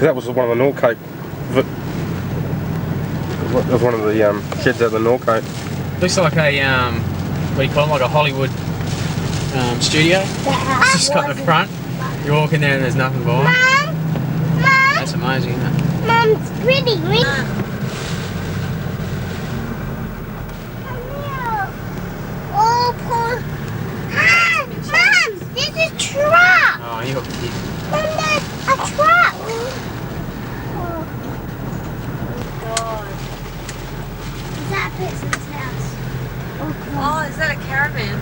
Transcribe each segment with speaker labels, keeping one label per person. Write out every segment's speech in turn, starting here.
Speaker 1: That was one of the North Cape. That was one of the sheds out of the North Cape.
Speaker 2: Looks like a what do you call it? Like a Hollywood studio. It's just got the front. You walk in there and there's nothing behind.
Speaker 3: Mum,
Speaker 2: That's amazing, isn't it?
Speaker 3: Mum, it's pretty. Oh, poor. Mum, there's a trap.
Speaker 2: Oh, you got kids.
Speaker 3: Mum, there's a trap.
Speaker 4: God.
Speaker 3: Is that a person's house? Oh, God.
Speaker 4: Oh, is that a caravan?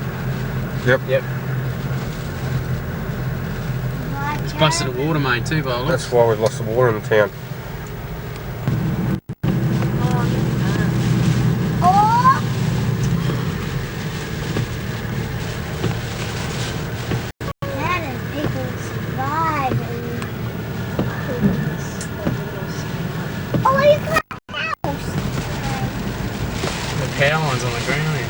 Speaker 2: Yep.
Speaker 3: My
Speaker 2: It's busted a water main too, by the looks.
Speaker 1: That's why we've lost the water in the town.
Speaker 3: Oh! How do people survive in this? Oh, look at that house!
Speaker 2: The power line's on the ground here.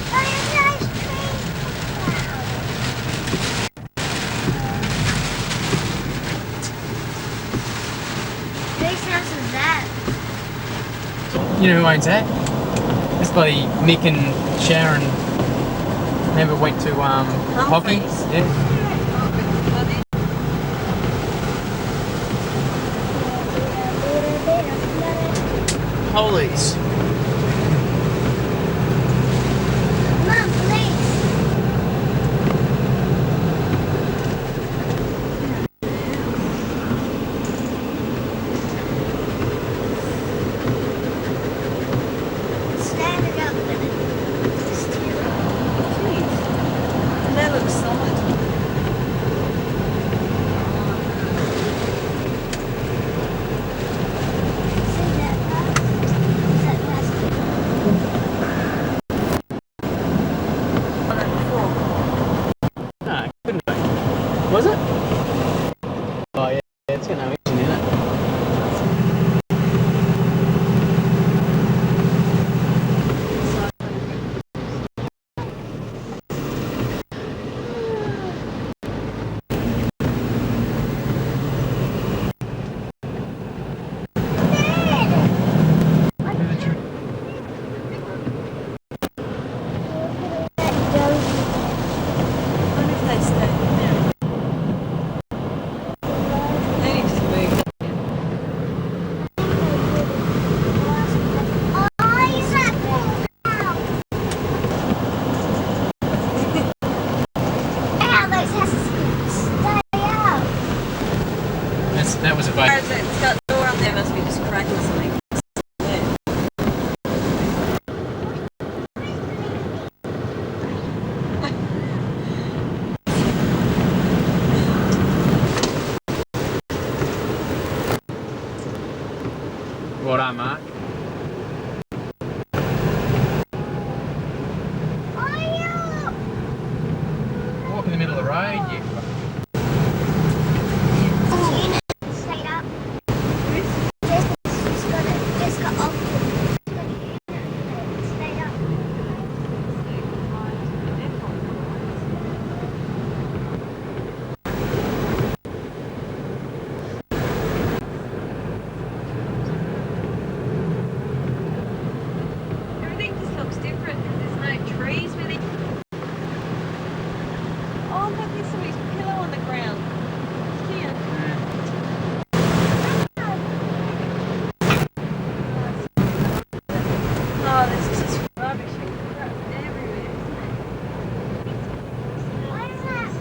Speaker 3: Oh, there's nice trees. Whose house is that?
Speaker 2: You know who owns that? That's bloody Mick and Sharon. Remember went to hockey?
Speaker 4: Humphreys.
Speaker 2: Yeah. Holies.
Speaker 3: Mom, please. Stand it up with it. Steer it.
Speaker 4: Jeez. That looks solid.
Speaker 3: See that glass? Is that glass?
Speaker 4: On it before.
Speaker 2: No, couldn't be. Was it? Oh yeah, it's got no engine in it.
Speaker 4: I wonder if they stay there. They need to move.
Speaker 3: Oh, is that house? Ow, those houses stay out.
Speaker 2: That was a boat.
Speaker 4: It's got a door on there, must be just cracking something. Yeah.
Speaker 2: Well done, Mark.
Speaker 3: Oh, yeah.
Speaker 2: Walk in the middle of the road, you.
Speaker 3: Stay up. Just got off. Stay up.
Speaker 4: Everything just looks different. There's no trees with it. Oh, look, there's somebody's pillow on the ground. Here. Oh, there's just rubbish and crap everywhere.
Speaker 3: What is that?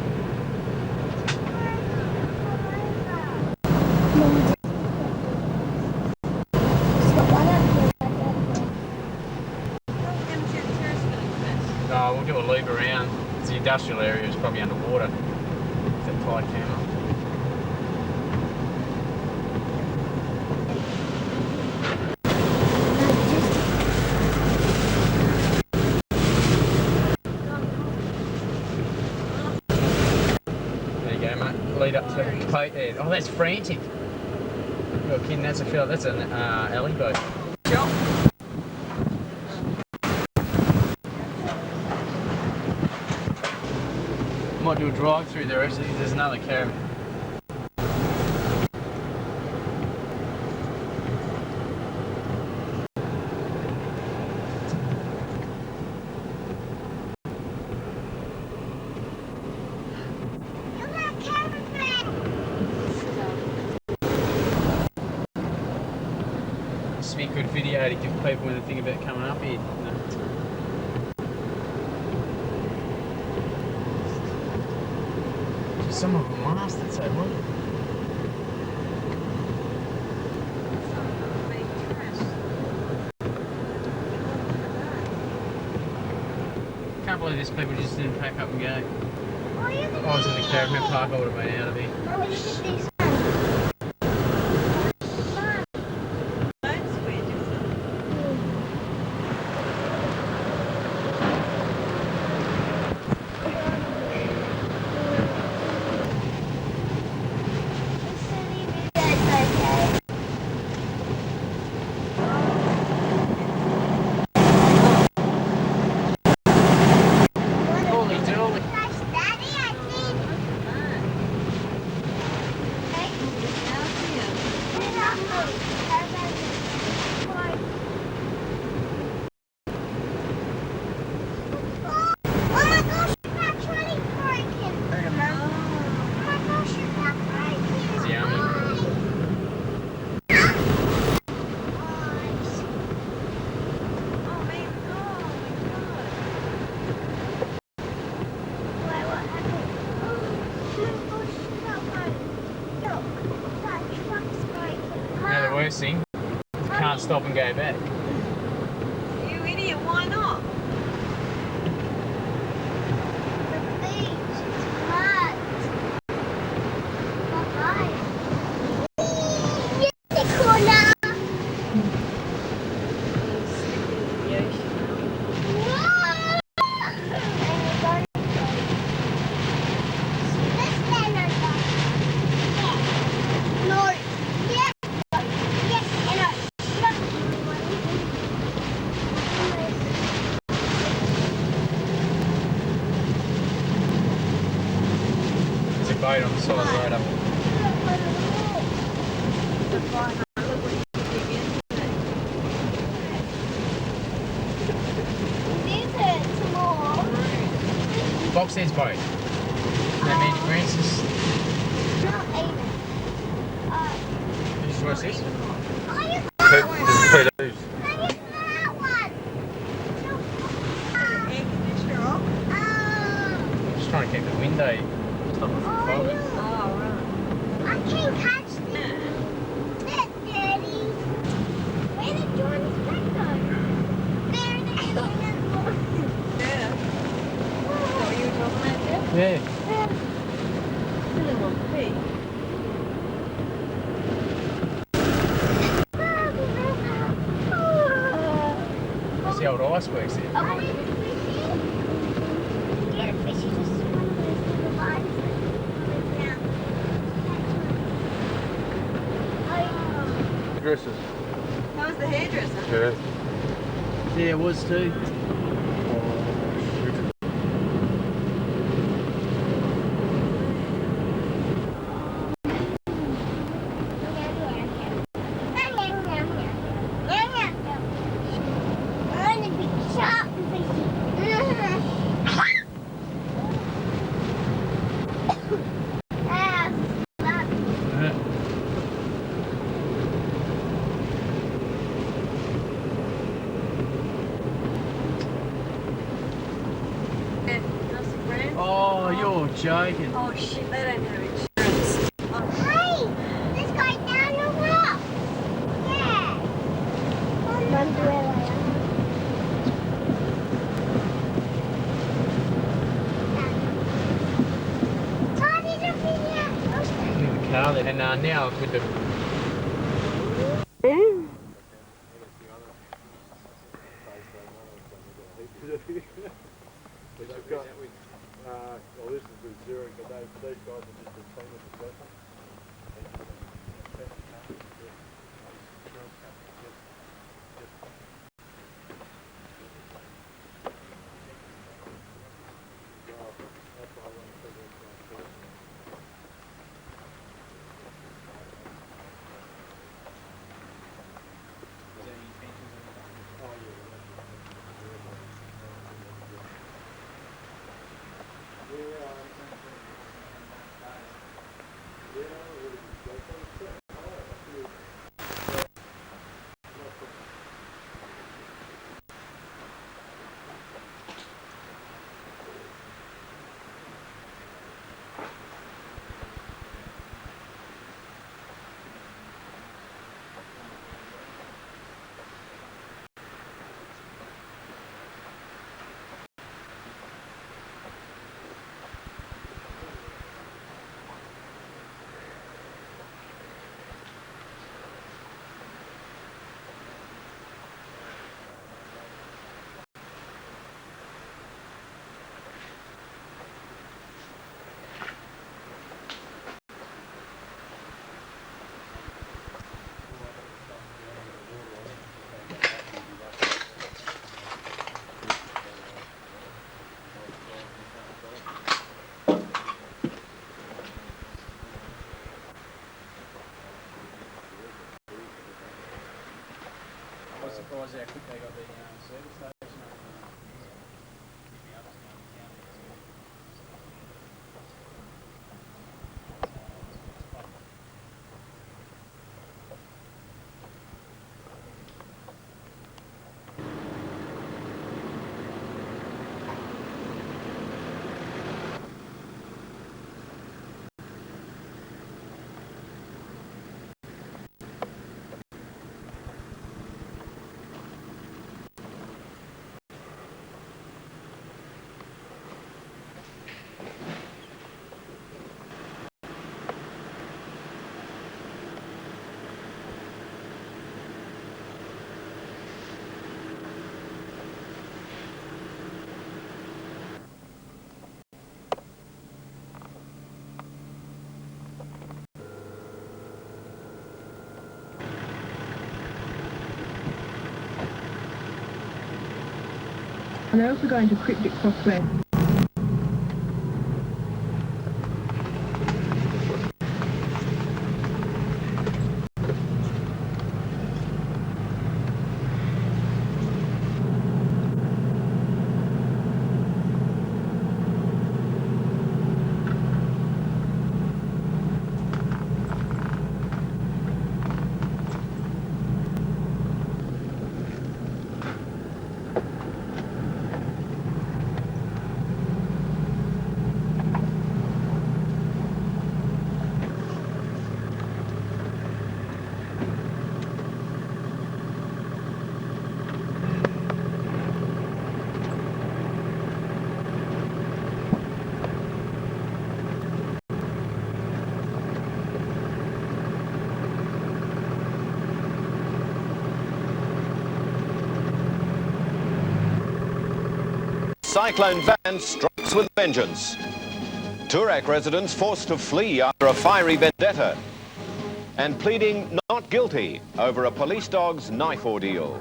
Speaker 4: Look, empty the tourist village first.
Speaker 2: Oh, we'll do a loop around. The industrial area is probably underwater. Is that tide camera? There you go, mate. Lead up to the plate there. Oh, that's frantic. Look, Ken, that's an alley boat.
Speaker 4: Sure.
Speaker 2: Might do a drive through there actually. There's another caravan. be a good video to give people when they think about coming up here. You know. Some of them must, that's so what? Can't believe this people just didn't pack up and go. If I was in the caravan park, I would have been out of here. Worst thing, you can't stop and go back.
Speaker 4: You idiot, why not?
Speaker 3: The beach is mud. Bye-bye. Unicorn!
Speaker 2: Boat on the side of the road up. Boxhead's boat. That means Francis.
Speaker 3: Not even.
Speaker 2: What's this?
Speaker 1: Potatoes.
Speaker 2: Just trying to keep the window.
Speaker 3: I can't catch this. That's dirty. Where did Jordan's back go? There it is.
Speaker 4: Yeah. What you were talking about, Jeff?
Speaker 2: Yeah.
Speaker 4: Really want to pee.
Speaker 2: That's the old iceworks there.
Speaker 3: Oh, wait, get a fishy. Just one of those little lines that goes down.
Speaker 1: Dresses.
Speaker 4: That was the hairdresser.
Speaker 1: Yeah.
Speaker 2: Yeah, it was too. Oh, you're joking.
Speaker 4: Oh shit, they don't have insurance.
Speaker 3: Hey, this guy down the rock. Yeah. Run to where I am. Tony's up in here.
Speaker 2: In the car there. And now with the...
Speaker 5: But you've got, well this is with Zurich, but these guys are just the team of the person.
Speaker 2: how quick they got the service station. Keep me up to town.
Speaker 6: And they're also going to cryptic software.
Speaker 7: Cyclone Vance strikes with vengeance. Toorak residents forced to flee after a fiery vendetta and pleading not guilty over a police dog's knife ordeal.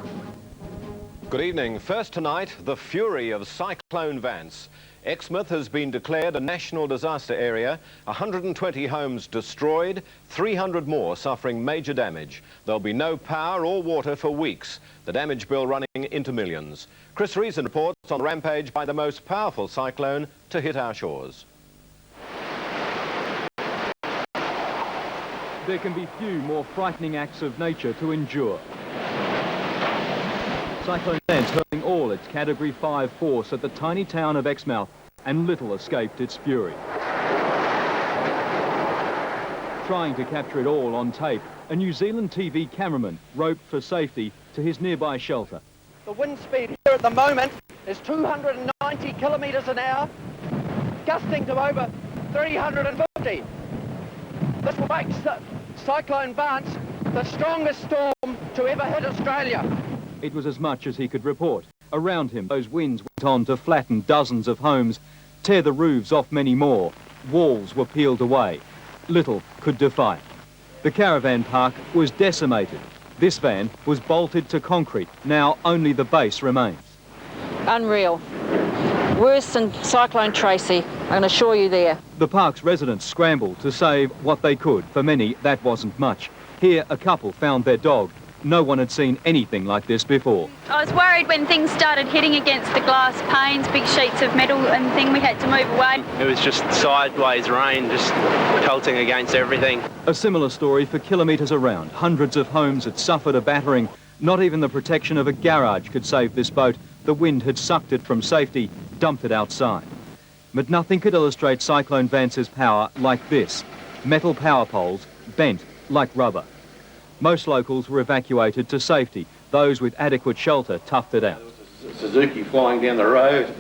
Speaker 7: Good evening. First tonight, the fury of Cyclone Vance. Exmouth has been declared a national disaster area, 120 homes destroyed, 300 more suffering major damage. There'll be no power or water for weeks, the damage bill running into millions. Chris Reason reports on the rampage by the most powerful cyclone to hit our shores.
Speaker 8: There can be few more frightening acts of nature to endure. Cyclone Vance hurling all its Category 5 force at the tiny town of Exmouth, and little escaped its fury. Trying to capture it all on tape, a New Zealand TV cameraman roped for safety to his nearby shelter.
Speaker 9: The wind speed here at the moment is 290 kilometres an hour, gusting to over 350. This will make Cyclone Vance the strongest storm to ever hit Australia.
Speaker 8: It was as much as he could report. Around him, those winds went on to flatten dozens of homes, tear the roofs off many more. Walls were peeled away. Little could defy it. The caravan park was decimated. This van was bolted to concrete. Now only the base remains.
Speaker 10: Unreal. Worse than Cyclone Tracy, I can assure you there.
Speaker 8: The park's residents scrambled to save what they could. For many, that wasn't much. Here, a couple found their dog. No one had seen anything like this before.
Speaker 11: I was worried when things started hitting against the glass panes, big sheets of metal and thing, we had to move away.
Speaker 12: It was just sideways rain, just pelting against everything.
Speaker 8: A similar story for kilometres around. Hundreds of homes had suffered a battering. Not even the protection of a garage could save this boat. The wind had sucked it from safety, dumped it outside. But nothing could illustrate Cyclone Vance's power like this. Metal power poles bent like rubber. Most locals were evacuated to safety. Those with adequate shelter toughed it out.
Speaker 13: There was a Suzuki flying down the road,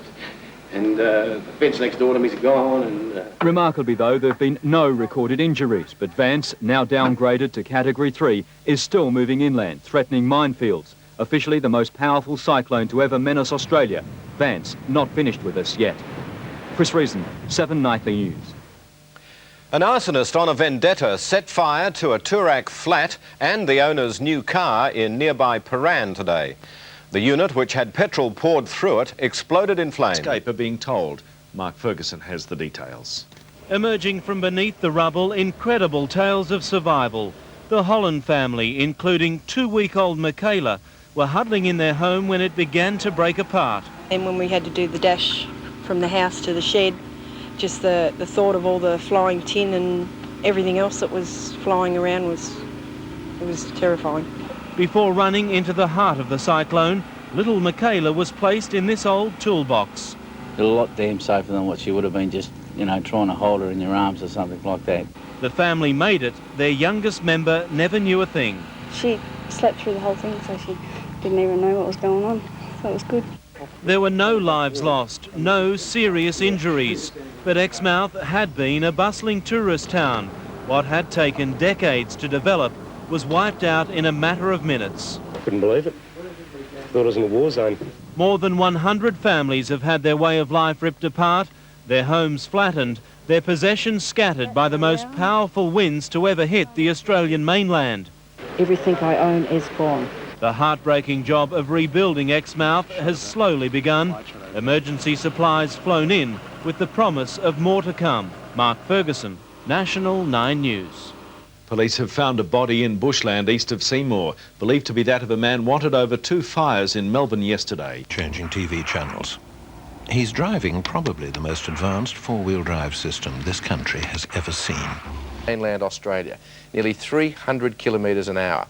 Speaker 13: and the fence next door to me's gone.
Speaker 8: Remarkably, though, there have been no recorded injuries, but Vance, now downgraded to Category 3, is still moving inland, threatening minefields. Officially the most powerful cyclone to ever menace Australia. Vance not finished with us yet. Chris Reason, 7 Nightly News.
Speaker 7: An arsonist on a vendetta set fire to a Toorak flat and the owner's new car in nearby Paran today. The unit, which had petrol poured through it, exploded in flames.
Speaker 14: Escape are being told. Mark Ferguson has the details. Emerging from beneath the rubble, incredible tales of survival. The Holland family, including 2-week-old Michaela, were huddling in their home when it began to break apart.
Speaker 10: And when we had to do the dash from the house to the shed, just the thought of all the flying tin and everything else that was flying around was terrifying.
Speaker 14: Before running into the heart of the cyclone, little Michaela was placed in this old toolbox.
Speaker 15: A lot damn safer than what she would have been just, you know, trying to hold her in your arms or something like that.
Speaker 14: The family made it. Their youngest member never knew a thing.
Speaker 16: She slept through the whole thing, so she didn't even know what was going on. So it was good.
Speaker 14: There were no lives lost, no serious injuries, but Exmouth had been a bustling tourist town. What had taken decades to develop was wiped out in a matter of minutes.
Speaker 17: Couldn't believe it. Thought it was in a war zone.
Speaker 14: More than 100 families have had their way of life ripped apart, their homes flattened, their possessions scattered by the most powerful winds to ever hit the Australian mainland.
Speaker 16: Everything I own is gone.
Speaker 14: The heartbreaking job of rebuilding Exmouth has slowly begun. Emergency supplies flown in with the promise of more to come. Mark Ferguson, National 9 News.
Speaker 18: Police have found a body in bushland east of Seymour, believed to be that of a man wanted over 2 fires in Melbourne yesterday.
Speaker 19: Changing TV channels. He's driving probably the most advanced four-wheel drive system this country has ever seen.
Speaker 20: Mainland Australia, nearly 300 kilometres an hour.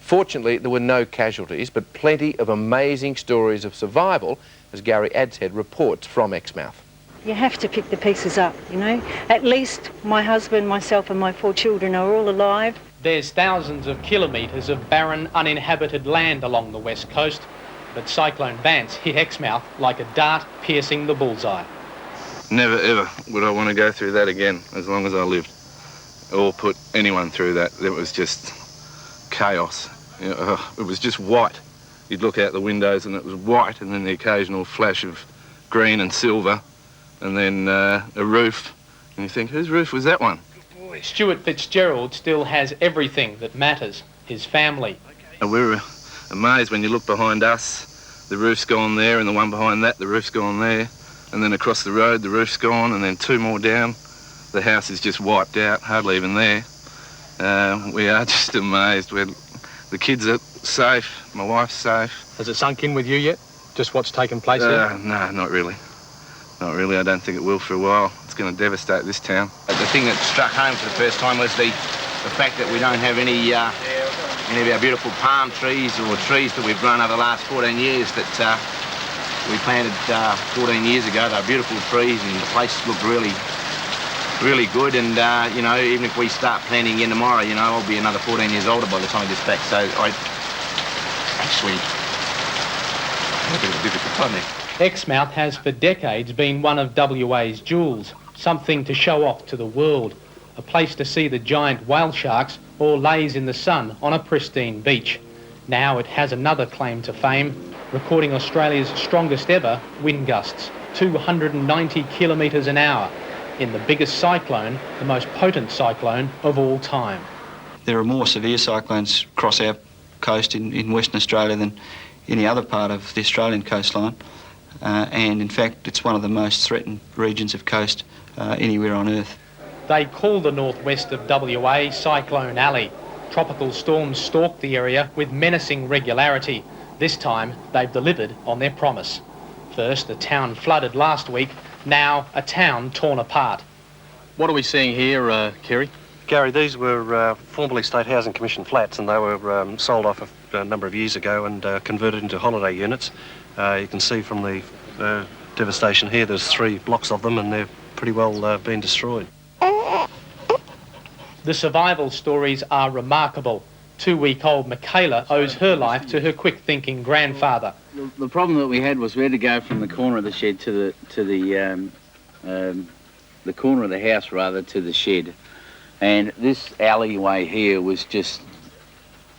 Speaker 20: Fortunately, there were no casualties, but plenty of amazing stories of survival, as Gary Adshead reports from Exmouth.
Speaker 10: You have to pick the pieces up, you know. At least my husband, myself and my 4 children are all alive.
Speaker 21: There's thousands of kilometres of barren, uninhabited land along the west coast, but Cyclone Vance hit Exmouth like a dart piercing the bullseye.
Speaker 22: Never ever would I want to go through that again as long as I lived, or put anyone through that. It was just chaos. You know, it was just white. You'd look out the windows and it was white, and then the occasional flash of green and silver, and then a roof, and you think, whose roof was that one?
Speaker 21: Stuart Fitzgerald still has everything that matters, his family.
Speaker 22: We were amazed when you look behind us, the roof's gone there, and the one behind that, the roof's gone there, and then across the road, the roof's gone, and then 2 more down, the house is just wiped out, hardly even there. We are just amazed. The kids are safe, my wife's safe.
Speaker 12: Has it sunk in with you yet? Just what's taken place here?
Speaker 22: No, not really. Not really. I don't think it will for a while. It's going to devastate this town.
Speaker 13: The thing that struck home for the first time was the fact that we don't have any of our beautiful palm trees or trees that we've grown over the last 14 years that we planted 14 years ago. They're beautiful trees and the place looked really good. And, you know, even if we start planting again tomorrow, you know, I'll be another 14 years older by the time I get back. So I actually had a bit of a difficult time there.
Speaker 21: Exmouth has for decades been one of WA's jewels, something to show off to the world, a place to see the giant whale sharks or laze in the sun on a pristine beach. Now it has another claim to fame, recording Australia's strongest ever wind gusts, 290 kilometres an hour, in the biggest cyclone, the most potent cyclone of all time.
Speaker 23: There are more severe cyclones across our coast in Western Australia than any other part of the Australian coastline. And in fact, it's one of the most threatened regions of coast anywhere on Earth.
Speaker 21: They call the northwest of WA Cyclone Alley. Tropical storms stalk the area with menacing regularity. This time, they've delivered on their promise. First, a town flooded last week, now a town torn apart.
Speaker 12: What are we seeing here, Kerry?
Speaker 24: Gary, these were formerly State Housing Commission flats, and they were sold off a number of years ago and converted into holiday units. You can see from the devastation here, there's 3 blocks of them, and they're pretty well been destroyed.
Speaker 21: The survival stories are remarkable. 2-week-old Michaela owes her life to her quick-thinking grandfather.
Speaker 15: The problem that we had was we had to go from the corner of the shed to the corner of the house rather to the shed, and this alleyway here was just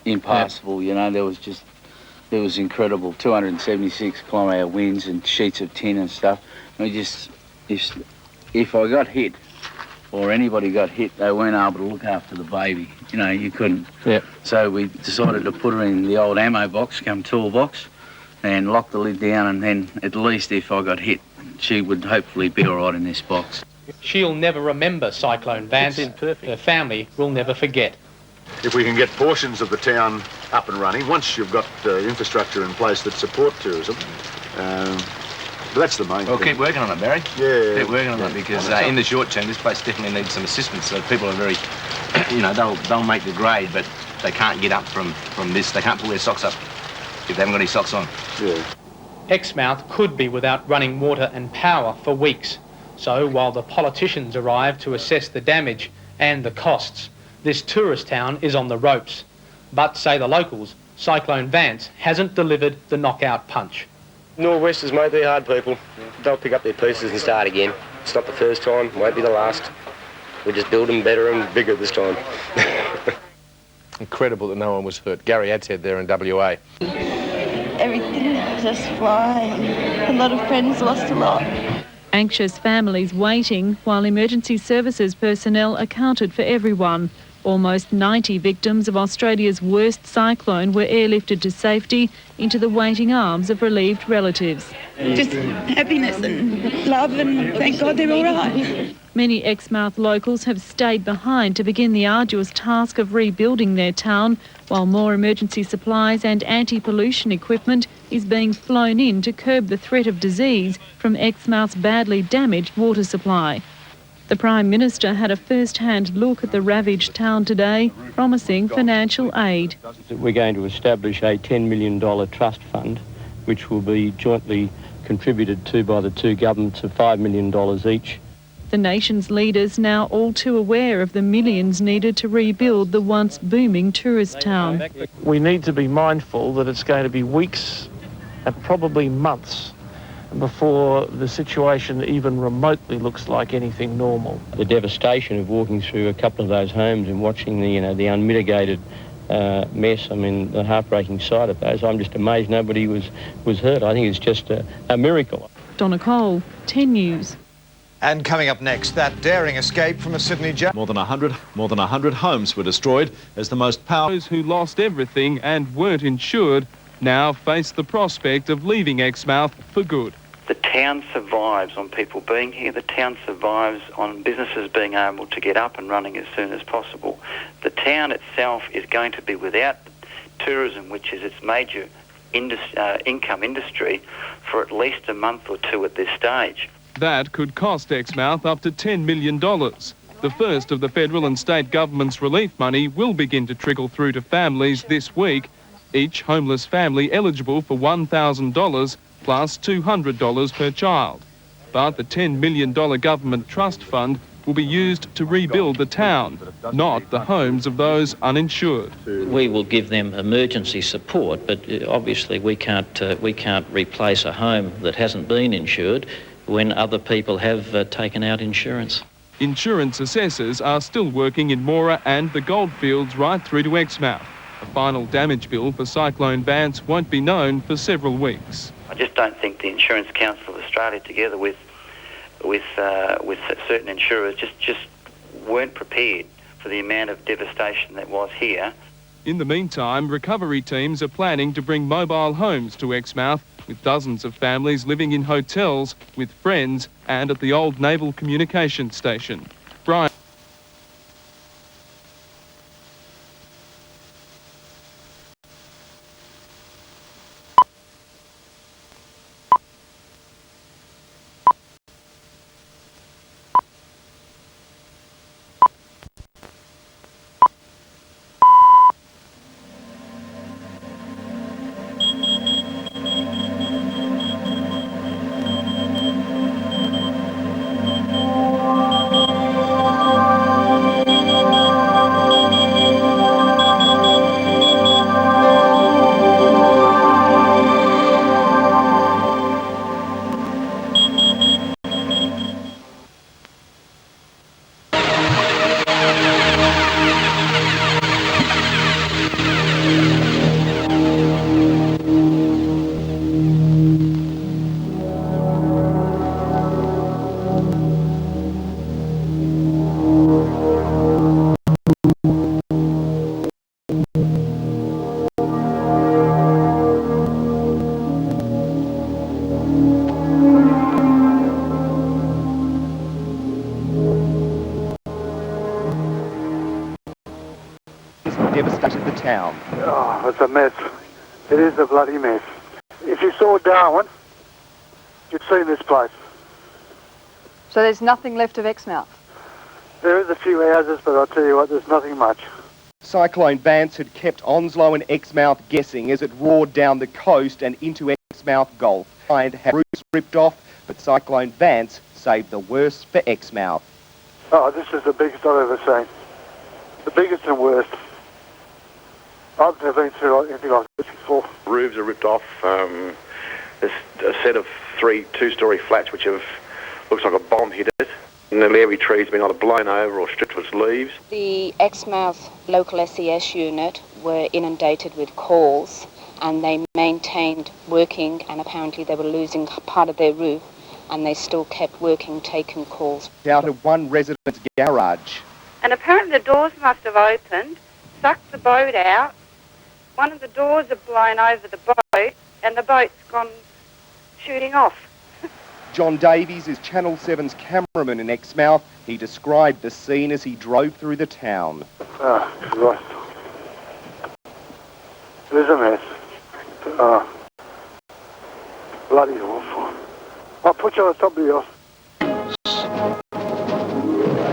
Speaker 15: impassable. You know, there was incredible 276 kilometre winds and sheets of tin and stuff. If I got hit or anybody got hit, they weren't able to look after the baby. You know, you couldn't.
Speaker 12: Yeah.
Speaker 15: So we decided to put her in the old ammo box, toolbox, and lock the lid down, and then at least if I got hit, she would hopefully be all right in this box.
Speaker 21: She'll never remember Cyclone Vance. Her family will never forget.
Speaker 25: If we can get portions of the town
Speaker 18: up and running, once you've got infrastructure in place that support tourism. But that's the main
Speaker 13: Well,
Speaker 18: thing.
Speaker 13: keep working on it, Barry.
Speaker 18: Yeah.
Speaker 13: Keep working on it, because in the short term, this place definitely needs some assistance. So people are very, you know, they'll make the grade, but they can't get up from this. They can't pull their socks up if they haven't got any socks on.
Speaker 18: Yeah.
Speaker 21: Exmouth could be without running water and power for weeks. So while the politicians arrive to assess the damage and the costs, this tourist town is on the ropes. But, say the locals, Cyclone Vance hasn't delivered the knockout punch.
Speaker 17: Nor'westers, mate, they're hard people. They'll pick up their pieces and start again. It's not the first time, won't be the last. We just build them better and bigger this time.
Speaker 20: Incredible that no one was hurt. Gary Adshead there in WA.
Speaker 16: Everything just flying. A lot of friends lost a lot.
Speaker 1: Anxious families waiting while emergency services personnel accounted for everyone. Almost 90 victims of Australia's worst cyclone were airlifted to safety into the waiting arms of relieved relatives.
Speaker 6: Just happiness and love, and thank God they're all right.
Speaker 1: Many Exmouth locals have stayed behind to begin the arduous task of rebuilding their town, while more emergency supplies and anti-pollution equipment is being flown in to curb the threat of disease from Exmouth's badly damaged water supply. The Prime Minister had a first-hand look at the ravaged town today, promising financial aid.
Speaker 3: We're going to establish a $10 million trust fund, which will be jointly contributed to by the two governments of $5 million each.
Speaker 1: The nation's leaders now all too aware of the millions needed to rebuild the once booming tourist town.
Speaker 3: We need to be mindful that it's going to be weeks and probably months before the situation even remotely looks like anything normal. The devastation of walking through a couple of those homes and watching the unmitigated mess, I mean, the heartbreaking sight of those, I'm just amazed nobody was hurt. I think it's just a miracle.
Speaker 1: Donna Cole, 10 News.
Speaker 4: And coming up next, that daring escape from a Sydney jail.
Speaker 18: More than 100 homes were destroyed as the most powerful...
Speaker 5: Those who lost everything and weren't insured now face the prospect of leaving Exmouth for good.
Speaker 25: The town survives on people being here. The town survives on businesses being able to get up and running as soon as possible. The town itself is going to be without tourism, which is its major income industry, for at least a month or two at this stage.
Speaker 5: That could cost Exmouth up to $10 million. The first of the federal and state government's relief money will begin to trickle through to families this week. Each homeless family eligible for $1,000 plus $200 per child. But the $10 million government trust fund will be used to rebuild the town, not the homes of those uninsured.
Speaker 26: We will give them emergency support, but obviously we can't replace a home that hasn't been insured when other people have taken out insurance.
Speaker 5: Insurance assessors are still working in Moora and the Goldfields right through to Exmouth. A final damage bill for Cyclone Vance won't be known for several weeks.
Speaker 25: I just don't think the Insurance Council of Australia, together with certain insurers, just weren't prepared for the amount of devastation that was here.
Speaker 5: In the meantime, recovery teams are planning to bring mobile homes to Exmouth, with dozens of families living in hotels, with friends, and at the old Naval Communications Station. Brian.
Speaker 27: devastated the
Speaker 2: town.
Speaker 7: Oh, it's a mess. It is a bloody mess. If you saw Darwin, you'd see this place.
Speaker 8: So there's nothing left of Exmouth?
Speaker 7: There is a few houses, but I'll tell you what, there's nothing much.
Speaker 2: Cyclone Vance had kept Onslow and Exmouth guessing as it roared down the coast and into Exmouth Gulf. And had roofs ripped off, but Cyclone Vance saved the worst for Exmouth.
Speaker 7: Oh, this is the biggest I've ever seen. The biggest and worst. I've never been through anything like this before.
Speaker 9: Roofs are ripped off. There's a set of 3 two-storey flats which looks like a bomb hit it. And nearly every tree's been either blown over or stripped of its leaves.
Speaker 11: The Exmouth local SES unit were inundated with calls and they maintained working, and apparently they were losing part of their roof and they still kept working, taking calls.
Speaker 2: Out of one resident's garage.
Speaker 14: And apparently the doors must have opened, sucked the boat out. One of the doors have blown over the boat and the boat's gone shooting off.
Speaker 2: John Davies is Channel 7's cameraman in Exmouth. He described the scene as he drove through the town.
Speaker 7: Oh, Christ. It is a mess. Bloody awful. I'll put you on somebody else.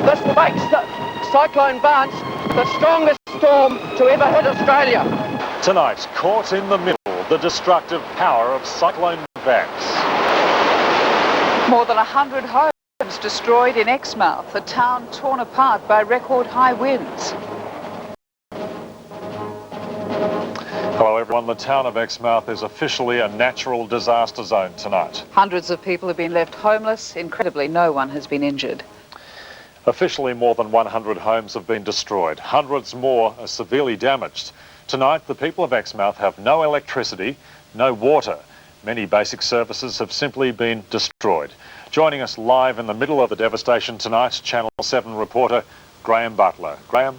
Speaker 27: This makes Cyclone Vance the strongest storm to ever hit Australia.
Speaker 28: Tonight, caught in the middle, the destructive power of Cyclone Vance.
Speaker 29: More than 100 homes destroyed in Exmouth, a town torn apart by record high winds.
Speaker 28: Hello everyone, the town of Exmouth is officially a natural disaster zone tonight.
Speaker 29: Hundreds of people have been left homeless. Incredibly, no one has been injured.
Speaker 28: Officially, more than 100 homes have been destroyed. Hundreds more are severely damaged. Tonight, the people of Exmouth have no electricity, no water. Many basic services have simply been destroyed. Joining us live in the middle of the devastation tonight, Channel 7 reporter Graham Butler. Graham?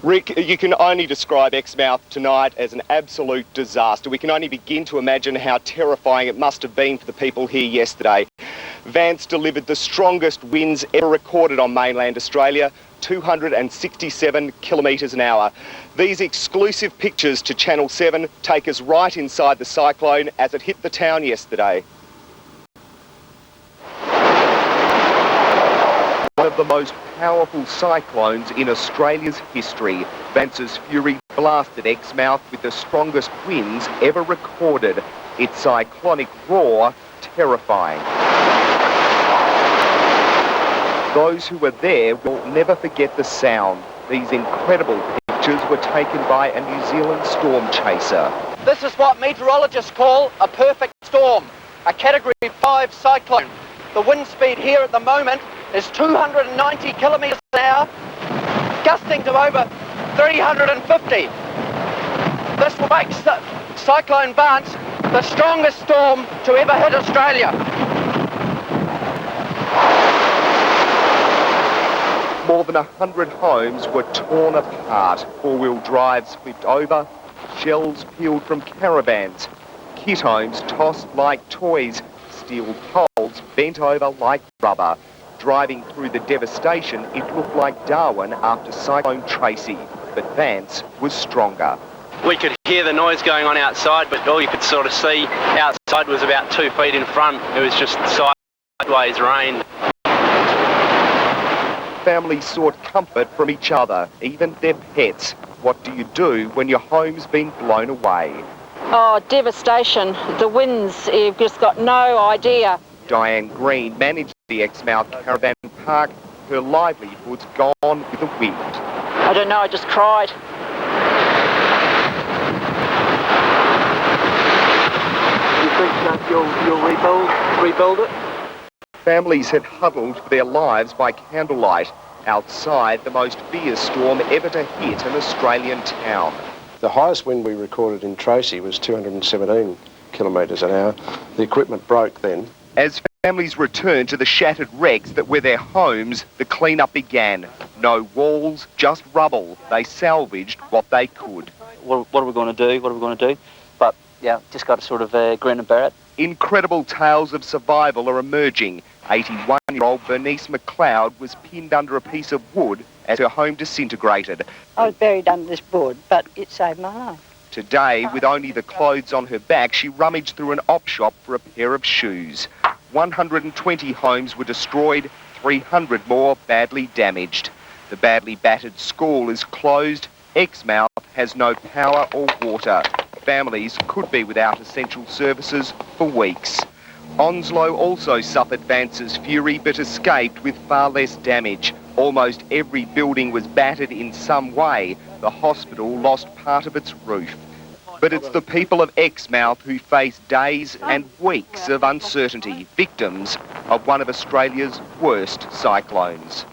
Speaker 2: Rick, you can only describe Exmouth tonight as an absolute disaster. We can only begin to imagine how terrifying it must have been for the people here yesterday. Vance delivered the strongest winds ever recorded on mainland Australia, 267 kilometres an hour. These exclusive pictures to Channel 7 take us right inside the cyclone as it hit the town yesterday. One of the most powerful cyclones in Australia's history, Vance's fury blasted Exmouth with the strongest winds ever recorded. Its cyclonic roar terrifying. Those who were there will never forget the sound. These incredible pictures were taken by a New Zealand storm chaser.
Speaker 27: This is what meteorologists call a perfect storm, a Category 5 cyclone. The wind speed here at the moment is 290 kilometres an hour, gusting to over 350. This will make Cyclone Vance the strongest storm to ever hit Australia.
Speaker 2: More than 100 homes were torn apart. Four-wheel drives flipped over, shells peeled from caravans, kit homes tossed like toys, steel poles bent over like rubber. Driving through the devastation, it looked like Darwin after Cyclone Tracy, but Vance was stronger.
Speaker 12: We could hear the noise going on outside, but all you could sort of see outside was about 2 feet in front. It was just sideways rain.
Speaker 2: Families sought comfort from each other, even their pets. What do you do when your home's been blown away?
Speaker 11: Oh, devastation. The winds, you've just got no idea.
Speaker 2: Diane Green managed the Exmouth Caravan Park. Her livelihood's gone with the wind.
Speaker 11: I don't know, I just cried.
Speaker 12: You think that you'll rebuild it?
Speaker 2: Families had huddled for their lives by candlelight outside the most fierce storm ever to hit an Australian town.
Speaker 24: The highest wind we recorded in Tracy was 217 kilometres an hour. The equipment broke then.
Speaker 2: As families returned to the shattered wrecks that were their homes, the clean-up began. No walls, just rubble. They salvaged what they could.
Speaker 30: What are we going to do? But, yeah, just got to sort of grin and bear it.
Speaker 2: Incredible tales of survival are emerging. 81-year-old Bernice McLeod was pinned under a piece of wood as her home disintegrated.
Speaker 10: I was buried under this board, but it saved my life.
Speaker 2: Today, with only the clothes on her back, she rummaged through an op shop for a pair of shoes. 120 homes were destroyed, 300 more badly damaged. The badly battered school is closed. Exmouth has no power or water. Families could be without essential services for weeks. Onslow also suffered Vance's fury but escaped with far less damage. Almost every building was battered in some way. The hospital lost part of its roof. But it's the people of Exmouth who face days and weeks of uncertainty, victims of one of Australia's worst cyclones.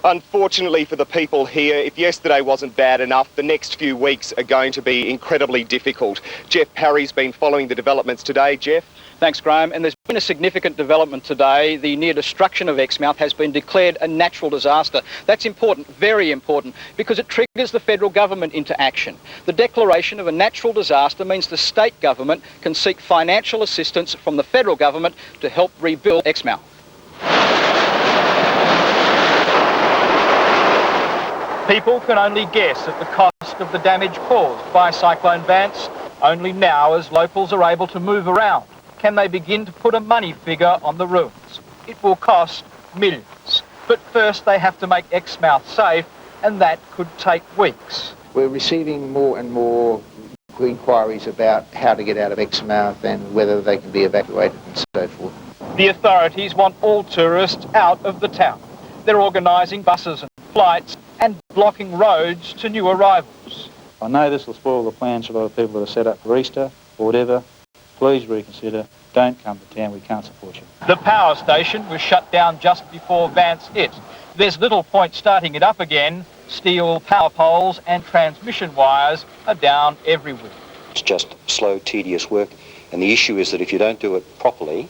Speaker 2: Unfortunately for the people here, if yesterday wasn't bad enough, the next few weeks are going to be incredibly difficult. Jeff Parry's been following the developments today. Jeff?
Speaker 13: Thanks, Graham. And there's been a significant development today. The near destruction of Exmouth has been declared a natural disaster. That's important, very important, because it triggers the federal government into action. The declaration of a natural disaster means the state government can seek financial assistance from the federal government to help rebuild Exmouth. People can only guess at the cost of the damage caused by Cyclone Vance. Only now, as locals are able to move around, can they begin to put a money figure on the ruins. It will cost millions. But first they have to make Exmouth safe, and that could take weeks.
Speaker 15: We're receiving more and more inquiries about how to get out of Exmouth and whether they can be evacuated and so forth.
Speaker 13: The authorities want all tourists out of the town. They're organising buses and flights and blocking roads to new arrivals.
Speaker 16: I know this will spoil the plans for a lot of people that are set up for Easter or whatever. Please reconsider. Don't come to town. We can't support you.
Speaker 13: The power station was shut down just before Vance hit. There's little point starting it up again. Steel power poles and transmission wires are down everywhere.
Speaker 17: It's just slow, tedious work. And the issue is that if you don't do it properly,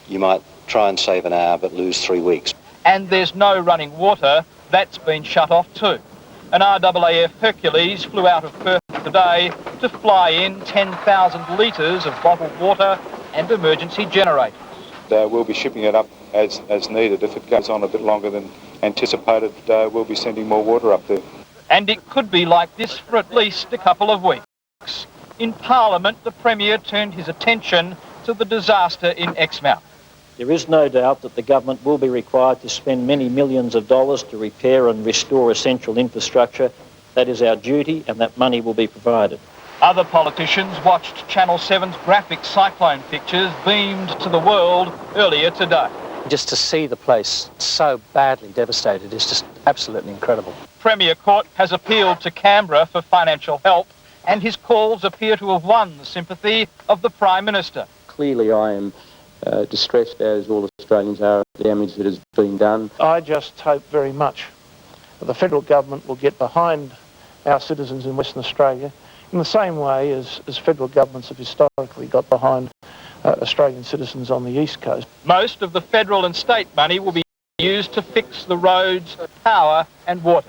Speaker 17: you might try and save an hour but lose 3 weeks.
Speaker 13: And there's no running water. That's been shut off too. An RAAF Hercules flew out of Perth today to fly in 10,000 litres of bottled water and emergency generators.
Speaker 19: We'll be shipping it up as needed. If it goes on a bit longer than anticipated, we'll be sending more water up there.
Speaker 13: And it could be like this for at least a couple of weeks. In Parliament, the Premier turned his attention to the disaster in Exmouth.
Speaker 26: There is no doubt that the government will be required to spend many millions of dollars to repair and restore essential infrastructure. That is our duty, and that money will be provided.
Speaker 13: Other politicians watched Channel 7's graphic cyclone pictures beamed to the world earlier today.
Speaker 24: Just to see the place so badly devastated is just absolutely incredible.
Speaker 13: Premier Court has appealed to Canberra for financial help, and his calls appear to have won the sympathy of the Prime Minister.
Speaker 20: Clearly I am distressed, as all Australians are, at the damage that has been done.
Speaker 3: I just hope very much that the federal government will get behind our citizens in Western Australia in the same way as federal governments have historically got behind Australian citizens on the East Coast.
Speaker 13: Most of the federal and state money will be used to fix the roads, power and water.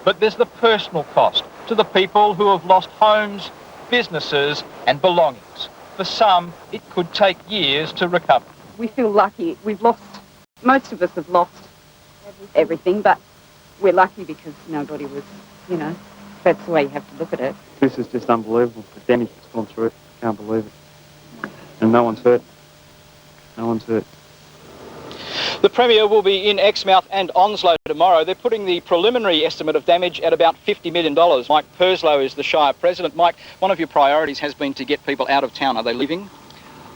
Speaker 13: But there's the personal cost to the people who have lost homes, businesses and belongings. For some, it could take years to recover.
Speaker 21: We feel lucky. Most of us have lost everything, but we're lucky because nobody was, that's the way you have to look at it.
Speaker 19: This is just unbelievable, the damage that's gone through it. Can't believe it. And no one's hurt. No one's hurt.
Speaker 13: The Premier will be in Exmouth and Onslow tomorrow. They're putting the preliminary estimate of damage at about $50 million. Mike Perslow is the Shire President. Mike, one of your priorities has been to get people out of town. Are they leaving?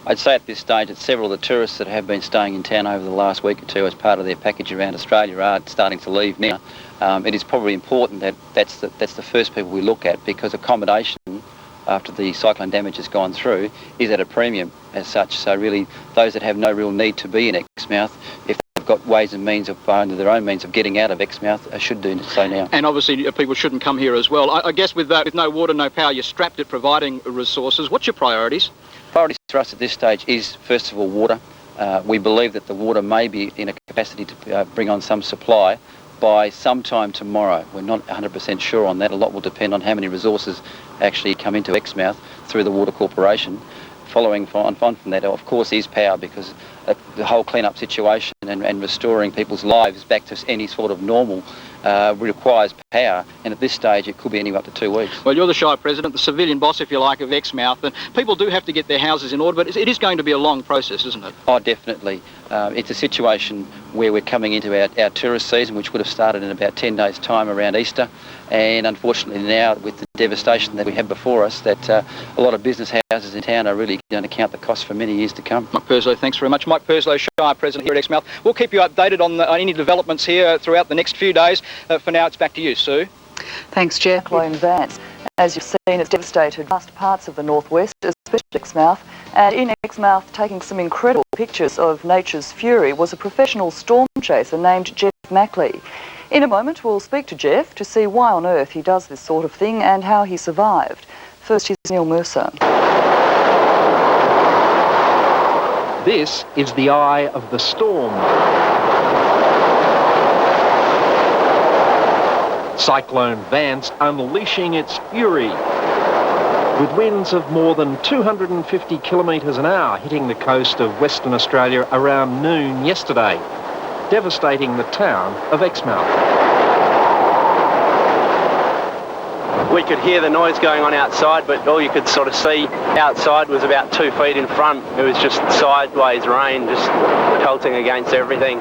Speaker 26: I'd say at this stage that several of the tourists that have been staying in town over the last week or two as part of their package around Australia are starting to leave now. It is probably important that that's the first people we look at, because accommodation after the cyclone damage has gone through is at a premium as such. So really those that have no real need to be in Exmouth, if they've got ways and means of under their own means of getting out of Exmouth, should do so now.
Speaker 13: And obviously people shouldn't come here as well. I guess with no water, no power, you're strapped at providing resources. What's your priorities?
Speaker 26: Priorities for us at this stage is first of all water. We believe that the water may be in a capacity to bring on some supply by sometime tomorrow. We're not 100% sure on that. A lot will depend on how many resources actually come into Exmouth through the Water Corporation. Following on from that, of course, is power, because the whole clean-up situation and restoring people's lives back to any sort of normal requires power, and at this stage it could be anywhere up to 2 weeks.
Speaker 13: Well, you're the Shire President, the civilian boss, if you like, of Exmouth, and people do have to get their houses in order, but it is going to be a long process, isn't it?
Speaker 26: Oh, definitely. It's a situation where we're coming into our tourist season, which would have started in about 10 days' time around Easter, and unfortunately now, with the devastation that we have before us, that a lot of business houses in town are really going to count the cost for many years to come.
Speaker 13: Mike Purslow, thanks very much. Mike Purslow, Shire President here at Exmouth. We'll keep you updated on any developments here throughout the next few days. For now, it's back to you, Sue.
Speaker 1: Thanks, Jeff. Cyclone Vance. As you've seen, it's devastated vast parts of the northwest, especially Exmouth. And in Exmouth, taking some incredible pictures of nature's fury was a professional storm chaser named Jeff Mackley. In a moment, we'll speak to Jeff to see why on earth he does this sort of thing and how he survived. First, here's Neil Mercer.
Speaker 4: This is the eye of the storm. Cyclone Vance unleashing its fury, with winds of more than 250 kilometres an hour hitting the coast of Western Australia around noon yesterday, devastating the town of Exmouth.
Speaker 12: We could hear the noise going on outside, but all you could sort of see outside was about 2 feet in front. It was just sideways rain, just pelting against everything.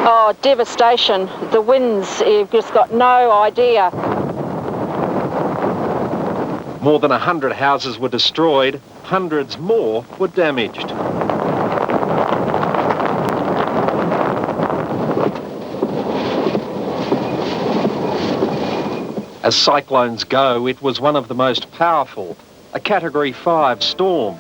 Speaker 10: Oh, devastation. The winds, you've just got no idea.
Speaker 4: More than 100 houses were destroyed, hundreds more were damaged. As cyclones go, it was one of the most powerful, a Category 5 storm.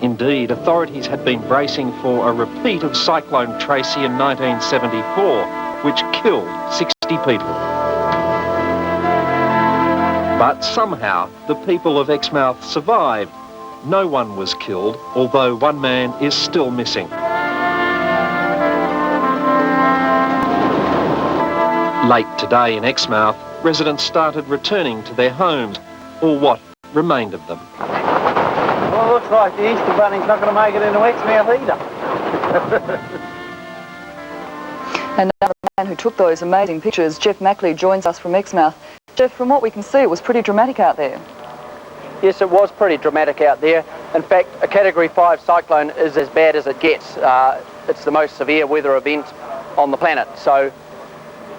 Speaker 4: Indeed, authorities had been bracing for a repeat of Cyclone Tracy in 1974, which killed 60 people. But somehow, the people of Exmouth survived. No one was killed, although one man is still missing. Late today in Exmouth, residents started returning to their homes, or what remained of them.
Speaker 30: Well, it looks like the Easter Bunny's not going to make it into Exmouth either.
Speaker 1: Another man who took those amazing pictures, Jeff Mackley, joins us from Exmouth. Jeff, from what we can see, it was pretty dramatic out there.
Speaker 27: Yes, it was pretty dramatic out there. In fact, a Category 5 cyclone is as bad as it gets. It's the most severe weather event on the planet. So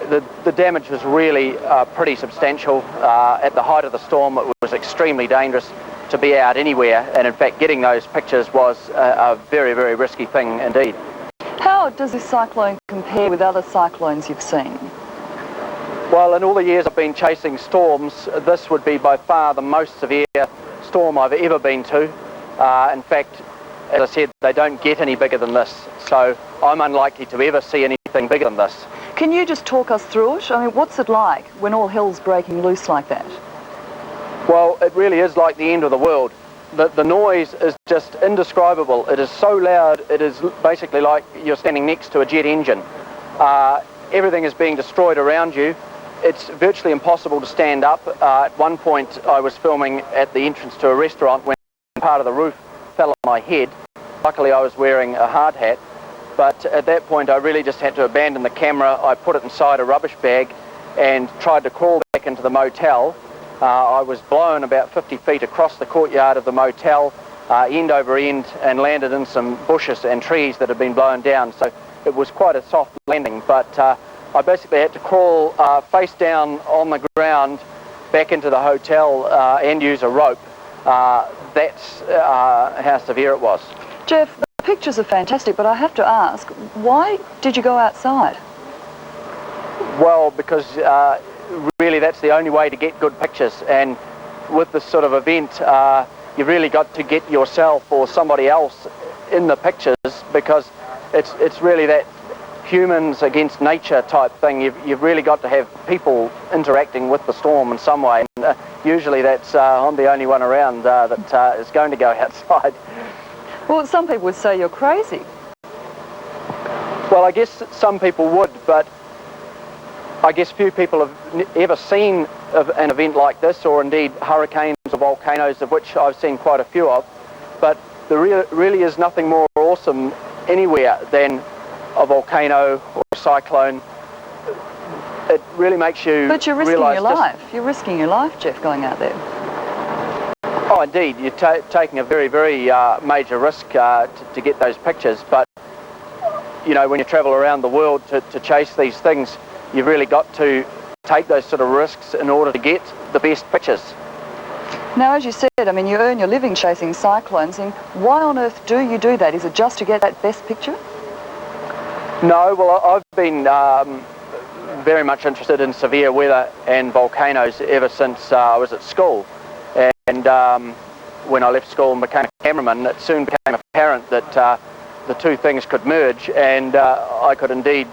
Speaker 27: the damage was really pretty substantial. At the height of the storm, it was extremely dangerous to be out anywhere, and in fact getting those pictures was a very, very risky thing indeed.
Speaker 1: How does this cyclone compare with other cyclones you've seen?
Speaker 27: Well, in all the years I've been chasing storms, this would be by far the most severe storm I've ever been to. In fact, as I said, they don't get any bigger than this, so I'm unlikely to ever see anything bigger than this.
Speaker 1: Can you just talk us through it? I mean, what's it like when all hell's breaking loose like that?
Speaker 27: Well, it really is like the end of the world. The noise is just indescribable. It is so loud, it is basically like you're standing next to a jet engine. Everything is being destroyed around you. It's virtually impossible to stand up. At one point I was filming at the entrance to a restaurant when part of the roof fell on my head. Luckily I was wearing a hard hat, but at that point I really just had to abandon the camera. I put it inside a rubbish bag and tried to crawl back into the motel. I was blown about 50 feet across the courtyard of the motel, end over end, and landed in some bushes and trees that had been blown down. So it was quite a soft landing, but I basically had to crawl face down on the ground back into the hotel and use a rope. That's how severe it was.
Speaker 1: Jeff, the pictures are fantastic, but I have to ask, why did you go outside?
Speaker 27: Well, because really that's the only way to get good pictures, and with this sort of event you've really got to get yourself or somebody else in the pictures, because it's really that humans against nature type thing. You've really got to have people interacting with the storm in some way, and usually that's I'm the only one around that is going to go outside.
Speaker 1: Well, some people would say you're crazy.
Speaker 27: Well, I guess some people would, but I guess few people have ever seen an event like this, or indeed hurricanes of volcanoes, of which I've seen quite a few of, but there really is nothing more awesome anywhere than a volcano or a cyclone. It really makes you
Speaker 1: But you're risking
Speaker 27: realise
Speaker 1: your life. You're risking your life, Jeff, going out there.
Speaker 27: Oh, indeed. You're taking a very, very major risk to get those pictures. But, you know, when you travel around the world to chase these things, you've really got to take those sort of risks in order to get the best pictures.
Speaker 1: Now, as you said, I mean, you earn your living chasing cyclones, and why on earth do you do that? Is it just to get that best picture?
Speaker 27: No, well, I've been very much interested in severe weather and volcanoes ever since I was at school. And when I left school and became a cameraman, it soon became apparent that the two things could merge, and I could indeed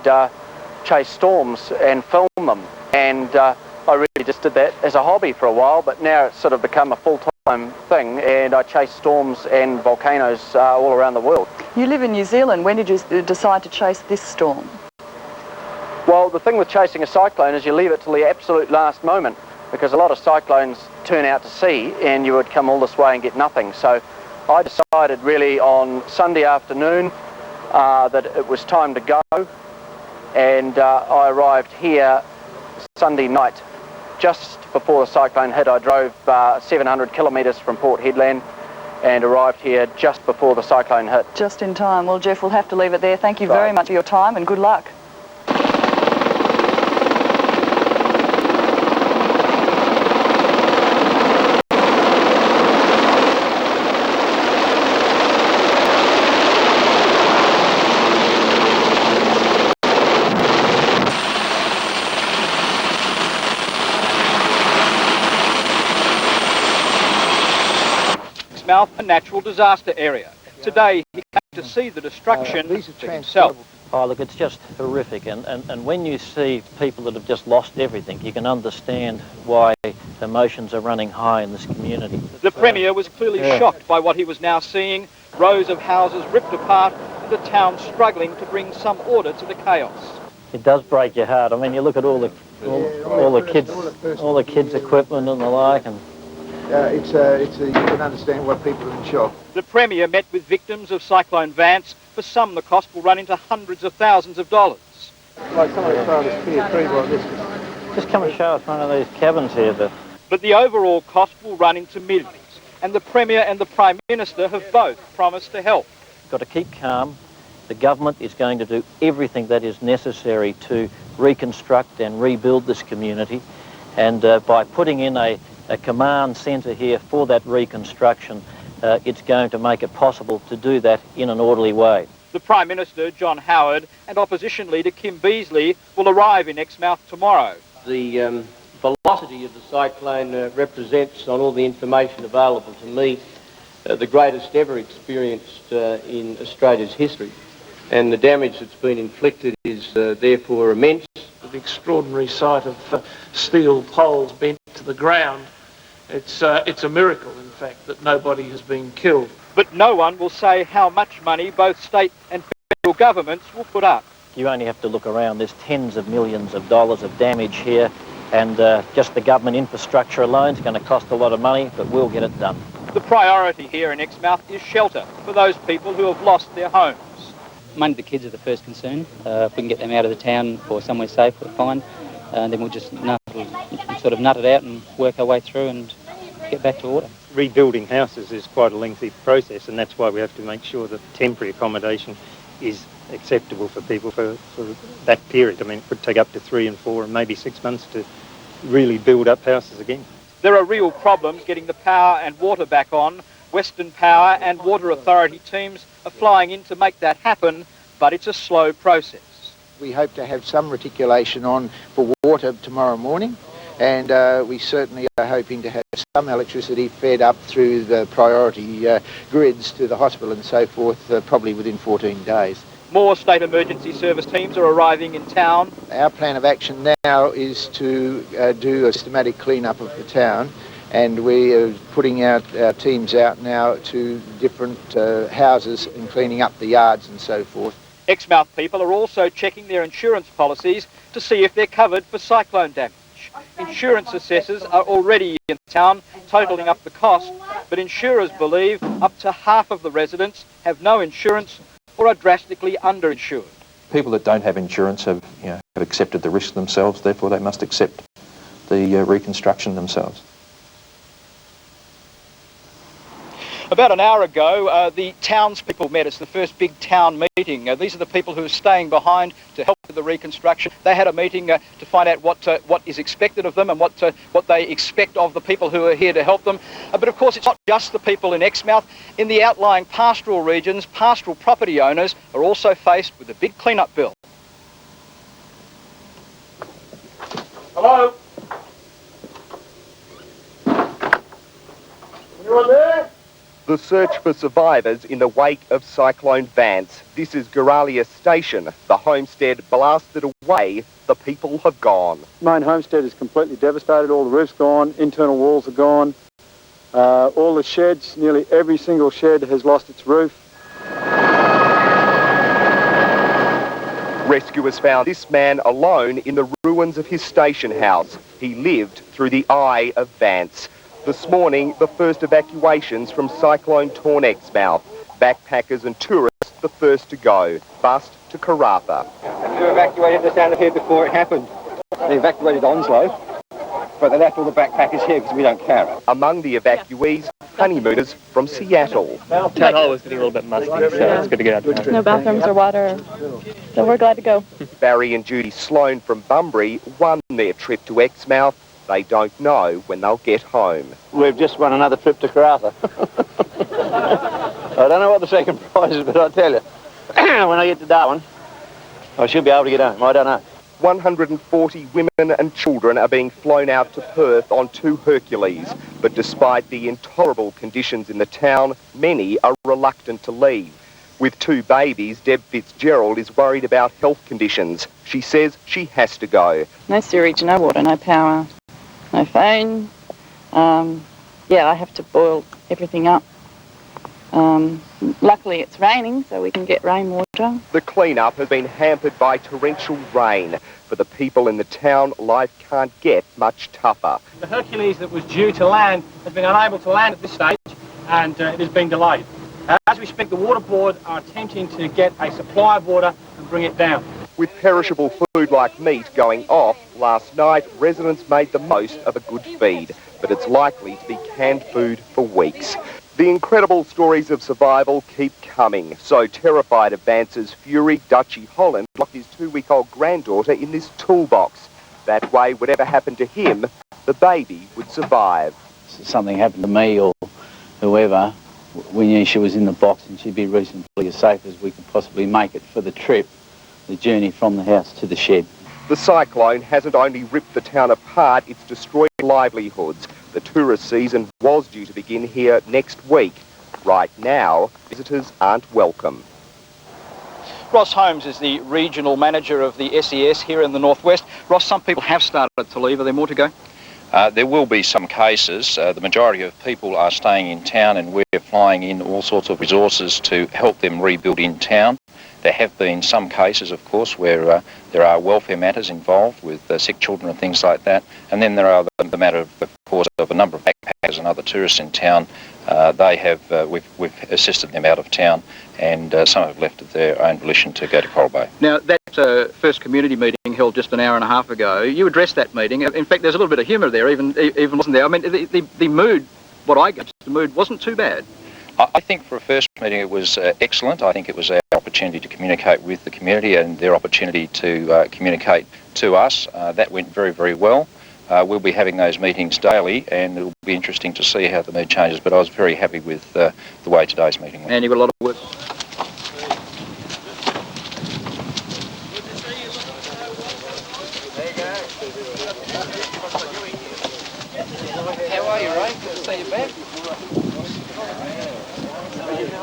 Speaker 27: chase storms and film them. And I really just did that as a hobby for a while, but now it's sort of become a full-time thing, and I chase storms and volcanoes all around the world.
Speaker 1: You live in New Zealand. When did you decide to chase this storm?
Speaker 27: Well, the thing with chasing a cyclone is you leave it till the absolute last moment, because a lot of cyclones turn out to sea and you would come all this way and get nothing. So I decided really on Sunday afternoon that it was time to go, and I arrived here Sunday night. Just before the cyclone hit, I drove 700 kilometres from Port Hedland and arrived here just before the cyclone hit.
Speaker 1: Just in time. Well, Jeff, we'll have to leave it there. Thank you very much for your time and good luck.
Speaker 13: Exmouth, a natural disaster area. Today he came to see the destruction for himself.
Speaker 3: Oh, look, it's just horrific. And when you see people that have just lost everything, you can understand why emotions are running high in this community.
Speaker 13: The Premier was clearly shocked by what he was now seeing. Rows of houses ripped apart and a town struggling to bring some order to the chaos.
Speaker 3: It does break your heart. I mean, you look at all the kids' equipment and the like, and
Speaker 15: you can understand why people are in shock.
Speaker 13: The Premier met with victims of Cyclone Vance. For some, the cost will run into hundreds of thousands of dollars.
Speaker 15: Like someone throwing this clear tree like this.
Speaker 3: just come and show us one of these cabins here.
Speaker 13: But the overall cost will run into millions. And the Premier and the Prime Minister have both promised to help.
Speaker 3: Got to keep calm. The government is going to do everything that is necessary to reconstruct and rebuild this community. And by putting in a command centre here for that reconstruction, it's going to make it possible to do that in an orderly way.
Speaker 13: The Prime Minister, John Howard, and Opposition Leader Kim Beazley will arrive in Exmouth tomorrow.
Speaker 5: The velocity of the cyclone represents, on all the information available to me, the greatest ever experienced in Australia's history. And the damage that's been inflicted is therefore immense.
Speaker 6: The extraordinary sight of steel poles bent to the ground. It's a miracle, in fact, that nobody has been killed.
Speaker 13: But no one will say how much money both state and federal governments will put up.
Speaker 3: You only have to look around. There's tens of millions of dollars of damage here, and just the government infrastructure alone is going to cost a lot of money, but we'll get it done.
Speaker 13: The priority here in Exmouth is shelter for those people who have lost their homes.
Speaker 7: Mainly the kids are the first concern. If we can get them out of the town or somewhere safe, we're fine. Then we'll just nut it out and work our way through and get back to order.
Speaker 8: Rebuilding houses is quite a lengthy process, and that's why we have to make sure that temporary accommodation is acceptable for people for that period. I mean, it could take up to 3 and 4 and maybe 6 months to really build up houses again.
Speaker 13: There are real problems getting the power and water back on. Western Power and Water Authority teams are flying in to make that happen, but it's a slow process.
Speaker 15: We hope to have some reticulation on for water tomorrow morning, and we certainly are hoping to have some electricity fed up through the priority grids to the hospital and so forth, probably within 14 days.
Speaker 13: More state emergency service teams are arriving in town.
Speaker 15: Our plan of action now is to do a systematic clean-up of the town, and we are putting our teams out now to different houses and cleaning up the yards and so forth.
Speaker 13: Exmouth people are also checking their insurance policies to see if they're covered for cyclone damage. Insurance assessors are already in town, totalling up the cost, but insurers believe up to half of the residents have no insurance or are drastically underinsured.
Speaker 2: People that don't have insurance have accepted the risk themselves, therefore they must accept the reconstruction themselves.
Speaker 13: About an hour ago, the townspeople met. It's the first big town meeting. These are the people who are staying behind to help with the reconstruction. They had a meeting to find out what is expected of them and what they expect of the people who are here to help them. But of course, it's not just the people in Exmouth. In the outlying pastoral regions, pastoral property owners are also faced with a big clean-up bill.
Speaker 9: Hello? Anyone there?
Speaker 11: The search for survivors in the wake of Cyclone Vance. This is Guralia Station. The homestead blasted away. The people have gone.
Speaker 16: Main homestead is completely devastated. All the roof's gone, internal walls are gone. All the sheds, nearly every single shed has lost its roof.
Speaker 11: Rescuers found this man alone in the ruins of his station house. He lived through the eye of Vance. This morning, the first evacuations from cyclone-torn Exmouth. Backpackers and tourists the first to go. Bust to Karratha.
Speaker 14: You evacuated us out of here before it happened. They evacuated Onslow, but they left all the backpackers here because we don't care.
Speaker 11: Among the evacuees, honeymooners from Seattle.
Speaker 18: Town hall was getting a little bit musty, so it's good to get out.
Speaker 22: No bathrooms or water, so we're glad to go.
Speaker 11: Barry and Judy Sloan from Bunbury won their trip to Exmouth. They don't know when they'll get home.
Speaker 14: We've just won another trip to Karratha. I don't know what the second prize is, but I'll tell you, when I get to Darwin, I should be able to get home. I don't know.
Speaker 11: 140 women and children are being flown out to Perth on 2 Hercules. But despite the intolerable conditions in the town, many are reluctant to leave. With 2 babies, Deb Fitzgerald is worried about health conditions. She says she has to go.
Speaker 21: No sewage, no water, no power, no phone. Yeah, I have to boil everything up. Luckily it's raining, so we can get rainwater.
Speaker 11: The clean-up has been hampered by torrential rain. For the people in the town, life can't get much tougher.
Speaker 18: The Hercules that was due to land has been unable to land at this stage, and it has been delayed. As we speak, the Water Board are attempting to get a supply of water and bring it down.
Speaker 11: With perishable food like meat going off, last night residents made the most of a good feed, but it's likely to be canned food for weeks. The incredible stories of survival keep coming. So terrified of Vance's fury, Dutchy Holland locked his 2-week-old granddaughter in this toolbox. That way, whatever happened to him, the baby would survive.
Speaker 23: If something happened to me or whoever, we knew she was in the box and she'd be reasonably as safe as we could possibly make it for the trip, the journey from the house to the shed.
Speaker 11: The cyclone hasn't only ripped the town apart, it's destroyed livelihoods. The tourist season was due to begin here next week. Right now, visitors aren't welcome.
Speaker 13: Ross Holmes is the regional manager of the SES here in the northwest. Ross, some people have started to leave. Are there more to go?
Speaker 25: There will be some cases. The majority of people are staying in town, and we're flying in all sorts of resources to help them rebuild in town. There have been some cases, of course, where there are welfare matters involved with sick children and things like that. And then there are the matter, of course, of a number of backpackers and other tourists in town. We've assisted them out of town, and some have left of their own volition to go to Coral Bay.
Speaker 13: Now, that first community meeting held just an hour and a half ago, you addressed that meeting. In fact, there's a little bit of humour there, even wasn't there? I mean, the mood, what I got, the mood wasn't too bad.
Speaker 25: I think for a first meeting it was excellent. I think it was our opportunity to communicate with the community and their opportunity to communicate to us. That went very, very well. We'll be having those meetings daily, and it'll be interesting to see how the mood changes, but I was very happy with the way today's meeting went.
Speaker 13: And you've got a lot of work.
Speaker 14: How are you, Ray? Good to see you back.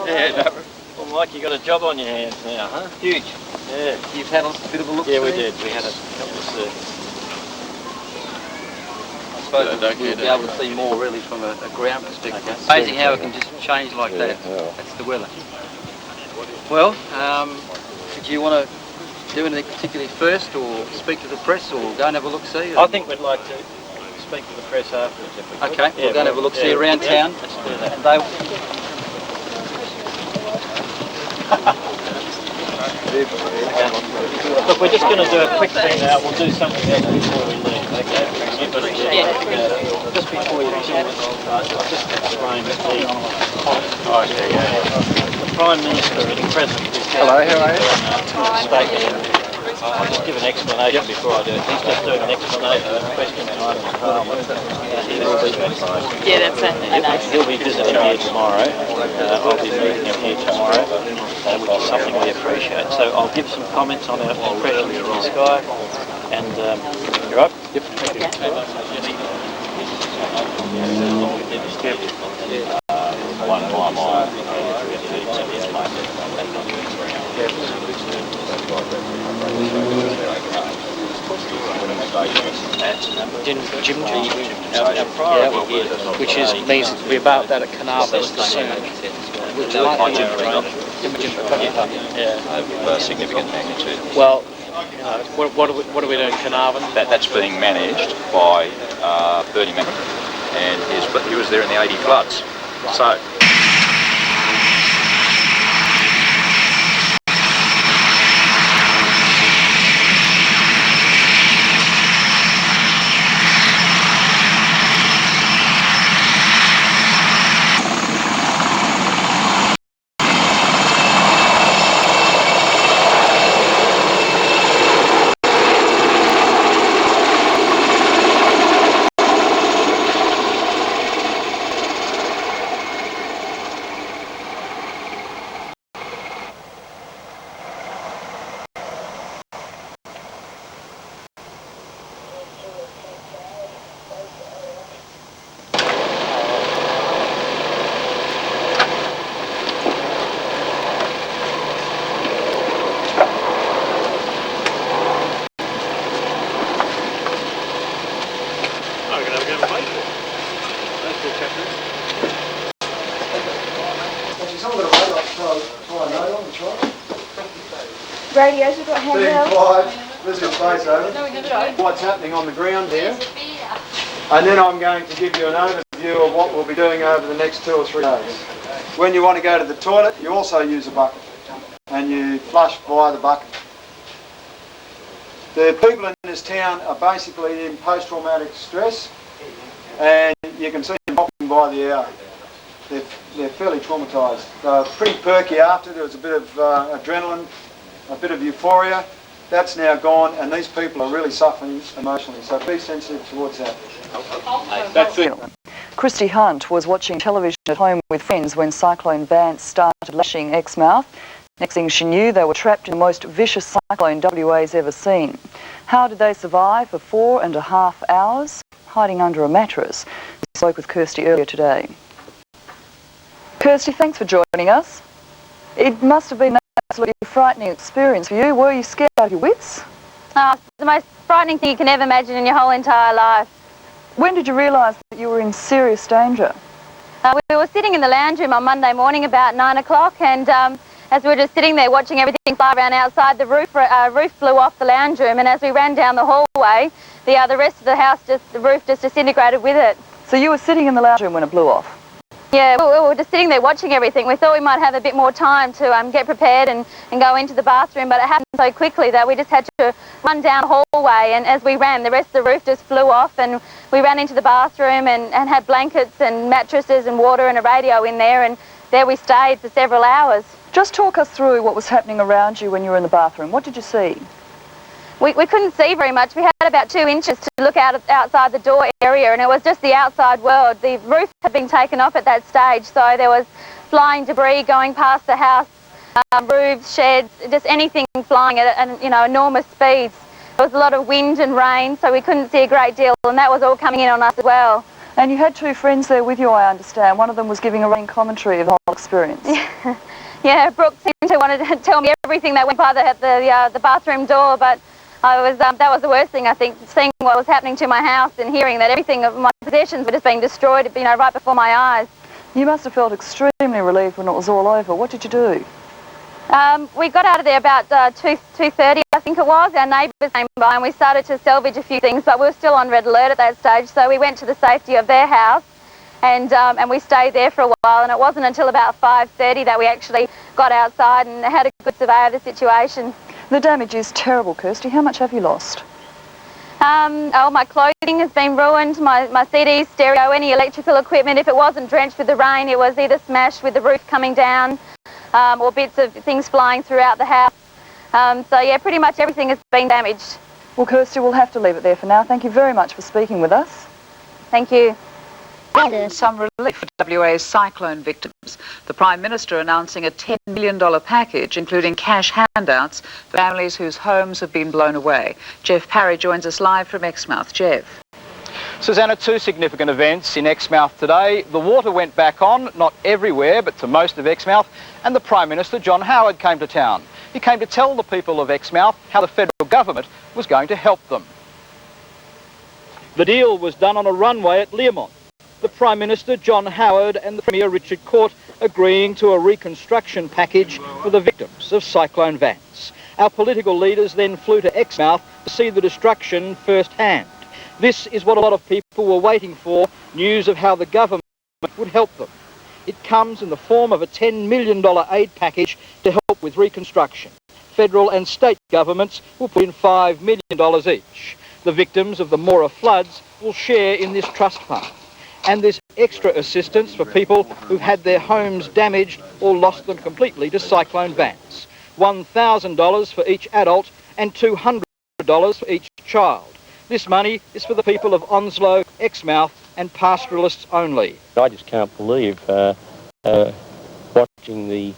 Speaker 18: Yeah, no. Well, Mike, you got a job on your hands now, huh?
Speaker 14: Huge.
Speaker 18: Yeah.
Speaker 14: You've had a bit of a look.
Speaker 18: Yeah, we did. We had a couple of searches.
Speaker 14: I suppose we'll be able to see more really from a ground perspective. Okay. Amazing how it can just change like that. That's the weather. Well, do you want to do anything particularly first, or speak to the press, or go and have a look-see?
Speaker 18: I think we'd like to
Speaker 14: speak to the press afterwards if we could.
Speaker 13: Okay, we'll go and have a look-see around town.
Speaker 14: Let's do that.
Speaker 13: And they...
Speaker 14: Look, we're just going to do a quick thing now. We'll do something else before we leave, okay? But, just before you do it, I'll just explain the Prime Minister is present.
Speaker 15: Hello, how are you?
Speaker 14: Statement. I'll just give an explanation before I do it. He's just doing an explanation of question time in Parliament.
Speaker 22: Yeah, that's it.
Speaker 14: He'll be visiting here tomorrow. I'll be meeting him here tomorrow, which is something we appreciate. So I'll give some comments on our impressions from the sky. And you right? Yep. One time on.
Speaker 18: Which means to be about that at Carnarvon soon. Which might be
Speaker 25: significant magnitude.
Speaker 18: Well, what are we doing, Carnarvon?
Speaker 25: That's being managed by Bernie Mac, and he was there in the 80 floods. So.
Speaker 22: Radios, we've got handheld.
Speaker 16: What's happening on the ground here, and then I'm going to give you an overview of what we'll be doing over the next 2 or 3 days. When you want to go to the toilet, you also use a bucket, and you flush via the bucket. The people in this town are basically in post-traumatic stress, and you can see them popping by the hour. They're fairly traumatised. They're pretty perky after. There was a bit of adrenaline, a bit of euphoria. That's now gone, and these people are really suffering emotionally, so be sensitive towards that.
Speaker 1: That's it. Christy Hunt was watching television at home with friends when Cyclone Vance started lashing Exmouth. Next thing she knew, they were trapped in the most vicious cyclone WA's ever seen. How did they survive for 4.5 hours? Hiding under a mattress. We spoke with Kirsty earlier today. Kirsty, thanks for joining us. It must have been an absolutely frightening experience for you. Were you scared out of your wits?
Speaker 22: It's the most frightening thing you can ever imagine in your whole entire life.
Speaker 1: When did you realise that you were in serious danger?
Speaker 22: We were sitting in the lounge room on Monday morning about 9 o'clock, and as we were just sitting there watching everything fly around outside, the roof blew off the lounge room, and as we ran down the hallway, the rest of the house, the roof just disintegrated with it.
Speaker 1: So you were sitting in the lounge room when it blew off?
Speaker 22: Yeah, we were just sitting there watching everything. We thought we might have a bit more time to get prepared and go into the bathroom, but it happened so quickly that we just had to run down the hallway, and as we ran, the rest of the roof just flew off, and we ran into the bathroom and had blankets and mattresses and water and a radio in there, and there we stayed for several hours.
Speaker 1: Just talk us through what was happening around you when you were in the bathroom. What did you see?
Speaker 22: We couldn't see very much. We had about 2 inches to look outside the door area, and it was just the outside world. The roof had been taken off at that stage, so there was flying debris going past the house, roofs, sheds, just anything flying at enormous speeds. There was a lot of wind and rain, so we couldn't see a great deal, and that was all coming in on us as well.
Speaker 1: And you had 2 friends there with you, I understand. One of them was giving a running commentary of the whole experience.
Speaker 22: Yeah, Brooke seemed to want to tell me everything that went by the bathroom door, but that was the worst thing, I think, seeing what was happening to my house and hearing that everything of my possessions were just being destroyed, right before my eyes.
Speaker 1: You must have felt extremely relieved when it was all over. What did you do?
Speaker 22: We got out of there about 2:30, I I think it was, our neighbours came by and we started to salvage a few things, but we were still on red alert at that stage, so we went to the safety of their house and we stayed there for a while, and it wasn't until about 5:30 that we actually got outside and had a good survey of the situation.
Speaker 1: The damage is terrible, Kirsty. How much have you lost?
Speaker 22: Oh, my clothing has been ruined, my CD, stereo, any electrical equipment. If it wasn't drenched with the rain, it was either smashed with the roof coming down or bits of things flying throughout the house. So yeah, pretty much everything has been damaged.
Speaker 1: Well, Kirsty, we'll have to leave it there for now. Thank you very much for speaking with us.
Speaker 22: Thank you.
Speaker 4: Some relief for WA's cyclone victims. The Prime Minister announcing a $10 million package, including cash handouts for families whose homes have been blown away. Jeff Parry joins us live from Exmouth. Jeff.
Speaker 13: Susanna, two significant events in Exmouth today. The water went back on, not everywhere, but to most of Exmouth, and the Prime Minister, John Howard, came to town. He came to tell the people of Exmouth how the federal government was going to help them.
Speaker 10: The deal was done on a runway at Learmont. The Prime Minister, John Howard, and the Premier, Richard Court, agreeing to a reconstruction package for the victims of Cyclone Vance. Our political leaders then flew to Exmouth to see the destruction firsthand. This is what a lot of people were waiting for, news of how the government would help them. It comes in the form of a $10 million aid package to help with reconstruction. Federal and state governments will put in $5 million each. The victims of the Moira floods will share in this trust fund. And there's extra assistance for people who've had their homes damaged or lost them completely to Cyclone Vance. $1,000 for each adult and $200 for each child. This money is for the people of Onslow, Exmouth and pastoralists only.
Speaker 3: I just can't believe watching the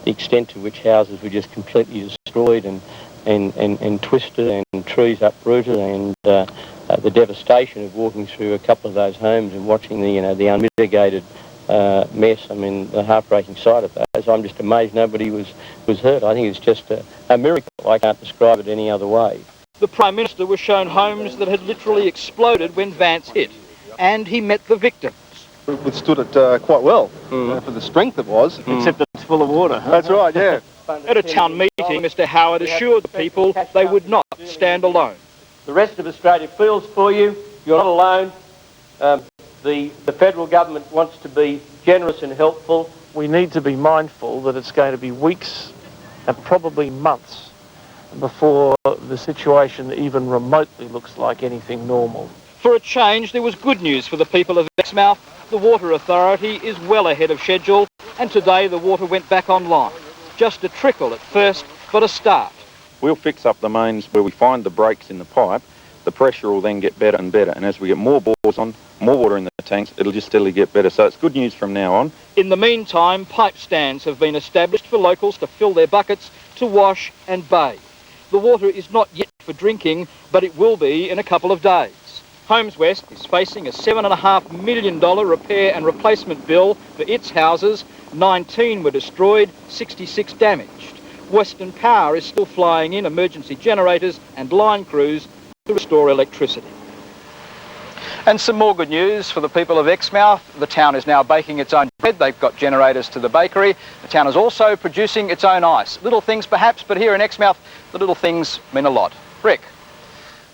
Speaker 3: extent to which houses were just completely destroyed and twisted and trees uprooted, and the devastation of walking through a couple of those homes and watching the unmitigated mess. I mean, the heartbreaking sight of those. I'm just amazed nobody was hurt. I think it's just a miracle. I can't describe it any other way.
Speaker 10: The Prime Minister was shown homes that had literally exploded when Vance hit, and he met the victims.
Speaker 12: We withstood it quite well for the strength it was.
Speaker 10: Except it's full of water. Huh?
Speaker 12: That's right, yeah.
Speaker 10: At a town meeting, Mr Howard assured the people they would not stand alone.
Speaker 5: The rest of Australia feels for you. You're not alone. The federal government wants to be generous and helpful.
Speaker 3: We need to be mindful that it's going to be weeks and probably months before the situation even remotely looks like anything normal.
Speaker 10: For a change, there was good news for the people of Exmouth. The Water Authority is well ahead of schedule, and today the water went back online. Just a trickle at first, but a start.
Speaker 17: We'll fix up the mains where we find the breaks in the pipe. The pressure will then get better and better, and as we get more bores on, more water in the tanks, it'll just steadily get better. So it's good news from now on.
Speaker 10: In the meantime, pipe stands have been established for locals to fill their buckets, to wash and bathe. The water is not yet for drinking, but it will be in a couple of days. Homes West is facing a $7.5 million repair and replacement bill for its houses. 19 were destroyed, 66 damaged. Western Power is still flying in emergency generators and line crews to restore electricity.
Speaker 13: And some more good news for the people of Exmouth. The town is now baking its own bread. They've got generators to the bakery. The town is also producing its own ice. Little things perhaps, but here in Exmouth, the little things mean a lot. Rick.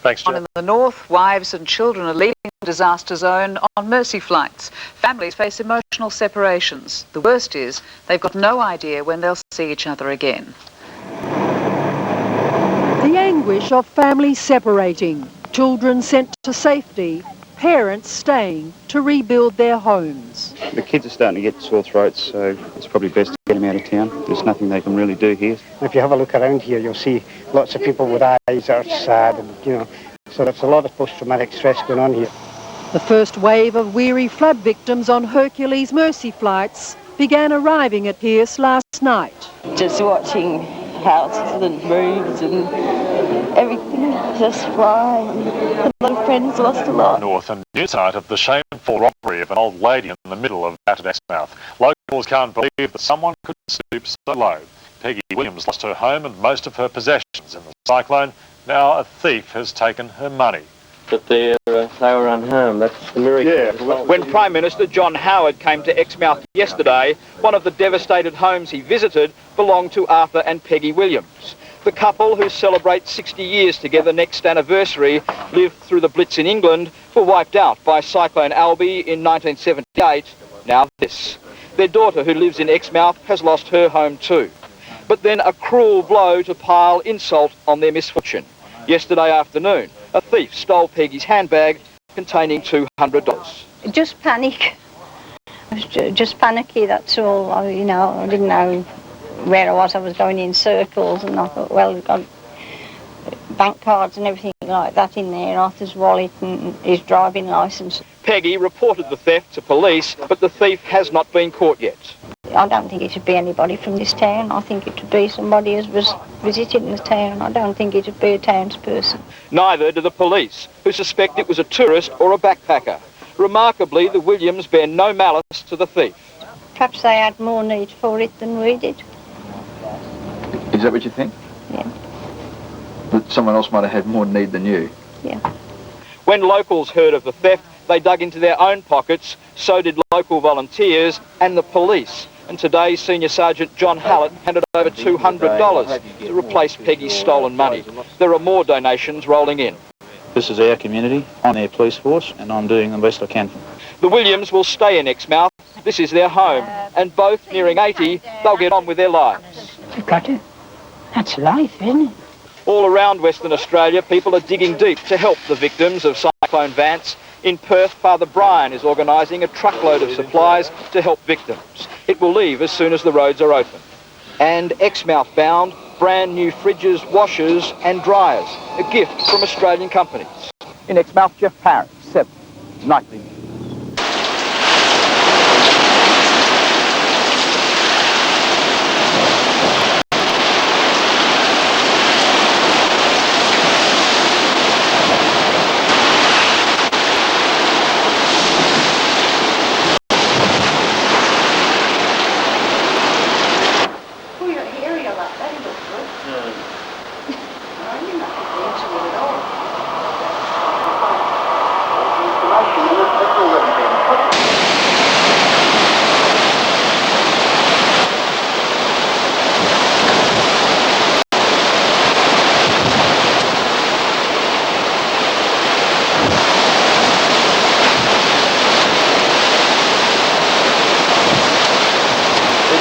Speaker 4: Thanks, Jeff. In the north, wives and children are leaving the disaster zone on mercy flights. Families face emotional separations. The worst is they've got no idea when they'll see each other again.
Speaker 19: The anguish of families separating, children sent to safety, parents staying to rebuild their homes.
Speaker 20: The kids are starting to get sore throats, so it's probably best to get them out of town. There's nothing they can really do here.
Speaker 24: If you have a look around here, you'll see lots of people with eyes that are sad, and so there's a lot of post-traumatic stress going on here.
Speaker 19: The first wave of weary flood victims on Hercules Mercy flights began arriving at Pierce last night.
Speaker 26: Just watching houses and roofs and everything just fly. A lot of friends lost a lot.
Speaker 28: North and near site of the shameful robbery of an old lady in the middle of battered Exmouth. Locals can't believe that someone could stoop so low. Peggy Williams lost her home and most of her possessions in the cyclone. Now a thief has taken her money.
Speaker 5: But they were unharmed. That's the miracle.
Speaker 10: Yeah. When Prime Minister John Howard came to Exmouth yesterday, one of the devastated homes he visited belonged to Arthur and Peggy Williams. The couple, who celebrate 60 years together next anniversary, lived through the Blitz in England, were wiped out by Cyclone Alby in 1978. Now this. Their daughter, who lives in Exmouth, has lost her home too. But then a cruel blow to pile insult on their misfortune. Yesterday afternoon, a thief stole Peggy's handbag containing $200.
Speaker 2: Just panic. Just panicky, that's all. I didn't know where I was going in circles, and I thought, well, we've got bank cards and everything like that in there, Arthur's wallet and his driving licence.
Speaker 10: Peggy reported the theft to police, but the thief has not been caught yet.
Speaker 2: I don't think it should be anybody from this town. I think it should be somebody who was visiting the town. I don't think it should be a townsperson.
Speaker 10: Neither do the police, who suspect it was a tourist or a backpacker. Remarkably, the Williams bear no malice to the thief.
Speaker 2: Perhaps they had more need for it than we did.
Speaker 6: Is that what you think?
Speaker 2: Yeah.
Speaker 6: That someone else might have had more need than you?
Speaker 2: Yeah.
Speaker 10: When locals heard of the theft, they dug into their own pockets, so did local volunteers and the police. And today, Senior Sergeant John Hallett handed over $200 to replace Peggy's stolen money. There are more donations rolling in.
Speaker 20: This is our community, I'm their police force, and I'm doing the best I can.
Speaker 10: The Williams will stay in Exmouth. This is their home, and both nearing 80, they'll get on with their lives.
Speaker 2: You've got to. That's life, isn't it?
Speaker 10: All around Western Australia, people are digging deep to help the victims of Cyclone Vance. In Perth, Father Brian is organising a truckload of supplies to help victims. It will leave as soon as the roads are open. And Exmouth bound, brand new fridges, washers and dryers, a gift from Australian companies. In Exmouth, Jeff Parrott, 7 Nightly News.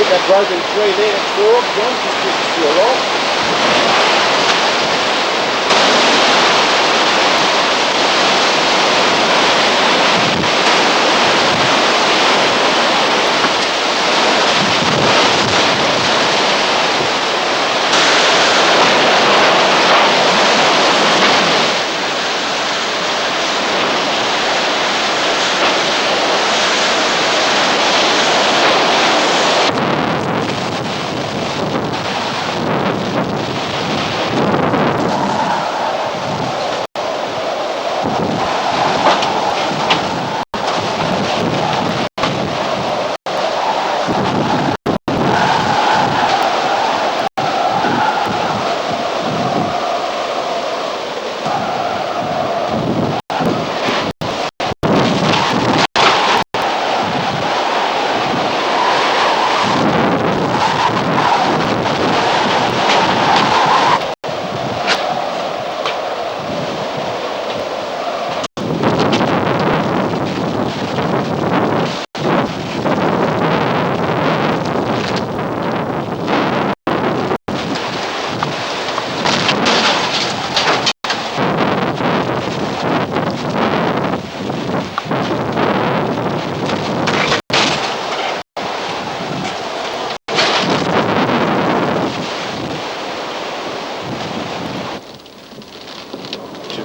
Speaker 7: That broken tree there at 4, John, just your off.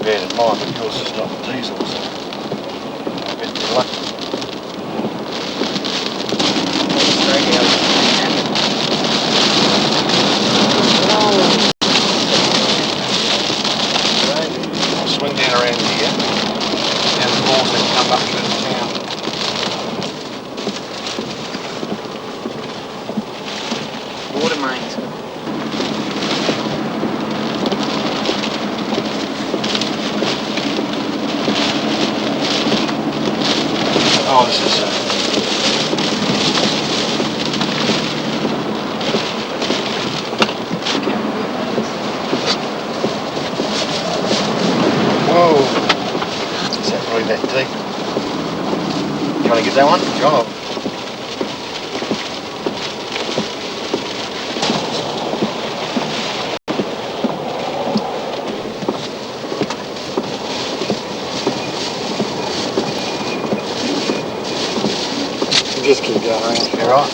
Speaker 8: Bear in mind that yours is not diesel, so a bit reluctant. I'll swing down around here, and the balls then come up through the town. Water mains. if they want the job. Just keep going around here, right?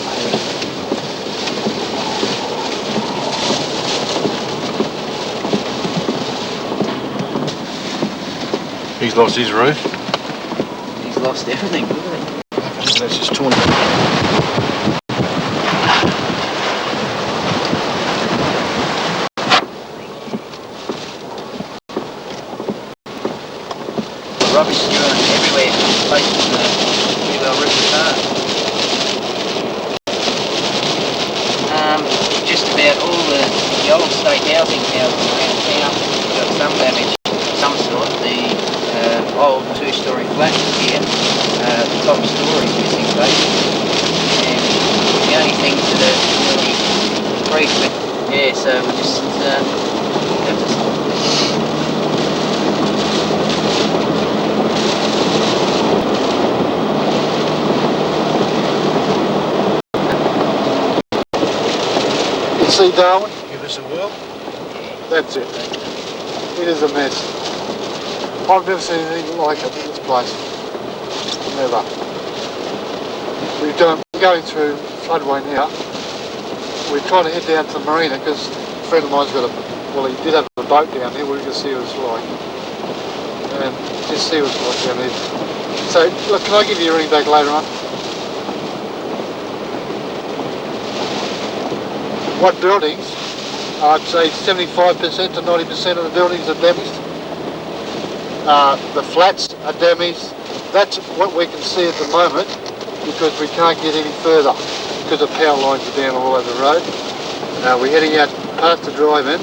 Speaker 8: He's lost his roof.
Speaker 9: He's lost everything, hasn't he?
Speaker 8: That's just torn.
Speaker 9: The rubbish strewn everywhere. Places pretty well ripped apart. Just about all the old state housing houses around town got some damage of some sort. The old two-storey flat here, the top story is missing basically. And the only things that are really briefly, yeah, so we just have to.
Speaker 8: See Darwin? Give us a whirl. That's it. It is a mess. I've never seen anything like it in this place. Never. We're going through floodway now. We're trying to head down to the marina because a friend of mine's got he did have a boat down there. We're going to see what it's like. And just see what it's like down there. So, look, can I give you a ring back later on? What buildings? I'd say 75% to 90% of the buildings are damaged. The flats are damaged. That's what we can see at the moment because we can't get any further because the power lines are down all over the road. We're heading out past the drive-in.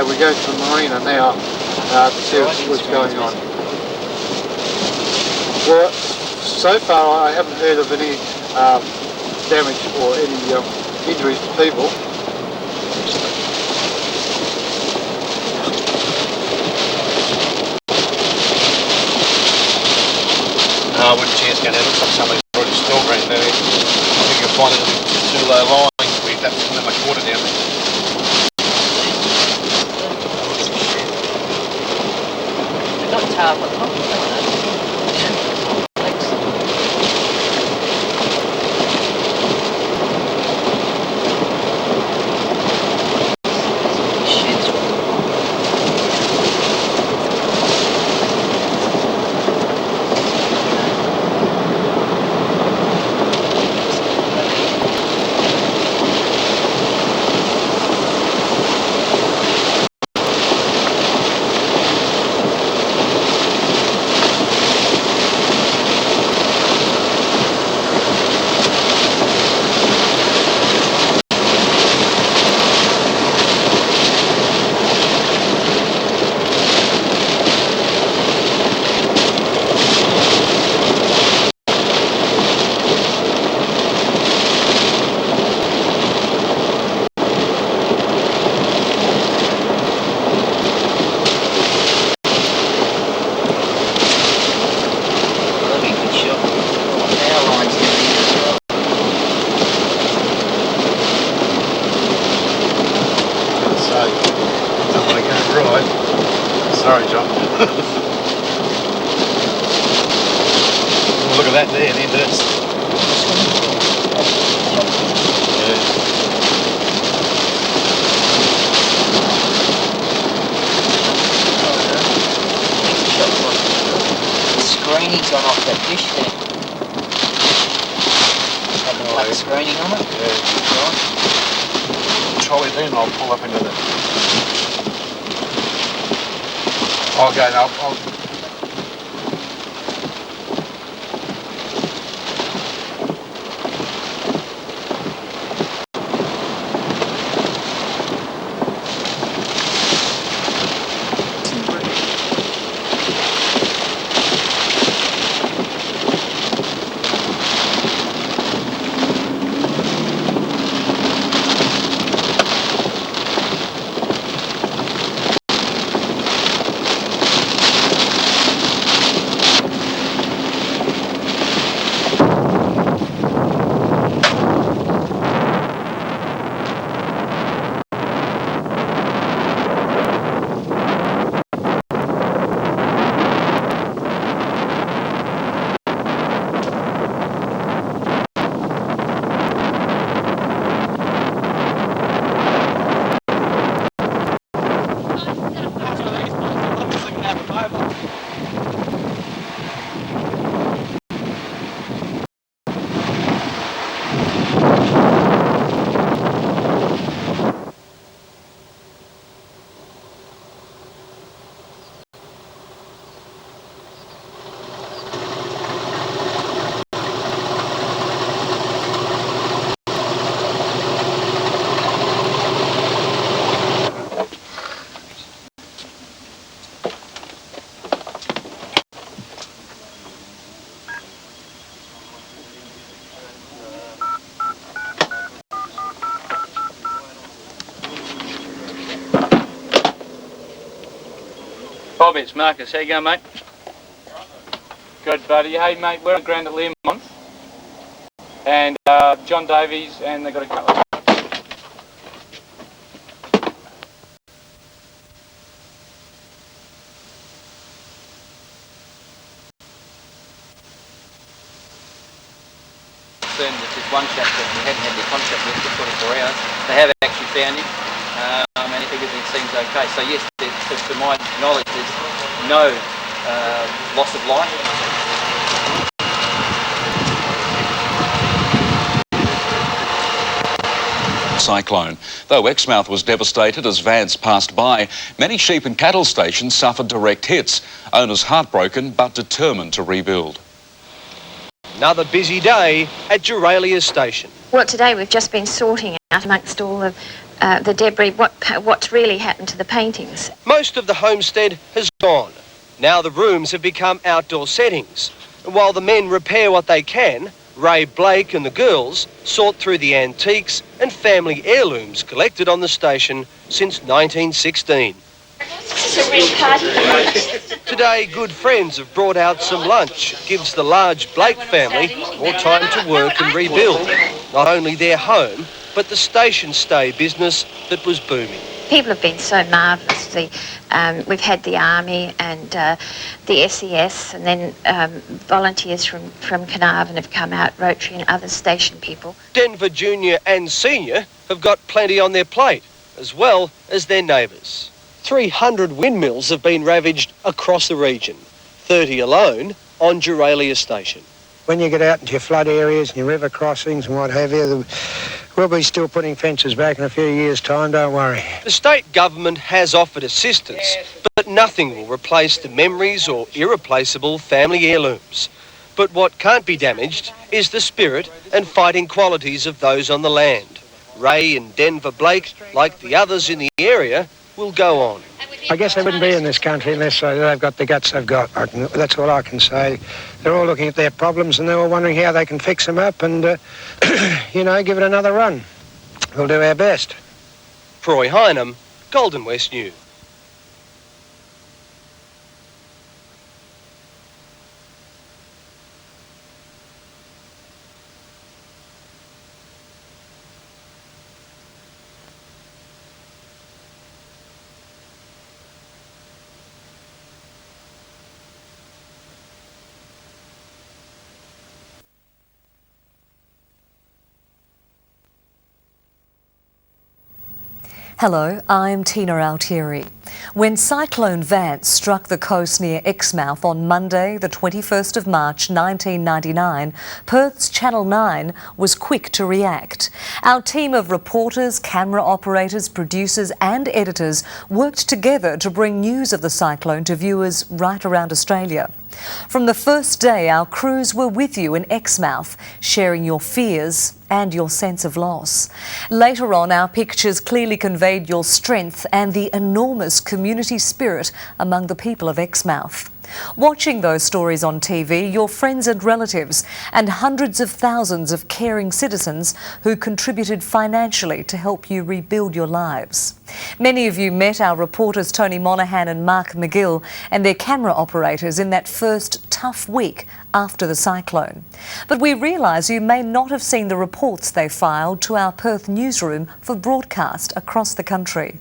Speaker 8: We're going to the marina now to see what's going on. Well, so far I haven't heard of any damage or any injuries to people. I wouldn't chance going down. It looks like somebody's already still green there. I think you'll find it too low lying. We've got that much water down there.
Speaker 9: We've got tarp on top,
Speaker 8: Sorry, John. Look at that there, the end of this.
Speaker 9: The screening's gone off that dish there. Had the black screening on it?
Speaker 8: Yeah. Right. Trolley then, I'll pull up into that. Okay, I'll
Speaker 11: Comments, Marcus, how you going, mate? Good, buddy. Hey, mate, we're at ground at Learmonth, and John Davies, and they've got a couple of...
Speaker 9: That there's one chap that we hadn't had their contract with for 24 hours. They have actually found him, and everything seems okay. So yes, to my knowledge, there's no loss of life.
Speaker 14: Cyclone. Though Exmouth was devastated as Vance passed by, many sheep and cattle stations suffered direct hits. Owners heartbroken but determined to rebuild.
Speaker 15: Another busy day at Duralia Station.
Speaker 18: Well, today we've just been sorting out amongst all of the debris what's really happened to the paintings.
Speaker 15: Most of the homestead has gone. Now the rooms have become outdoor settings. And while the men repair what they can, Ray Blake and the girls sort through the antiques and family heirlooms collected on the station since 1916.
Speaker 18: This is a real party.
Speaker 15: Today, good friends have brought out some lunch. It gives the large Blake family more time to work and rebuild. Not only their home, but the station stay business that was booming.
Speaker 18: People have been so marvellous. We've had the Army and the SES, and then volunteers from Carnarvon have come out, Rotary and other station people.
Speaker 15: Denver Junior and Senior have got plenty on their plate, as well as their neighbours. 300 windmills have been ravaged across the region, 30 alone on Duralia Station.
Speaker 24: When you get out into your flood areas and your river crossings and what have you, we'll be still putting fences back in a few years' time, don't worry.
Speaker 15: The state government has offered assistance, but nothing will replace the memories or irreplaceable family heirlooms. But what can't be damaged is the spirit and fighting qualities of those on the land. Ray and Denver Blake, like the others in the area, will go on.
Speaker 24: I guess they wouldn't be in this country unless they've got the guts they've got. That's all I can say. They're all looking at their problems and they're all wondering how they can fix them up and, give it another run. We'll do our best.
Speaker 15: Troy Hynam, Golden West News.
Speaker 21: Hello, I'm Tina Altieri. When Cyclone Vance struck the coast near Exmouth on Monday, the 21st of March 1999, Perth's Channel 9 was quick to react. Our team of reporters, camera operators, producers and editors worked together to bring news of the cyclone to viewers right around Australia. From the first day, our crews were with you in Exmouth, sharing your fears and your sense of loss. Later on, our pictures clearly conveyed your strength and the enormous community spirit among the people of Exmouth. Watching those stories on TV, your friends and relatives and hundreds of thousands of caring citizens who contributed financially to help you rebuild your lives. Many of you met our reporters Tony Monaghan and Mark McGill and their camera operators in that first tough week after the cyclone. But we realise you may not have seen the reports they filed to our Perth newsroom for broadcast across the country.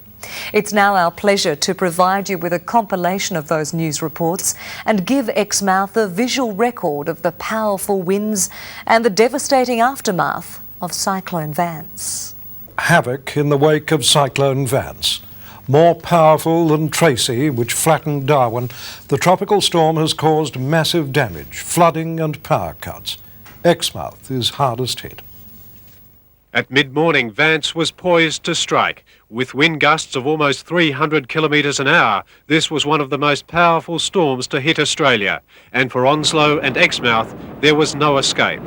Speaker 21: It's now our pleasure to provide you with a compilation of those news reports and give Exmouth a visual record of the powerful winds and the devastating aftermath of Cyclone Vance.
Speaker 23: Havoc in the wake of Cyclone Vance. More powerful than Tracy, which flattened Darwin, the tropical storm has caused massive damage, flooding and power cuts. Exmouth is hardest hit.
Speaker 25: At mid-morning, Vance was poised to strike. With wind gusts of almost 300 kilometres an hour, this was one of the most powerful storms to hit Australia. And for Onslow and Exmouth, there was no escape.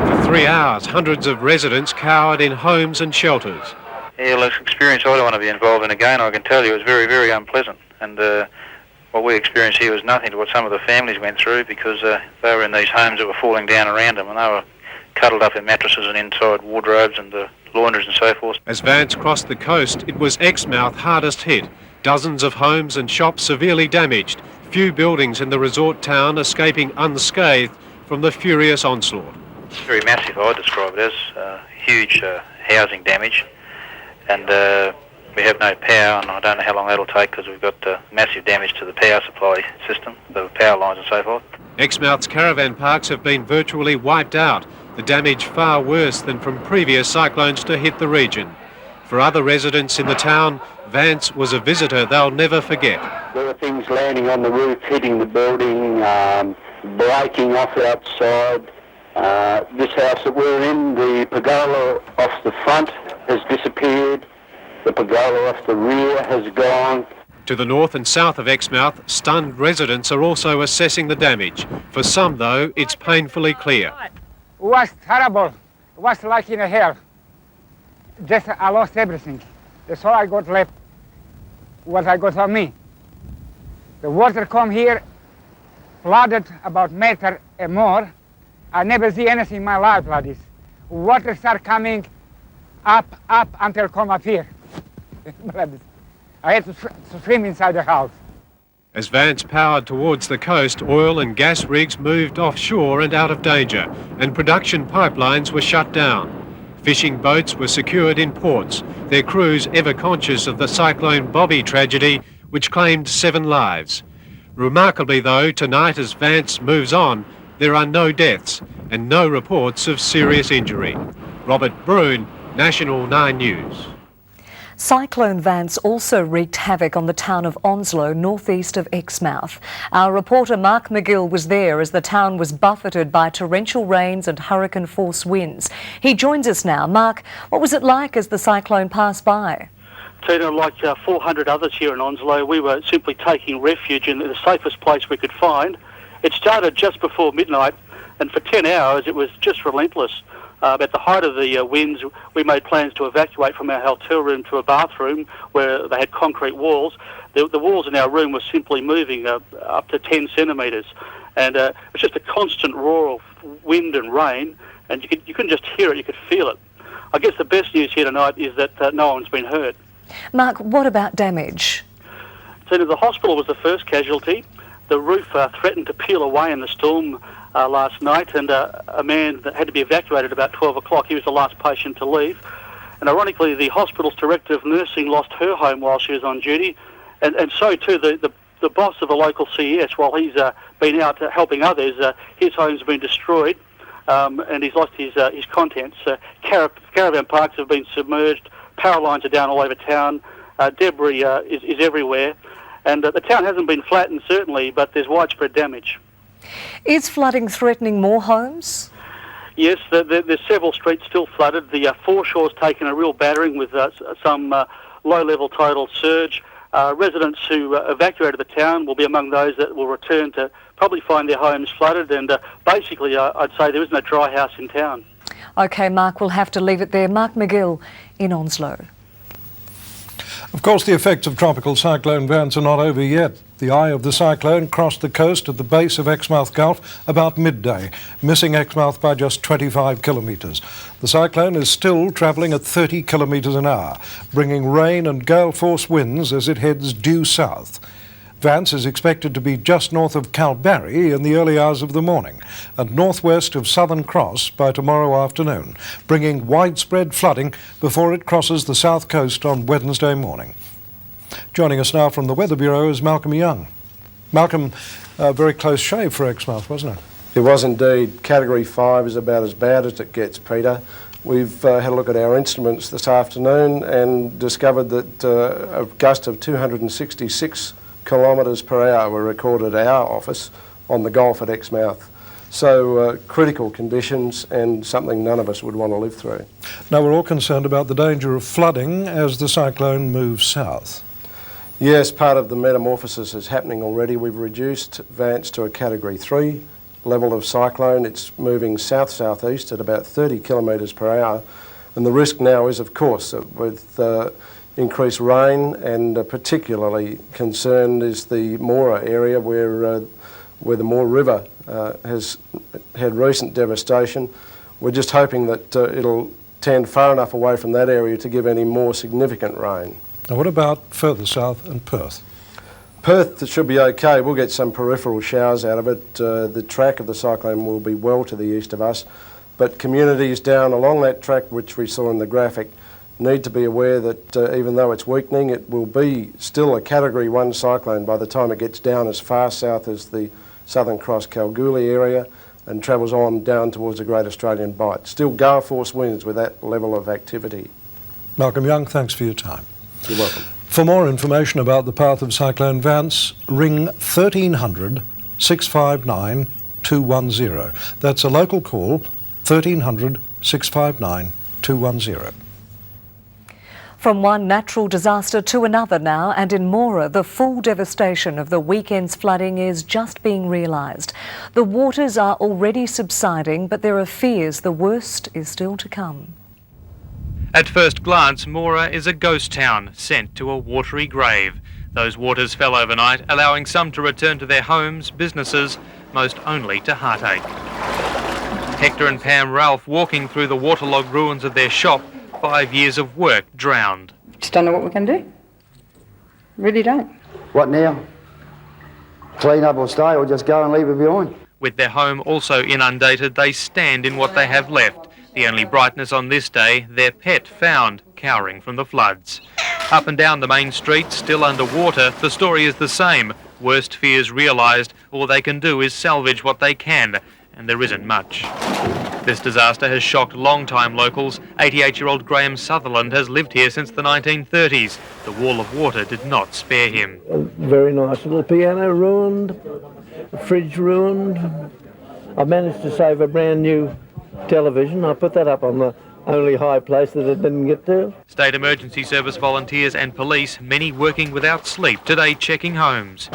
Speaker 25: For 3 hours, hundreds of residents cowered in homes and shelters.
Speaker 27: Yeah, well, it's an experience I don't want to be involved in again. I can tell you it was very, very unpleasant. And what we experienced here was nothing to what some of the families went through, because they were in these homes that were falling down around them, and they were cuddled up in mattresses and inside wardrobes and the laundries and so forth.
Speaker 25: As Vance crossed the coast, it was Exmouth hardest hit. Dozens of homes and shops severely damaged, few buildings in the resort town escaping unscathed from the furious onslaught.
Speaker 27: It's very massive, I'd describe it as. Huge housing damage, and we have no power, and I don't know how long that'll take because we've got massive damage to the power supply system, the power lines and so forth.
Speaker 25: Exmouth's caravan parks have been virtually wiped out, the damage far worse than from previous cyclones to hit the region. For other residents in the town, Vance was a visitor they'll never forget.
Speaker 1: There were things landing on the roof, hitting the building, breaking off outside. This house that we're in, the pergola off the front has disappeared. The pergola off the rear has gone.
Speaker 25: To the north and south of Exmouth, stunned residents are also assessing the damage. For some, though, it's painfully clear.
Speaker 3: It was terrible. It was like in a hell. Just I lost everything. That's all I got left. What I got on me. The water come here, flooded about meter and more. I never see anything in my life like this. Water start coming up until come up here. I had to swim inside the house.
Speaker 25: As Vance powered towards the coast, oil and gas rigs moved offshore and out of danger, and production pipelines were shut down. Fishing boats were secured in ports, their crews ever conscious of the Cyclone Bobby tragedy, which claimed 7 lives. Remarkably, though, tonight as Vance moves on, there are no deaths and no reports of serious injury. Robert Broon, National 9 News.
Speaker 21: Cyclone Vance also wreaked havoc on the town of Onslow, northeast of Exmouth. Our reporter Mark McGill was there as the town was buffeted by torrential rains and hurricane-force winds. He joins us now. Mark, what was it like as the cyclone passed by?
Speaker 4: Tina, like 400 others here in Onslow, we were simply taking refuge in the safest place we could find. It started just before midnight, and for 10 hours it was just relentless. At the height of the winds, we made plans to evacuate from our hotel room to a bathroom where they had concrete walls. The walls in our room were simply moving up to 10 centimetres, and it was just a constant roar of wind and rain, and you couldn't just hear it, you could feel it. I guess the best news here tonight is that no one's been hurt.
Speaker 21: Mark, what about damage?
Speaker 4: So the hospital was the first casualty. The roof threatened to peel away in the storm last night, and a man that had to be evacuated about 12 o'clock. He was the last patient to leave. And ironically, the hospital's director of nursing lost her home while she was on duty, and so too the boss of the local CES, while he's been out helping others, his home's been destroyed, and he's lost his contents. Caravan parks have been submerged, power lines are down all over town, debris is everywhere, and the town hasn't been flattened certainly, but there's widespread damage.
Speaker 21: Is flooding threatening more homes?
Speaker 4: Yes, there's several streets still flooded. The foreshore's taken a real battering with some low-level tidal surge. Residents who evacuated the town will be among those that will return to probably find their homes flooded, and basically I'd say there is no dry house in town.
Speaker 21: OK, Mark, we'll have to leave it there. Mark McGill in Onslow.
Speaker 23: Of course, the effects of Tropical Cyclone Vance are not over yet. The eye of the cyclone crossed the coast at the base of Exmouth Gulf about midday, missing Exmouth by just 25 kilometres. The cyclone is still travelling at 30 kilometres an hour, bringing rain and gale-force winds as it heads due south. Vance is expected to be just north of Kalbarri in the early hours of the morning and northwest of Southern Cross by tomorrow afternoon, bringing widespread flooding before it crosses the south coast on Wednesday morning. Joining us now from the Weather Bureau is Malcolm Young. Malcolm, a very close shave for Exmouth, wasn't it?
Speaker 12: It was indeed. Category 5 is about as bad as it gets, Peter. We've had a look at our instruments this afternoon and discovered that a gust of 266 kilometres per hour were recorded at our office on the Gulf at Exmouth. So critical conditions and something none of us would want to live through.
Speaker 23: Now we're all concerned about the danger of flooding as the cyclone moves south.
Speaker 12: Yes, part of the metamorphosis is happening already. We've reduced Vance to a Category 3 level of cyclone. It's moving south-southeast at about 30 kilometres per hour. And the risk now is, of course, that with increased rain, and particularly concerned is the Moora area where the Moore River has had recent devastation. We're just hoping that it'll tend far enough away from that area to give any more significant rain.
Speaker 23: Now what about further south and Perth?
Speaker 12: Perth should be okay. We'll get some peripheral showers out of it. The track of the cyclone will be well to the east of us, but communities down along that track, which we saw in the graphic, need to be aware that even though it's weakening, it will be still a Category 1 cyclone by the time it gets down as far south as the Southern Cross Kalgoorlie area and travels on down towards the Great Australian Bight. Still gale force winds with that level of activity.
Speaker 23: Malcolm Young, thanks for your time.
Speaker 12: You're welcome.
Speaker 23: For more information about the path of Cyclone Vance, ring 1300 659 210. That's a local call, 1300 659 210.
Speaker 21: From one natural disaster to another now, and in Moora, the full devastation of the weekend's flooding is just being realised. The waters are already subsiding, but there are fears the worst is still to come.
Speaker 5: At first glance, Moora is a ghost town sent to a watery grave. Those waters fell overnight, allowing some to return to their homes, businesses, most only to heartache. Hector and Pam Ralph walking through the waterlogged ruins of their shop, 5 years of work drowned.
Speaker 13: Just don't know what we can do. Really don't.
Speaker 16: What now? Clean up or stay, or just go and leave it behind?
Speaker 5: With their home also inundated, they stand in what they have left. The only brightness on this day, their pet found, cowering from the floods. Up and down the main street, still underwater, the story is the same. Worst fears realised, all they can do is salvage what they can, and there isn't much. This disaster has shocked long-time locals. 88-year-old Graham Sutherland has lived here since the 1930s. The wall of water did not spare him.
Speaker 17: A very nice little piano ruined, a fridge ruined. I managed to save a brand new television. I put that up on the only high place that it didn't get to.
Speaker 5: State Emergency Service volunteers and police, many working without sleep, today checking homes,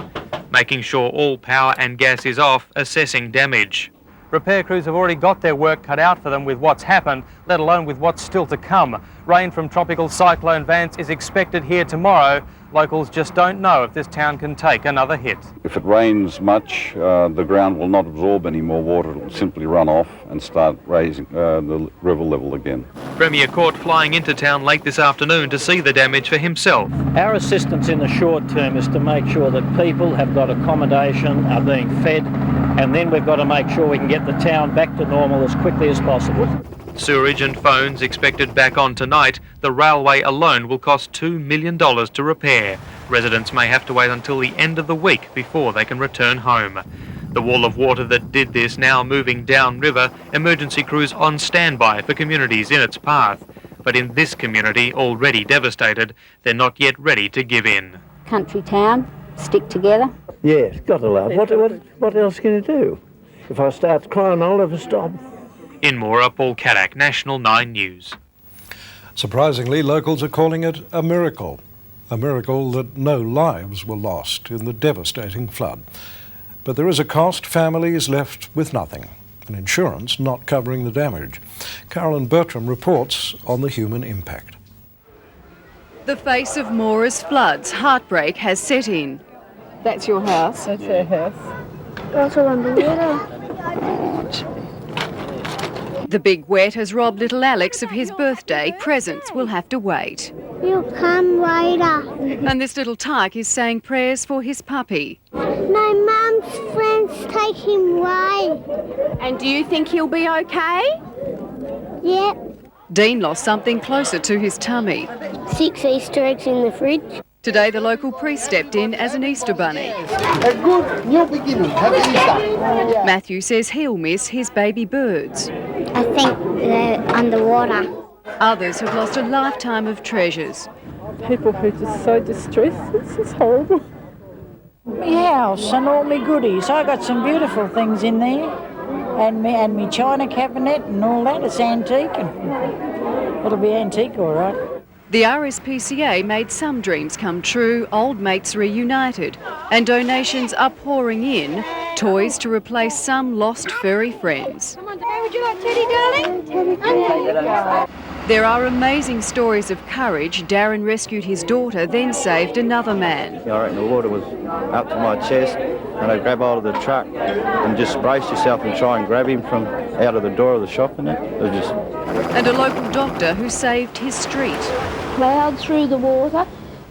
Speaker 5: making sure all power and gas is off, assessing damage. Repair crews have already got their work cut out for them with what's happened, let alone with what's still to come. Rain from Tropical Cyclone Vance is expected here tomorrow. Locals just don't know if this town can take another hit.
Speaker 19: If it rains much, the ground will not absorb any more water. It will simply run off and start raising the river level again.
Speaker 5: Premier Court flying into town late this afternoon to see the damage for himself.
Speaker 22: Our assistance in the short term is to make sure that people have got accommodation, are being fed, and then we've got to make sure we can get the town back to normal as quickly as possible.
Speaker 5: Sewerage and phones expected back on tonight. The railway alone will cost $2 million to repair. Residents may have to wait until the end of the week before they can return home. The wall of water that did this now moving downriver, emergency crews on standby for communities in its path. But in this community, already devastated, they're not yet ready to give in.
Speaker 26: Country town, stick together.
Speaker 17: Yes, got to love. What else can you do? If I start crying, I'll never stop.
Speaker 5: In Moora, Paul Caddack, National 9 News.
Speaker 23: Surprisingly, locals are calling it a miracle that no lives were lost in the devastating flood. But there is a cost. Families left with nothing, and insurance not covering the damage. Carolyn Bertram reports on the human impact.
Speaker 28: The face of Moora's floods, heartbreak has set in.
Speaker 13: That's your house? That's our house.
Speaker 26: That's all underwater.
Speaker 28: The big wet has robbed little Alex of his birthday. Presents will have to wait.
Speaker 26: You come later.
Speaker 28: And this little tyke is saying prayers for his puppy.
Speaker 26: My mum's friends take him away.
Speaker 28: And do you think he'll be okay?
Speaker 26: Yep.
Speaker 28: Dean lost something closer to his tummy.
Speaker 26: 6 Easter eggs in the fridge.
Speaker 28: Today the local priest stepped in as an Easter bunny.
Speaker 26: A good new beginning. Happy Easter.
Speaker 28: Matthew says he'll miss his baby birds.
Speaker 26: I think they're underwater.
Speaker 28: Others have lost a lifetime of treasures.
Speaker 13: People who are just so distressed. This is horrible.
Speaker 29: My house and all my goodies. I got some beautiful things in there. And me china cabinet and all that. It's antique. And it'll be antique, all right.
Speaker 28: The RSPCA made some dreams come true, old mates reunited, and donations are pouring in, toys to replace some lost furry friends.
Speaker 26: Would you like Teddy, darling?
Speaker 28: There are amazing stories of courage. Darren rescued his daughter, then saved another man.
Speaker 30: I reckon the water was up to my chest, and I grabbed hold of the truck and just brace yourself and try and grab him from out of the door of the shop, and it was just...
Speaker 28: And a local doctor who saved his street.
Speaker 26: Plowed through the water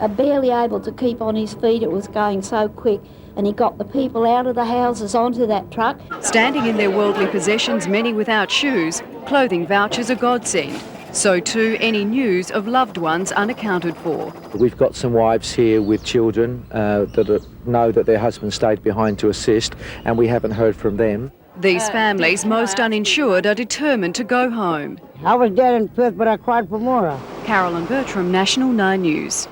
Speaker 26: barely able to keep on his feet. It was going so quick, and he got the people out of the houses onto that truck.
Speaker 28: Standing in their worldly possessions, many without shoes, clothing vouchers are godsend. So too any news of loved ones unaccounted for.
Speaker 2: We've got some wives here with children that know that their husband stayed behind to assist, and we haven't heard from them.
Speaker 28: These families, most uninsured, are determined to go home.
Speaker 29: I was dead in Perth, but I cried for more.
Speaker 28: Carolyn Bertram, National 9 News.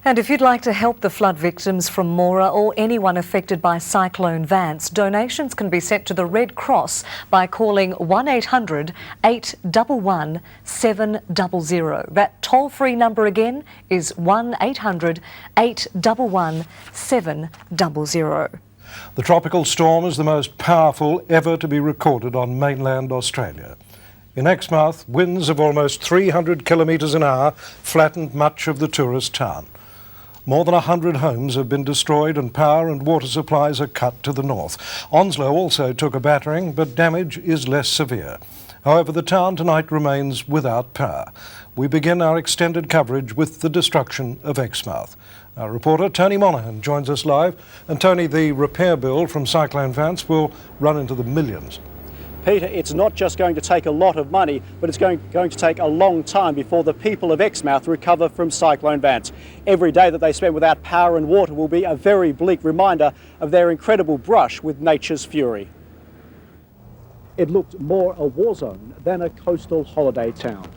Speaker 21: And if you'd like to help the flood victims from Moura or anyone affected by Cyclone Vance, donations can be sent to the Red Cross by calling 1800 811 700. That toll-free number again is 1800 811 700.
Speaker 23: The tropical storm is the most powerful ever to be recorded on mainland Australia. In Exmouth, winds of almost 300 kilometres an hour flattened much of the tourist town. More than 100 homes have been destroyed and power and water supplies are cut to the north. Onslow also took a battering, but damage is less severe. However, the town tonight remains without power. We begin our extended coverage with the destruction of Exmouth. Our reporter Tony Monaghan joins us live. And Tony, the repair bill from Cyclone Vance will run into the millions.
Speaker 6: Peter, it's not just going to take a lot of money, but it's going to take a long time before the people of Exmouth recover from Cyclone Vance. Every day that they spend without power and water will be a very bleak reminder of their incredible brush with nature's fury. It looked more a war zone than a coastal holiday town.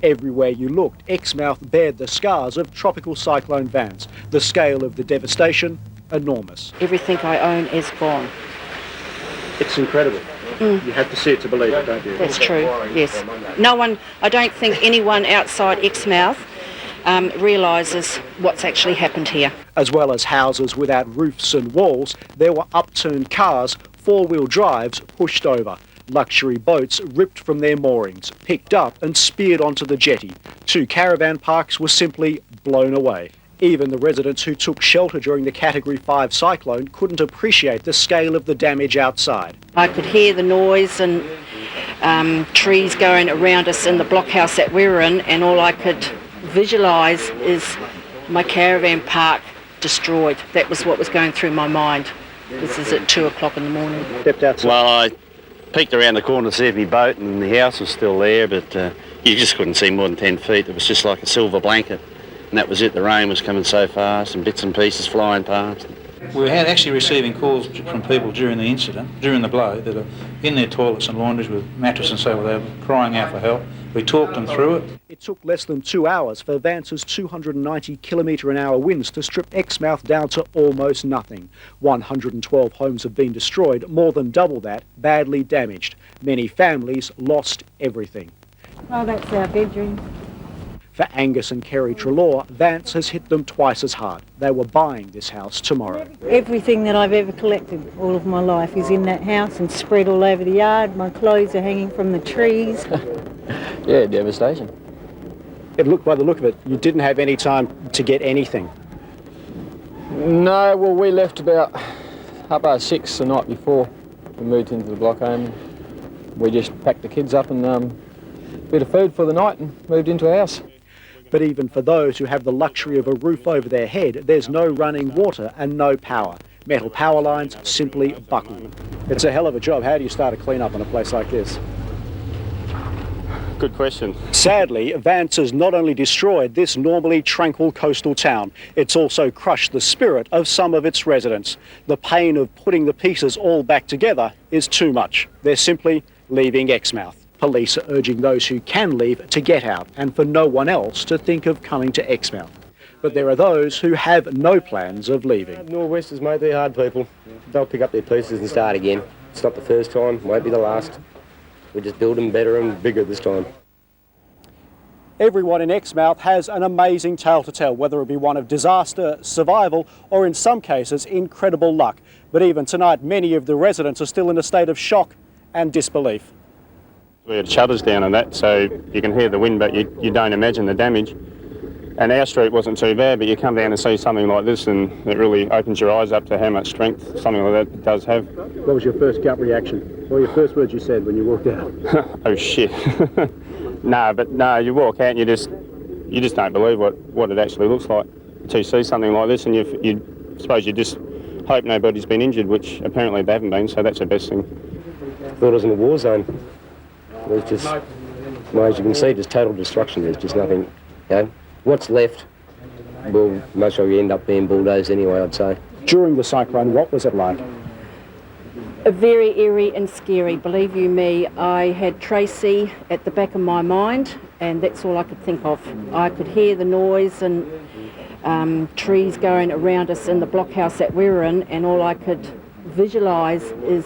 Speaker 6: Everywhere you looked, Exmouth bared the scars of tropical Cyclone Vance. The scale of the devastation, enormous.
Speaker 29: Everything I own is gone.
Speaker 6: It's incredible. You have to see it to believe it, don't you?
Speaker 29: That's true, yes. No one, I don't think anyone outside Exmouth realises what's actually happened here.
Speaker 6: As well as houses without roofs and walls, there were upturned cars, four-wheel drives pushed over. Luxury boats ripped from their moorings, picked up and speared onto the jetty. 2 caravan parks were simply blown away. Even the residents who took shelter during the Category 5 cyclone couldn't appreciate the scale of the damage outside.
Speaker 29: I could hear the noise and trees going around us in the blockhouse that we were in, and all I could visualise is my caravan park destroyed. That was what was going through my mind. This is at 2 o'clock in the morning.
Speaker 6: Stepped outside.
Speaker 7: Well, I peeked around the corner to see if my boat and the house was still there, but you just couldn't see more than 10 feet. It was just like a silver blanket. And that was it. The rain was coming so fast and bits and pieces flying past.
Speaker 8: We had actually receiving calls from people during the incident, during the blow, that are in their toilets and laundries with mattresses and so on. They were crying out for help. We talked them through it.
Speaker 6: It took less than 2 hours for Vance's 290 km/h winds to strip Exmouth down to almost nothing. 112 homes have been destroyed, more than double that badly damaged. Many families lost everything.
Speaker 29: Oh, that's our bedroom.
Speaker 6: For Angus and Kerry Trelaw, Vance has hit them twice as hard. They were buying this house tomorrow.
Speaker 29: Everything that I've ever collected all of my life is in that house and spread all over the yard. My clothes are hanging from the trees.
Speaker 7: Yeah, devastation.
Speaker 6: It looked, by the look of it, you didn't have any time to get anything.
Speaker 7: No, well, we left about 6:30 the night before we moved into the block home. We just packed the kids up and bit of food for the night and moved into our house.
Speaker 6: But even for those who have the luxury of a roof over their head, there's no running water and no power. Metal power lines simply buckled. It's a hell of a job. How do you start a clean-up on a place like this?
Speaker 7: Good question.
Speaker 6: Sadly, Vance has not only destroyed this normally tranquil coastal town, it's also crushed the spirit of some of its residents. The pain of putting the pieces all back together is too much. They're simply leaving Exmouth. Police are urging those who can leave to get out and for no one else to think of coming to Exmouth. But there are those who have no plans of leaving.
Speaker 7: Nor'westers, mate, they're hard people. They'll pick up their pieces and start again. It's not the first time, won't be the last. We just build them better and bigger this time.
Speaker 6: Everyone in Exmouth has an amazing tale to tell, whether it be one of disaster, survival, or in some cases, incredible luck. But even tonight, many of the residents are still in a state of shock and disbelief.
Speaker 7: We had shutters down and that, so you can hear the wind, but you don't imagine the damage. And our street wasn't too bad, but you come down and see something like this and it really opens your eyes up to how much strength something like that does have.
Speaker 6: What was your first gut reaction? What were your first words you said when you walked out?
Speaker 7: Oh shit. No, you walk out and you you just don't believe what it actually looks like until you see something like this, and you suppose you just hope nobody's been injured, which apparently they haven't been, so that's the best thing.
Speaker 1: Thought it was in a war zone. It was just, well, as you can see, just total destruction. There's just nothing, you know. What's left will most likely end up being bulldozed anyway, I'd say.
Speaker 6: During the cyclone, what was it like?
Speaker 29: Very eerie and scary, believe you me. I had Tracy at the back of my mind, and that's all I could think of. I could hear the noise and trees going around us in the blockhouse that we were in, and all I could visualise is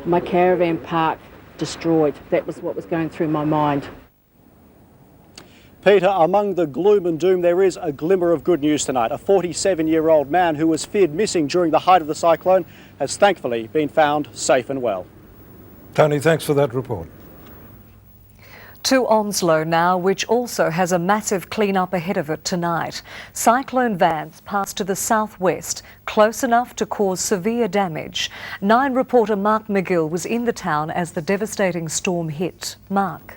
Speaker 29: my caravan park destroyed. That was what was going through my mind.
Speaker 6: Peter, among the gloom and doom, there is a glimmer of good news tonight. A 47-year-old man who was feared missing during the height of the cyclone has thankfully been found safe and well.
Speaker 23: Tony, thanks for that report.
Speaker 21: To Onslow now, which also has a massive clean-up ahead of it tonight. Cyclone Vance passed to the southwest, close enough to cause severe damage. 9 reporter Mark McGill was in the town as the devastating storm hit. Mark.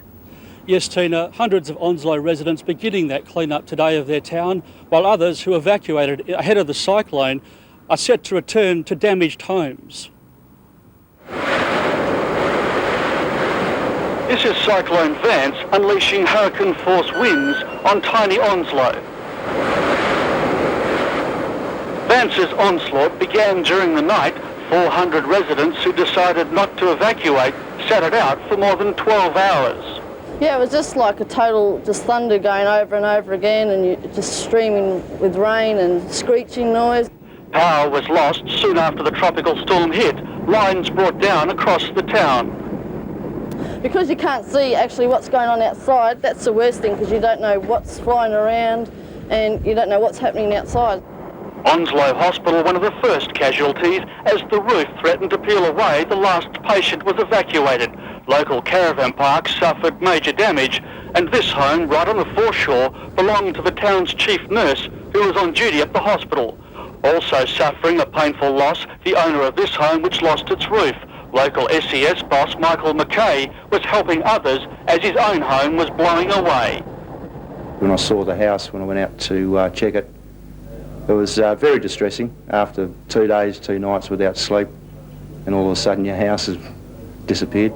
Speaker 9: Yes, Tina, hundreds of Onslow residents beginning that clean-up today of their town, while others who evacuated ahead of the cyclone are set to return to damaged homes.
Speaker 4: This is Cyclone Vance unleashing hurricane-force winds on tiny Onslow. Vance's onslaught began during the night. 400 residents who decided not to evacuate sat it out for more than 12 hours.
Speaker 10: Yeah, it was just like a total thunder going over and over again, and just streaming with rain and screeching noise.
Speaker 4: Power was lost soon after the tropical storm hit. Lines brought down across the town.
Speaker 10: Because you can't see actually what's going on outside, that's the worst thing, because you don't know what's flying around and you don't know what's happening outside.
Speaker 4: Onslow Hospital, one of the first casualties, as the roof threatened to peel away, the last patient was evacuated. Local caravan parks suffered major damage, and this home, right on the foreshore, belonged to the town's chief nurse, who was on duty at the hospital. Also suffering a painful loss, the owner of this home, which lost its roof. Local SES boss Michael McKay was helping others as his own home was blowing away.
Speaker 30: When I saw the house, when I went out to check it, it was very distressing after 2 days, 2 nights without sleep, and all of a sudden your house has disappeared.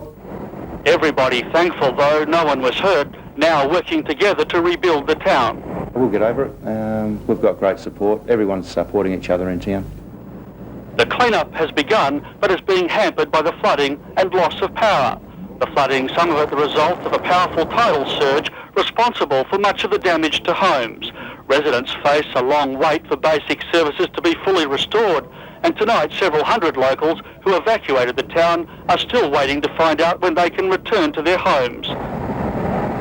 Speaker 4: Everybody thankful though, no one was hurt, now working together to rebuild the town.
Speaker 30: We'll get over it. We've got great support. Everyone's supporting each other in town.
Speaker 4: The clean-up has begun, but is being hampered by the flooding and loss of power. The flooding, some of it the result of a powerful tidal surge, responsible for much of the damage to homes. Residents face a long wait for basic services to be fully restored, and tonight several hundred locals who evacuated the town are still waiting to find out when they can return to their homes.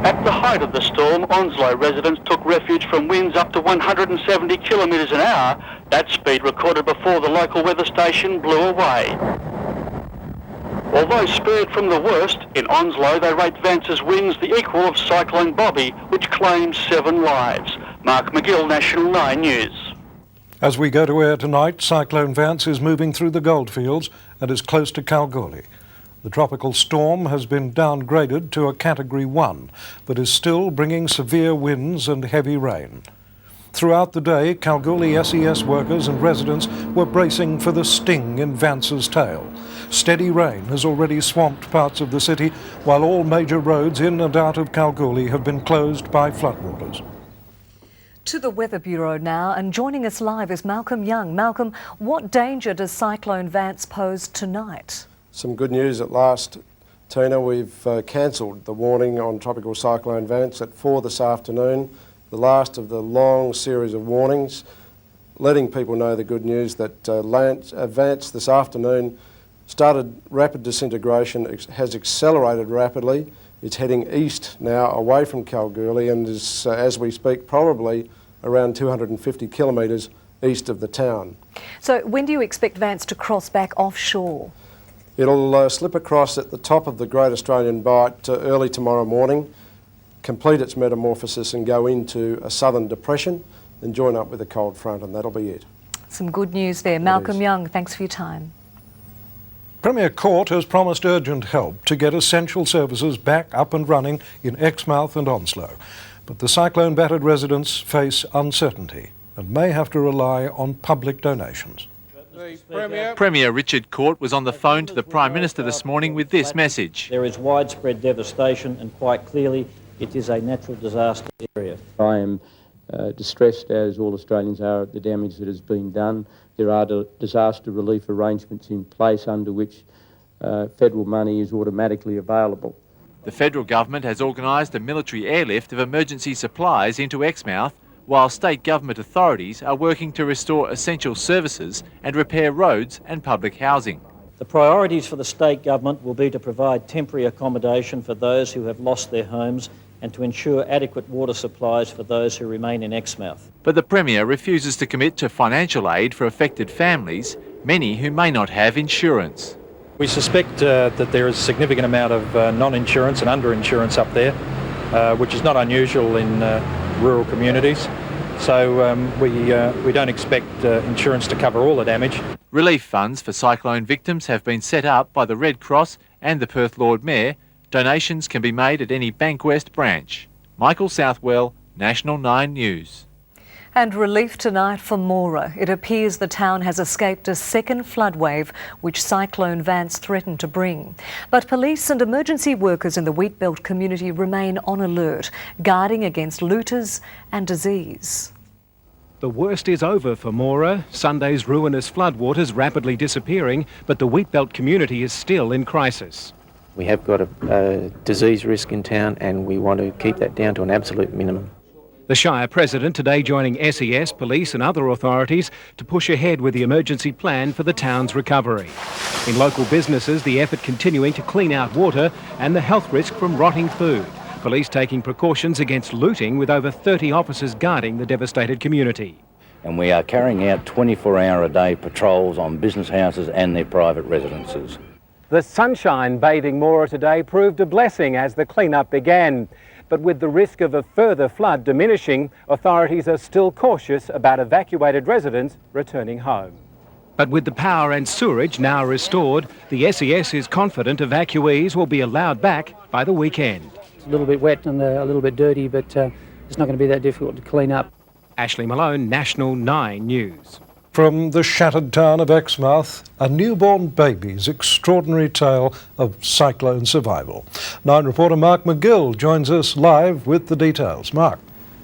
Speaker 4: At the height of the storm, Onslow residents took refuge from winds up to 170 kilometres an hour. That speed recorded before the local weather station blew away. Although spared from the worst, in Onslow they rate Vance's winds the equal of Cyclone Bobby, which claimed 7 lives. Mark McGill, National 9 News.
Speaker 23: As we go to air tonight, Cyclone Vance is moving through the goldfields and is close to Kalgoorlie. The tropical storm has been downgraded to a Category 1, but is still bringing severe winds and heavy rain. Throughout the day, Kalgoorlie SES workers and residents were bracing for the sting in Vance's tail. Steady rain has already swamped parts of the city, while all major roads in and out of Kalgoorlie have been closed by floodwaters.
Speaker 21: To the Weather Bureau now, and joining us live is Malcolm Young. Malcolm, what danger does Cyclone Vance pose tonight?
Speaker 12: Some good news at last, Tina. We've cancelled the warning on Tropical Cyclone Vance at 4 this afternoon, the last of the long series of warnings, letting people know the good news that Vance this afternoon started rapid disintegration, has accelerated rapidly. It's heading east now away from Kalgoorlie and is, as we speak, probably around 250 kilometres east of the town.
Speaker 21: So when do you expect Vance to cross back offshore?
Speaker 12: It'll slip across at the top of the Great Australian Bight early tomorrow morning, complete its metamorphosis and go into a southern depression, then join up with a cold front, and that'll be it.
Speaker 21: Some good news there. Malcolm Young, thanks for your time.
Speaker 23: Premier Court has promised urgent help to get essential services back up and running in Exmouth and Onslow. But the cyclone-battered residents face uncertainty and may have to rely on public donations.
Speaker 3: Premier Richard Court was on the phone to the Prime Minister this morning with this message.
Speaker 22: There is widespread devastation and quite clearly it is a natural disaster area.
Speaker 11: I am distressed, as all Australians are, at the damage that has been done. There are disaster relief arrangements in place under which federal money is automatically available.
Speaker 3: The federal government has organised a military airlift of emergency supplies into Exmouth, while state government authorities are working to restore essential services and repair roads and public housing.
Speaker 22: The priorities for the state government will be to provide temporary accommodation for those who have lost their homes and to ensure adequate water supplies for those who remain in Exmouth.
Speaker 3: But the Premier refuses to commit to financial aid for affected families, many who may not have insurance.
Speaker 14: We suspect that there is a significant amount of non-insurance and under-insurance up there, which is not unusual in rural communities. So we don't expect insurance to cover all the damage.
Speaker 3: Relief funds for cyclone victims have been set up by the Red Cross and the Perth Lord Mayor. Donations can be made at any Bankwest branch. Michael Southwell, National 9 News.
Speaker 21: And relief tonight for Moora. It appears the town has escaped a second flood wave which Cyclone Vance threatened to bring. But police and emergency workers in the Wheatbelt community remain on alert, guarding against looters and disease.
Speaker 15: The worst is over for Moora. Sunday's ruinous floodwaters rapidly disappearing, but the Wheatbelt community is still in crisis.
Speaker 16: We have got a disease risk in town and we want to keep that down to an absolute minimum.
Speaker 15: The Shire President today joining SES, police and other authorities to push ahead with the emergency plan for the town's recovery. In local businesses, the effort continuing to clean out water and the health risk from rotting food. Police taking precautions against looting with over 30 officers guarding the devastated community.
Speaker 18: And we are carrying out 24-hour-a-day patrols on business houses and their private residences.
Speaker 20: The sunshine bathing Moora today proved a blessing as the clean-up began. But with the risk of a further flood diminishing, authorities are still cautious about evacuated residents returning home.
Speaker 15: But with the power and sewerage now restored, the SES is confident evacuees will be allowed back by the weekend.
Speaker 24: It's a little bit wet and a little bit dirty, but it's not going to be that difficult to clean up.
Speaker 15: Ashley Malone, National 9 News.
Speaker 23: From the shattered town of Exmouth, a newborn baby's extraordinary tale of cyclone survival. 9 reporter Mark McGill joins us live with the details. Mark.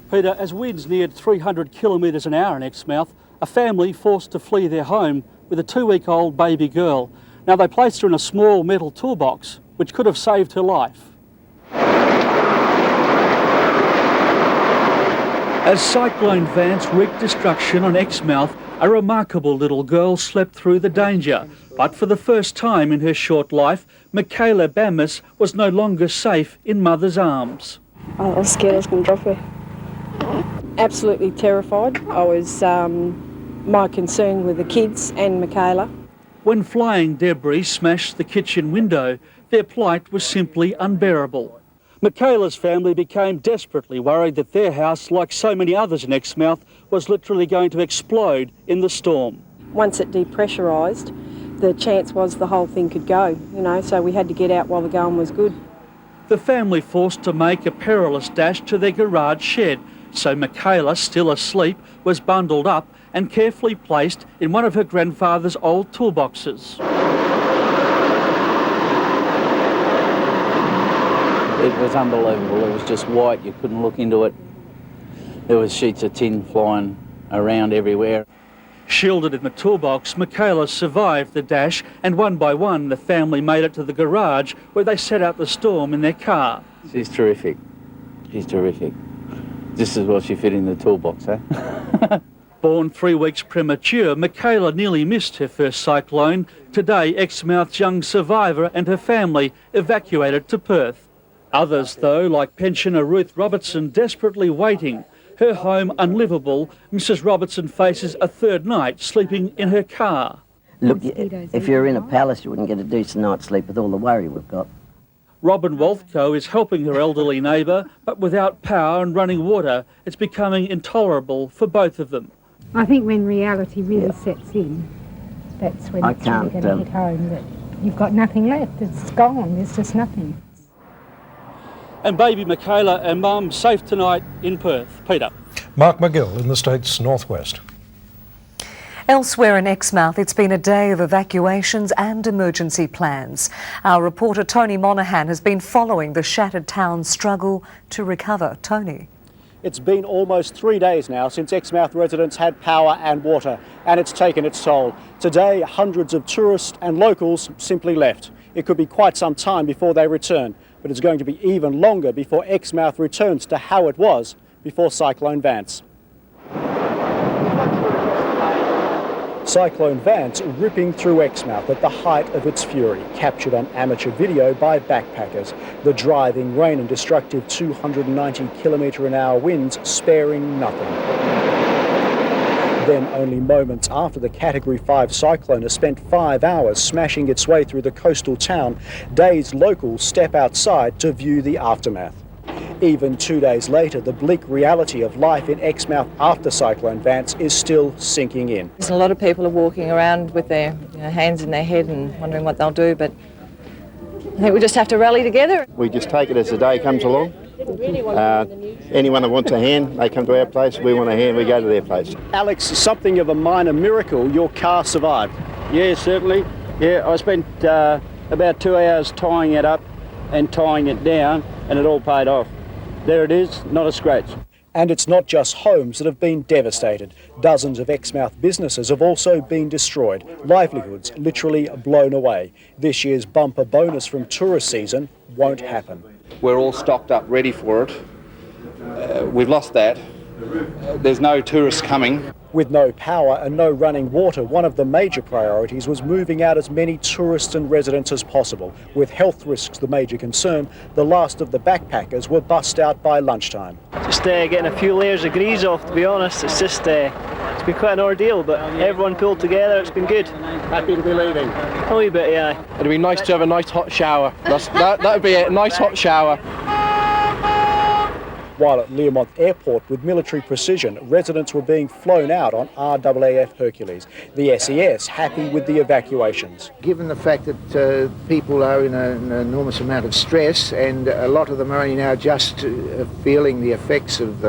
Speaker 9: Peter, as winds neared 300 kilometres an hour in Exmouth, a family forced to flee their home with a 2-week-old baby girl. Now, they placed her in a small metal toolbox, which could have saved her life. As Cyclone Vance wreaked destruction on Exmouth, a remarkable little girl slept through the danger. But for the first time in her short life, Michaela Bamis was no longer safe in mother's arms.
Speaker 13: I was scared I was going to drop her. Absolutely terrified. I was my concern with the kids and Michaela.
Speaker 9: When flying debris smashed the kitchen window, their plight was simply unbearable. Michaela's family became desperately worried that their house, like so many others in Exmouth, was literally going to explode in the storm.
Speaker 13: Once it depressurised, the chance was the whole thing could go, so we had to get out while the going was good.
Speaker 9: The family forced to make a perilous dash to their garage shed, so Michaela, still asleep, was bundled up and carefully placed in one of her grandfather's old toolboxes.
Speaker 25: It was unbelievable. It was just white. You couldn't look into it. There was sheets of tin flying around everywhere.
Speaker 9: Shielded in the toolbox, Michaela survived the dash, and one by one the family made it to the garage where they set out the storm in their car.
Speaker 25: She's terrific. She's terrific. This is what she fit in the toolbox, eh?
Speaker 9: Born 3 weeks premature, Michaela nearly missed her first cyclone. Today, Exmouth's young survivor and her family evacuated to Perth. Others, though, like pensioner Ruth Robertson, desperately waiting. Her home unlivable, Mrs Robertson faces a third night sleeping in her car.
Speaker 27: Look, if you're in a palace, you wouldn't get a decent night's sleep with all the worry we've got.
Speaker 9: Robin Walthco is helping her elderly neighbour, but without power and running water, it's becoming intolerable for both of them.
Speaker 31: I think when reality really sets in, that's when it's really going to hit home, that you've got nothing left. It's gone. There's just nothing.
Speaker 9: And baby Michaela and mum safe tonight in Perth. Peter.
Speaker 23: Mark McGill in the state's northwest.
Speaker 21: Elsewhere in Exmouth, it's been a day of evacuations and emergency plans. Our reporter Tony Monaghan has been following the shattered town's struggle to recover. Tony.
Speaker 1: It's been almost 3 days now since Exmouth residents had power and water, and it's taken its toll. Today, hundreds of tourists and locals simply left. It could be quite some time before they return, but it's going to be even longer before Exmouth returns to how it was before Cyclone Vance. Cyclone Vance ripping through Exmouth at the height of its fury, captured on amateur video by backpackers. The driving rain and destructive 290 km/h winds sparing nothing. Then, only moments after the Category 5 cyclone has spent 5 hours smashing its way through the coastal town, dazed locals step outside to view the aftermath. Even 2 days later, the bleak reality of life in Exmouth after Cyclone Vance is still sinking in.
Speaker 2: A lot of people are walking around with their hands in their head and wondering what they'll do, but I think we just have to rally together.
Speaker 5: We just take it as the day comes along. Anyone that wants a hand, they come to our place. We want a hand, we go to their place.
Speaker 1: Alex, something of a minor miracle, your car survived.
Speaker 24: Yeah, certainly. Yeah, I spent about 2 hours tying it up and tying it down, and it all paid off. There it is, not a scratch.
Speaker 1: And it's not just homes that have been devastated. Dozens of Exmouth businesses have also been destroyed, livelihoods literally blown away. This year's bumper bonus from tourist season won't happen.
Speaker 6: We're all stocked up, ready for it. We've lost that. There's no tourists coming.
Speaker 1: With no power and no running water, one of the major priorities was moving out as many tourists and residents as possible. With health risks the major concern, the last of the backpackers were bussed out by lunchtime.
Speaker 7: Just getting a few layers of grease off, to be honest. It's just it's been quite an ordeal, but everyone pulled together. It's been good.
Speaker 5: Happy to be leaving?
Speaker 7: A wee bit, yeah.
Speaker 6: It'd be nice to have a nice hot shower. That would be it, nice hot shower.
Speaker 1: While at Learmonth Airport with military precision, residents were being flown out on RAAF Hercules. The SES happy with the evacuations.
Speaker 8: Given the fact that people are in an enormous amount of stress, and a lot of them are only now just feeling the effects of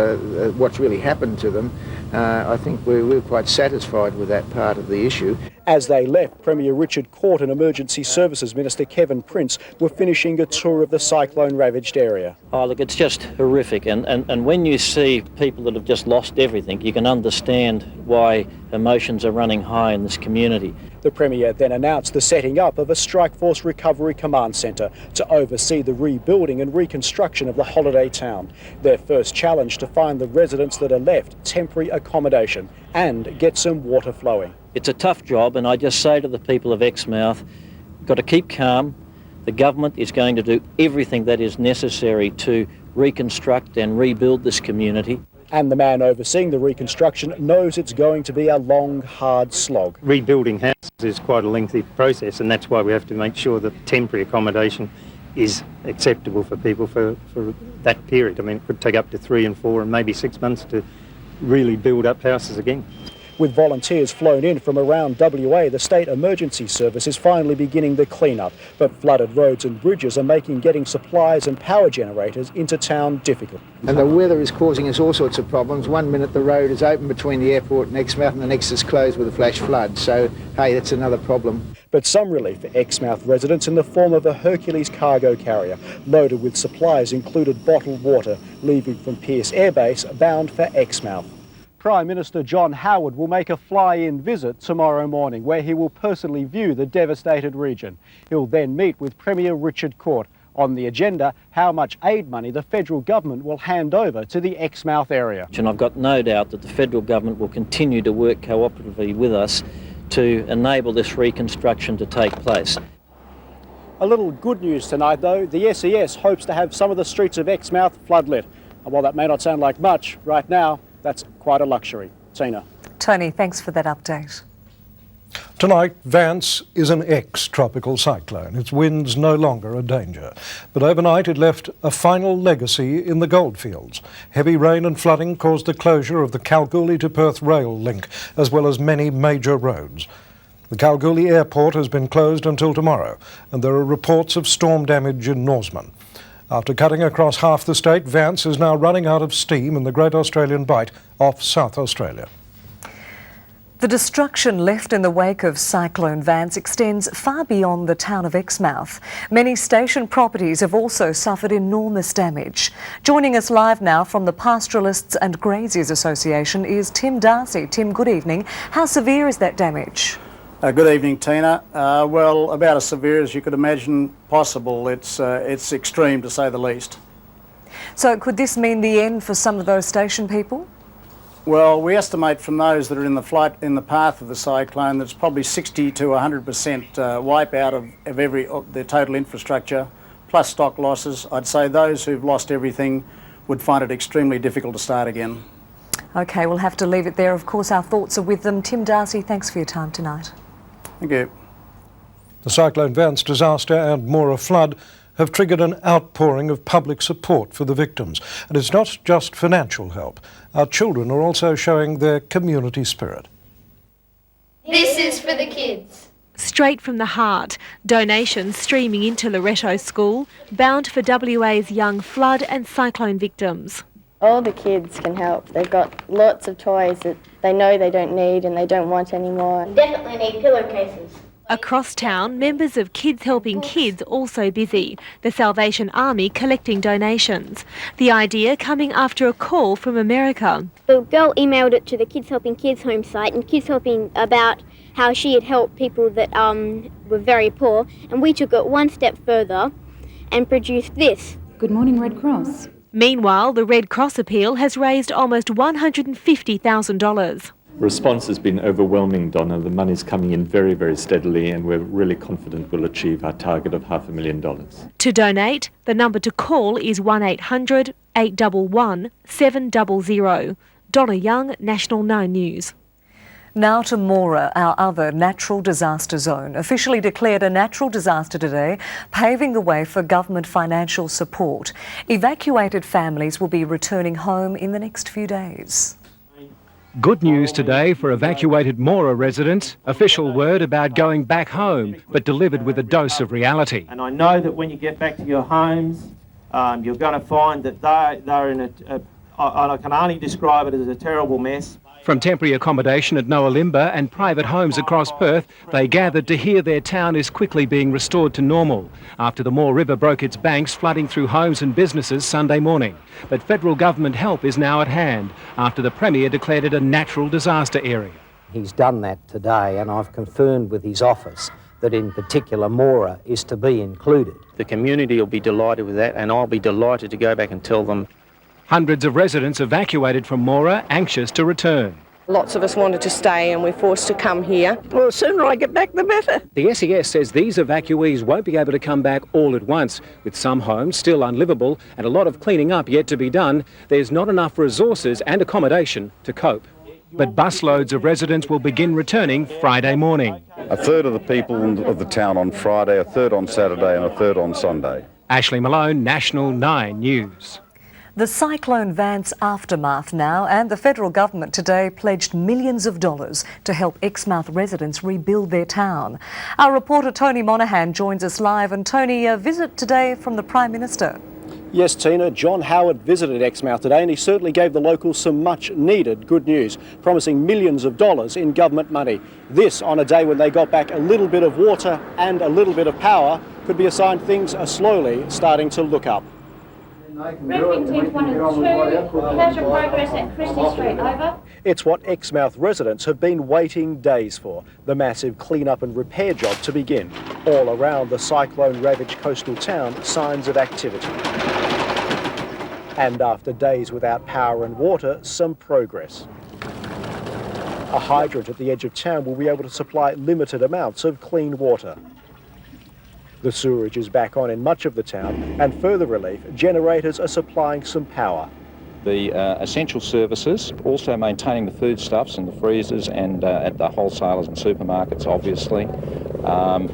Speaker 8: what's really happened to them, I think we're quite satisfied with that part of the issue.
Speaker 1: As they left, Premier Richard Court and Emergency Services Minister Kevin Prince were finishing a tour of the cyclone-ravaged area.
Speaker 22: Oh, look, it's just horrific. And when you see people that have just lost everything, you can understand why emotions are running high in this community.
Speaker 1: The Premier then announced the setting up of a Strike Force Recovery Command Centre to oversee the rebuilding and reconstruction of the holiday town. Their first challenge to find the residents that are left temporary accommodation and get some water flowing.
Speaker 22: It's a tough job, and I just say to the people of Exmouth, got to keep calm. The government is going to do everything that is necessary to reconstruct and rebuild this community.
Speaker 1: And the man overseeing the reconstruction knows it's going to be a long, hard slog.
Speaker 14: Rebuilding houses is quite a lengthy process, and that's why we have to make sure that temporary accommodation is acceptable for people for that period. I mean, it could take up to 3 and 4 and maybe 6 months to really build up houses again.
Speaker 1: With volunteers flown in from around WA, the State Emergency Service is finally beginning the clean-up. But flooded roads and bridges are making getting supplies and power generators into town difficult.
Speaker 8: And the weather is causing us all sorts of problems. 1 minute the road is open between the airport and Exmouth, and the next is closed with a flash flood. So, hey, that's another problem.
Speaker 1: But some relief for Exmouth residents in the form of a Hercules cargo carrier, loaded with supplies included bottled water, leaving from Pearce Air Base bound for Exmouth. Prime Minister John Howard will make a fly-in visit tomorrow morning, where he will personally view the devastated region. He'll then meet with Premier Richard Court. On the agenda, how much aid money the federal government will hand over to the Exmouth area.
Speaker 22: And I've got no doubt that the federal government will continue to work cooperatively with us to enable this reconstruction to take place.
Speaker 1: A little good news tonight, though. The SES hopes to have some of the streets of Exmouth floodlit. And while that may not sound like much right now, that's quite a luxury. Tina.
Speaker 21: Tony, thanks for that update.
Speaker 23: Tonight, Vance is an ex-tropical cyclone. Its winds no longer a danger. But overnight it left a final legacy in the goldfields. Heavy rain and flooding caused the closure of the Kalgoorlie to Perth rail link, as well as many major roads. The Kalgoorlie airport has been closed until tomorrow, and there are reports of storm damage in Norseman. After cutting across half the state, Vance is now running out of steam in the Great Australian Bight off South Australia.
Speaker 21: The destruction left in the wake of Cyclone Vance extends far beyond the town of Exmouth. Many station properties have also suffered enormous damage. Joining us live now from the Pastoralists and Graziers Association is Tim Darcy. Tim, good evening. How severe is that damage?
Speaker 3: Good evening, Tina. Well, about as severe as you could imagine possible. It's extreme, to say the least.
Speaker 21: So could this mean the end for some of those station people?
Speaker 3: Well, we estimate from those that are in the path of the cyclone, there's probably 60 to 100% wipe out of their total infrastructure, plus stock losses. I'd say those who've lost everything would find it extremely difficult to start again.
Speaker 21: OK, we'll have to leave it there. Of course, our thoughts are with them. Tim Darcy, thanks for your time tonight.
Speaker 3: Thank you.
Speaker 23: The Cyclone Vance disaster and Moora flood have triggered an outpouring of public support for the victims. And it's not just financial help. Our children are also showing their community spirit.
Speaker 4: This is for the kids.
Speaker 10: Straight from the heart, donations streaming into Loretto School, bound for WA's young flood and cyclone victims.
Speaker 4: All the kids can help. They've got lots of toys that they know they don't need and they don't want anymore.
Speaker 11: Definitely need pillowcases.
Speaker 10: Across town, members of Kids Helping Kids also busy, the Salvation Army collecting donations. The idea coming after a call from America.
Speaker 11: The girl emailed it to the Kids Helping Kids home site, and Kids Helping about how she had helped people that were very poor, and we took it one step further and produced this.
Speaker 12: Good morning, Red Cross.
Speaker 10: Meanwhile, the Red Cross appeal has raised almost $150,000.
Speaker 17: Response has been overwhelming, Donna. The money's coming in very, very steadily, and we're really confident we'll achieve our target of $500,000.
Speaker 10: To donate, the number to call is 1800 811 700. Donna Young, National 9 News.
Speaker 21: Now to Moora, our other natural disaster zone, officially declared a natural disaster today, paving the way for government financial support. Evacuated families will be returning home in the next few days.
Speaker 15: Good news today for evacuated Moora residents. Official word about going back home, but delivered with a dose of reality.
Speaker 19: And I know that when you get back to your homes, you're going to find that they're in I can only describe it as a terrible mess.
Speaker 15: From temporary accommodation at Noalimba and private homes across Perth, they gathered to hear their town is quickly being restored to normal after the Moore River broke its banks, flooding through homes and businesses Sunday morning. But federal government help is now at hand after the Premier declared it a natural disaster area.
Speaker 26: He's done that today, and I've confirmed with his office that in particular Moora is to be included.
Speaker 16: The community will be delighted with that, and I'll be delighted to go back and tell them.
Speaker 15: Hundreds of residents evacuated from Moora, anxious to return.
Speaker 28: Lots of us wanted to stay and we're forced to come here. Well, the sooner I get back, the better.
Speaker 15: The SES says these evacuees won't be able to come back all at once. With some homes still unlivable and a lot of cleaning up yet to be done, there's not enough resources and accommodation to cope. But busloads of residents will begin returning Friday morning.
Speaker 29: A third of the people of the town on Friday, a third on Saturday and a third on Sunday.
Speaker 15: Ashley Malone, National 9 News.
Speaker 21: The Cyclone Vance aftermath now, and the federal government today pledged millions of dollars to help Exmouth residents rebuild their town. Our reporter Tony Monaghan joins us live. And Tony, a visit today from the Prime Minister.
Speaker 1: Yes, Tina, John Howard visited Exmouth today and he certainly gave the locals some much needed good news, promising millions of dollars in government money. This on a day when they got back a little bit of water and a little bit of power could be a sign things are slowly starting to look up.
Speaker 11: Briefing teams 1 and 2, how's your progress at Christie Street, over?
Speaker 1: It's what Exmouth residents have been waiting days for, the massive clean-up and repair job to begin. All around the cyclone-ravaged coastal town, signs of activity. And after days without power and water, some progress. A hydrant at the edge of town will be able to supply limited amounts of clean water. The sewerage is back on in much of the town, and further relief, generators are supplying some power.
Speaker 18: The essential services, also maintaining the foodstuffs and the freezers and at the wholesalers and supermarkets, obviously.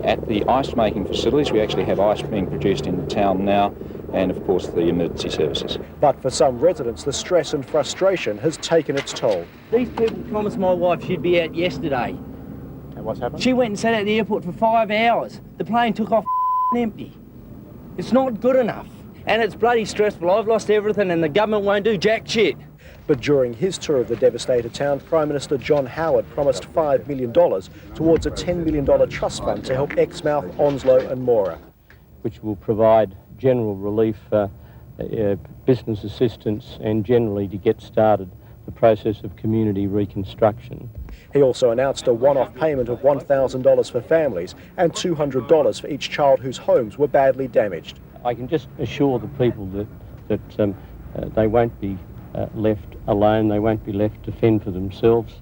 Speaker 18: At the ice-making facilities, we actually have ice being produced in the town now, and of course the emergency services.
Speaker 1: But for some residents, the stress and frustration has taken its toll.
Speaker 31: These people promised my wife she'd be out yesterday.
Speaker 1: And what's happened?
Speaker 31: She went and sat at the airport for 5 hours. The plane took off empty. It's not good enough.
Speaker 2: and it's bloody stressful. I've lost everything and the government won't do jack shit.
Speaker 1: But during his tour of the devastated town, Prime Minister John Howard promised $5 million towards a $10 million trust fund to help Exmouth, Onslow and Moora.
Speaker 5: Which will provide general relief, business assistance and generally to get started the process of community reconstruction.
Speaker 1: He also announced a one-off payment of $1,000 for families and $200 for each child whose homes were badly damaged.
Speaker 5: I can just assure the people that they won't be left alone, they won't be left to fend for themselves.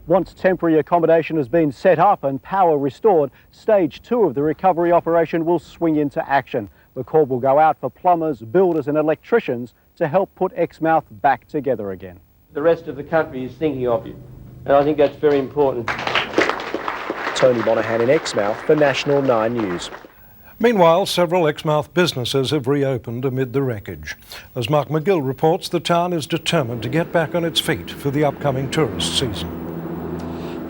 Speaker 1: Once temporary accommodation has been set up and power restored, stage 2 of the recovery operation will swing into action. The call will go out for plumbers, builders and electricians to help put Exmouth back together again.
Speaker 2: The rest of the country is thinking of you, and I think that's very important.
Speaker 1: Tony Monaghan in Exmouth for National 9 News.
Speaker 23: Meanwhile, several Exmouth businesses have reopened amid the wreckage. As Mark McGill reports, the town is determined to get back on its feet for the upcoming tourist season.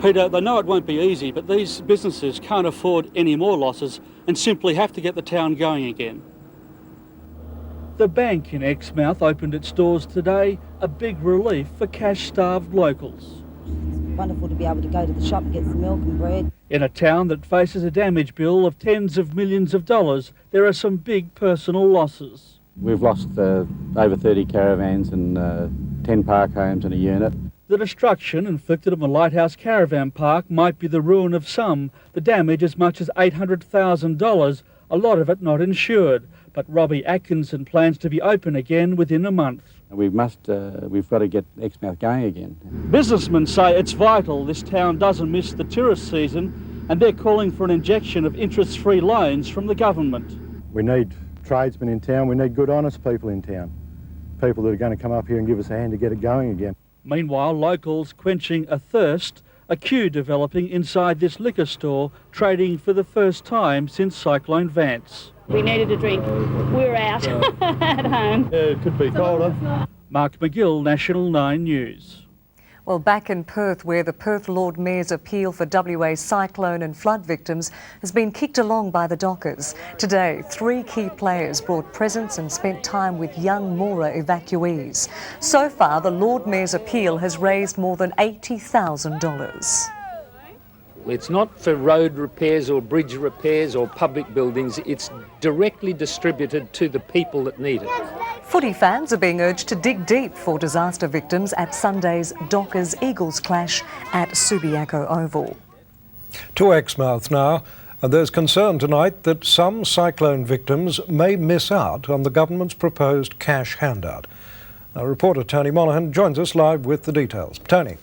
Speaker 7: Peter, they know it won't be easy, but these businesses can't afford any more losses and simply have to get the town going again. The bank in Exmouth opened its doors today, a big relief for cash-starved locals.
Speaker 9: It's wonderful to be able to go to the shop and get some milk and bread.
Speaker 7: In a town that faces a damage bill of tens of millions of dollars, there are some big personal losses.
Speaker 12: We've lost over 30 caravans and 10 park homes and a unit.
Speaker 7: The destruction inflicted on the Lighthouse Caravan Park might be the ruin of some, the damage as much as $800,000, a lot of it not insured. But Robbie Atkinson plans to be open again within a month.
Speaker 12: We've got to get Exmouth going again.
Speaker 7: Businessmen say it's vital this town doesn't miss the tourist season, and they're calling for an injection of interest-free loans from the government.
Speaker 13: We need tradesmen in town, we need good honest people in town. People that are going to come up here and give us a hand to get it going again.
Speaker 7: Meanwhile, locals quenching a thirst, a queue developing inside this liquor store, trading for the first time since Cyclone Vance.
Speaker 20: We needed a drink. We're out at home.
Speaker 7: It could be colder. Mark McGill, National 9 News.
Speaker 21: Well, back in Perth, where the Perth Lord Mayor's appeal for WA cyclone and flood victims has been kicked along by the dockers. Today, 3 key players brought presents and spent time with young Moora evacuees. So far, the Lord Mayor's appeal has raised more than $80,000.
Speaker 24: It's not for road repairs or bridge repairs or public buildings. It's directly distributed to the people that need it.
Speaker 21: Footy fans are being urged to dig deep for disaster victims at Sunday's Dockers-Eagles clash at Subiaco Oval.
Speaker 23: To Exmouth now, and there's concern tonight that some cyclone victims may miss out on the government's proposed cash handout. Our reporter Tony Monaghan joins us live with the details. Tony.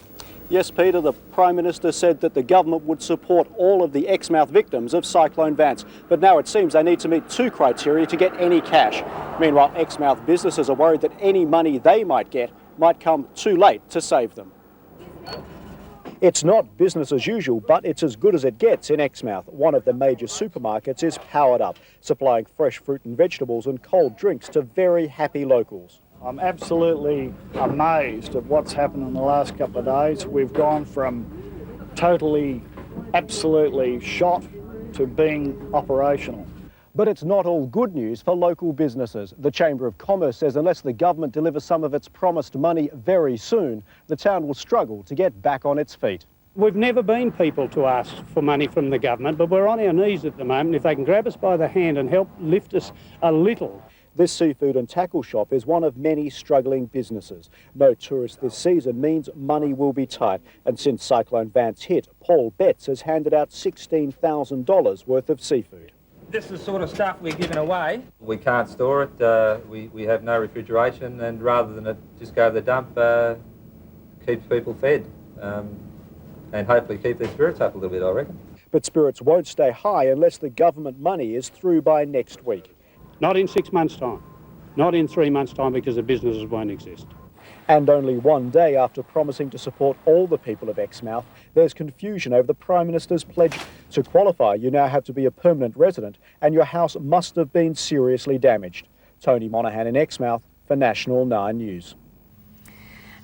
Speaker 1: Yes, Peter, the Prime Minister said that the government would support all of the Exmouth victims of Cyclone Vance, but now it seems they need to meet 2 criteria to get any cash. Meanwhile, Exmouth businesses are worried that any money they might get might come too late to save them. It's not business as usual, but it's as good as it gets in Exmouth. One of the major supermarkets is powered up, supplying fresh fruit and vegetables and cold drinks to very happy locals.
Speaker 25: I'm absolutely amazed at what's happened in the last couple of days. We've gone from totally, absolutely shot to being operational.
Speaker 1: But it's not all good news for local businesses. The Chamber of Commerce says unless the government delivers some of its promised money very soon, the town will struggle to get back on its feet.
Speaker 27: We've never been people to ask for money from the government, but we're on our knees at the moment. If they can grab us by the hand and help lift us a little.
Speaker 1: This seafood and tackle shop is one of many struggling businesses. No tourists this season means money will be tight. And since Cyclone Vance hit, Paul Betts has handed out $16,000 worth of seafood.
Speaker 30: This is the sort of stuff we're giving away. We can't store it, we have no refrigeration, and rather than it just go to the dump, keeps people fed. And hopefully keep their spirits up a little bit, I reckon.
Speaker 1: But spirits won't stay high unless the government money is through by next week.
Speaker 27: Not in 6 months' time, not in 3 months' time, because the businesses won't exist.
Speaker 1: And only one day after promising to support all the people of Exmouth, there's confusion over the Prime Minister's pledge. To qualify, you now have to be a permanent resident and your house must have been seriously damaged. Tony Monaghan in Exmouth for National 9 News.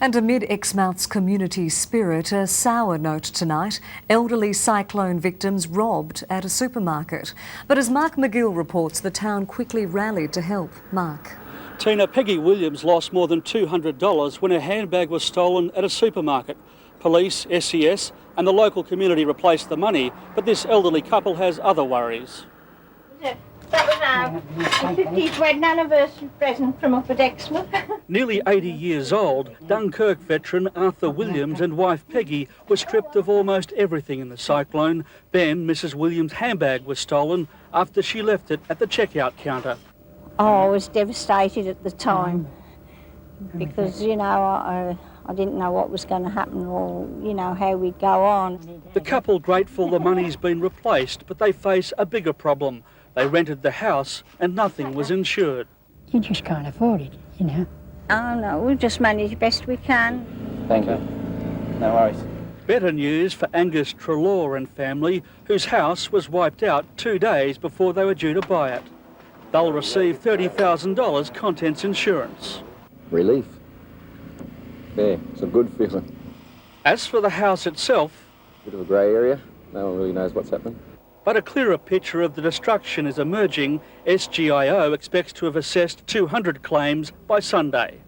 Speaker 21: And amid Exmouth's community spirit, a sour note tonight. Elderly cyclone victims robbed at a supermarket. But as Mark McGill reports, the town quickly rallied to help. Mark.
Speaker 7: Tina, Peggy Williams lost more than $200 when her handbag was stolen at a supermarket. Police, SES and the local community replaced the money, but this elderly couple has other worries.
Speaker 3: That was our 50th wedding anniversary present from up at Exmouth.
Speaker 7: Nearly 80 years old, Dunkirk veteran Arthur Williams and wife Peggy were stripped of almost everything in the cyclone. Then Mrs Williams' handbag was stolen after she left it at the checkout counter.
Speaker 3: Oh, I was devastated at the time because, you know, I didn't know what was going to happen or, you know, how we'd go on.
Speaker 7: The couple grateful the money's been replaced, but they face a bigger problem. They rented the house and nothing was insured.
Speaker 31: You just can't afford it, you know.
Speaker 3: Oh, no, we'll just manage best we can.
Speaker 18: Thank you. No worries.
Speaker 7: Better news for Angus Trelaw and family, whose house was wiped out 2 days before they were due to buy it. They'll receive $30,000 contents insurance.
Speaker 4: Relief. Yeah, it's a good feeling.
Speaker 7: As for the house itself...
Speaker 4: Bit of a grey area. No one really knows what's happening.
Speaker 7: But a clearer picture of the destruction is emerging. SGIO expects to have assessed 200 claims by Sunday.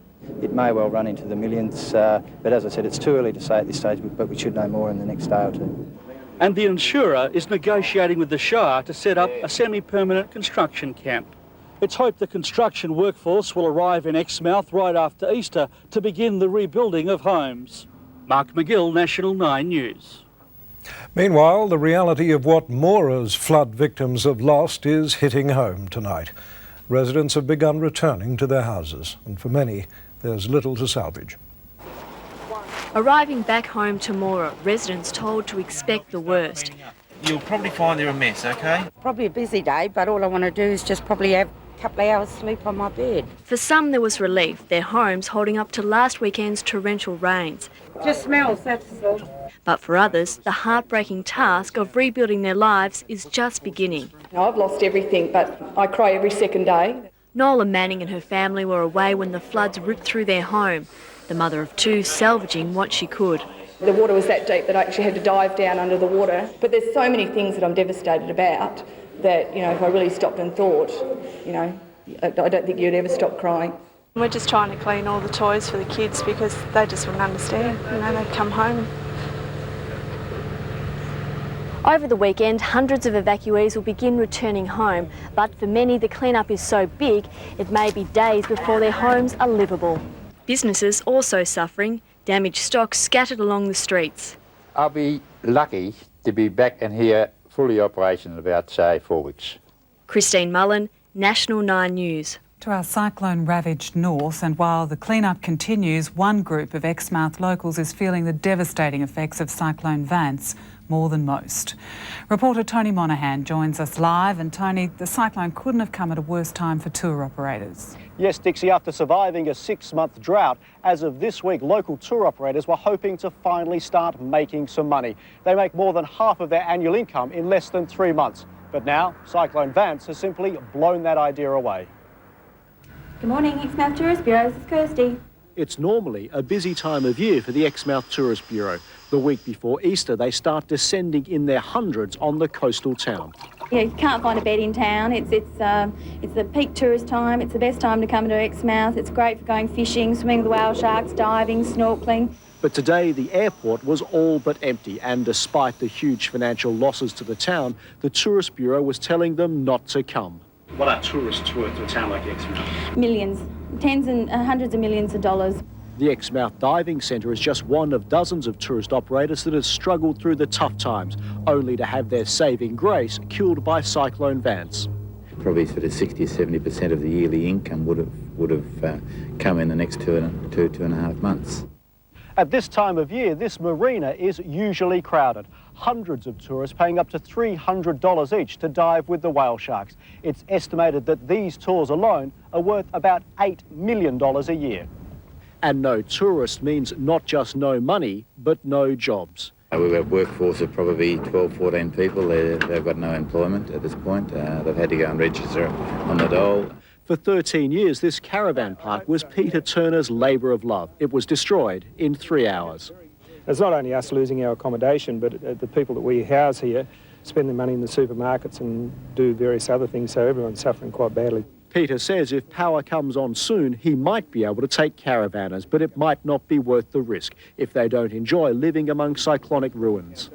Speaker 6: It may well run into the millions, but as I said, it's too early to say at this stage, but we should know more in the next day or two.
Speaker 7: And the insurer is negotiating with the Shire to set up a semi-permanent construction camp. It's hoped the construction workforce will arrive in Exmouth right after Easter to begin the rebuilding of homes. Mark McGill, National 9 News.
Speaker 23: Meanwhile, the reality of what Mora's flood victims have lost is hitting home tonight. Residents have begun returning to their houses, and for many, there's little to salvage.
Speaker 8: Arriving back home to Mora, residents told to expect the worst.
Speaker 10: You'll probably find they're a mess, OK?
Speaker 14: Probably a busy day, but all I want to do is just probably have a couple of hours sleep on my bed.
Speaker 8: For some, there was relief, their homes holding up to last weekend's torrential rains.
Speaker 14: Just smells, that's all.
Speaker 8: But for others, the heartbreaking task of rebuilding their lives is just beginning.
Speaker 16: I've lost everything, but I cry every second day.
Speaker 8: Nola Manning and her family were away when the floods ripped through their home, the mother of two salvaging what she could.
Speaker 16: The water was that deep that I actually had to dive down under the water. But there's so many things that I'm devastated about that, you know, if I really stopped and thought, you know, I don't think you'd ever stop crying.
Speaker 17: We're just trying to clean all the toys for the kids because they just wouldn't understand. You know, they'd come home.
Speaker 8: Over the weekend, hundreds of evacuees will begin returning home, but for many the clean-up is so big it may be days before their homes are livable. Businesses also suffering, damaged stock scattered along the streets.
Speaker 19: I'll be lucky to be back in here fully operational in about, say, 4 weeks.
Speaker 8: Christine Mullen, National 9 News.
Speaker 22: To our cyclone-ravaged north, and while the clean-up continues, one group of Exmouth locals is feeling the devastating effects of Cyclone Vance more than most. Reporter Tony Monaghan joins us live, and Tony, the cyclone couldn't have come at a worse time for tour operators.
Speaker 1: Yes, Dixie, after surviving a 6-month drought, as of this week, local tour operators were hoping to finally start making some money. They make more than half of their annual income in less than 3 months. But now, Cyclone Vance has simply blown that idea away.
Speaker 26: Good morning, Exmouth Tourist Bureau. This is Kirsty.
Speaker 1: It's normally a busy time of year for the Exmouth Tourist Bureau. The week before Easter, they start descending in their hundreds on the coastal town.
Speaker 26: Yeah, you can't find a bed in town. It's the peak tourist time. It's the best time to come to Exmouth. It's great for going fishing, swimming with the whale sharks, diving, snorkelling.
Speaker 1: But today, the airport was all but empty, and despite the huge financial losses to the town, the Tourist Bureau was telling them not to come.
Speaker 32: What are tourists worth to a town like Exmouth?
Speaker 26: Millions, tens and hundreds of millions of dollars.
Speaker 1: The Exmouth Diving Centre is just one of dozens of tourist operators that have struggled through the tough times, only to have their saving grace killed by Cyclone Vance.
Speaker 33: Probably sort of 60 or 70% of the yearly income would have come in the next two and a half months.
Speaker 1: At this time of year, this marina is usually crowded. Hundreds of tourists paying up to $300 each to dive with the whale sharks. It's estimated that these tours alone are worth about $8 million a year. And no tourist means not just no money, but no jobs.
Speaker 33: We've got a workforce of probably 12, 14 people. They've got no employment at this point. They've had to go and register on the dole.
Speaker 1: For 13 years, this caravan park was Peter Turner's labour of love. It was destroyed in 3 hours.
Speaker 27: It's not only us losing our accommodation, but the people that we house here spend their money in the supermarkets and do various other things, so everyone's suffering quite badly.
Speaker 1: Peter says if power comes on soon, he might be able to take caravanners, but it might not be worth the risk if they don't enjoy living among cyclonic ruins.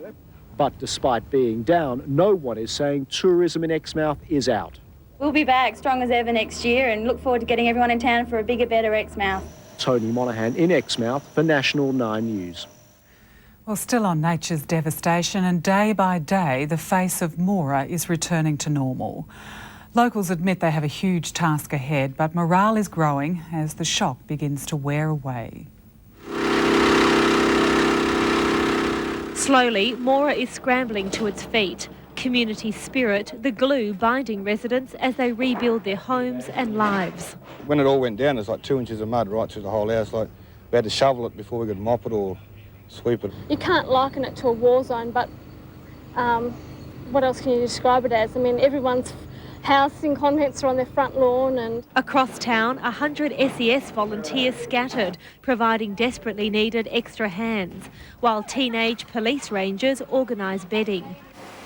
Speaker 1: But despite being down, no one is saying tourism in Exmouth is out.
Speaker 26: We'll be back strong as ever next year and look forward to getting everyone in town for a bigger, better Exmouth.
Speaker 1: Tony Monaghan in Exmouth for National 9 News.
Speaker 22: Well, still on nature's devastation, and day by day the face of Moora is returning to normal. Locals admit they have a huge task ahead, but morale is growing as the shock begins to wear away.
Speaker 2: Slowly, Moora is scrambling to its feet. Community spirit, the glue binding residents as they rebuild their homes and lives.
Speaker 5: When it all went down, there's like 2 inches of mud right through the whole house. Like, we had to shovel it before we could mop it or sweep it.
Speaker 9: You can't liken it to a war zone, but what else can you describe it as? I mean, everyone's house and contents are on their front lawn. And
Speaker 2: across town, 100 SES volunteers scattered, providing desperately needed extra hands, while teenage police rangers organise bedding.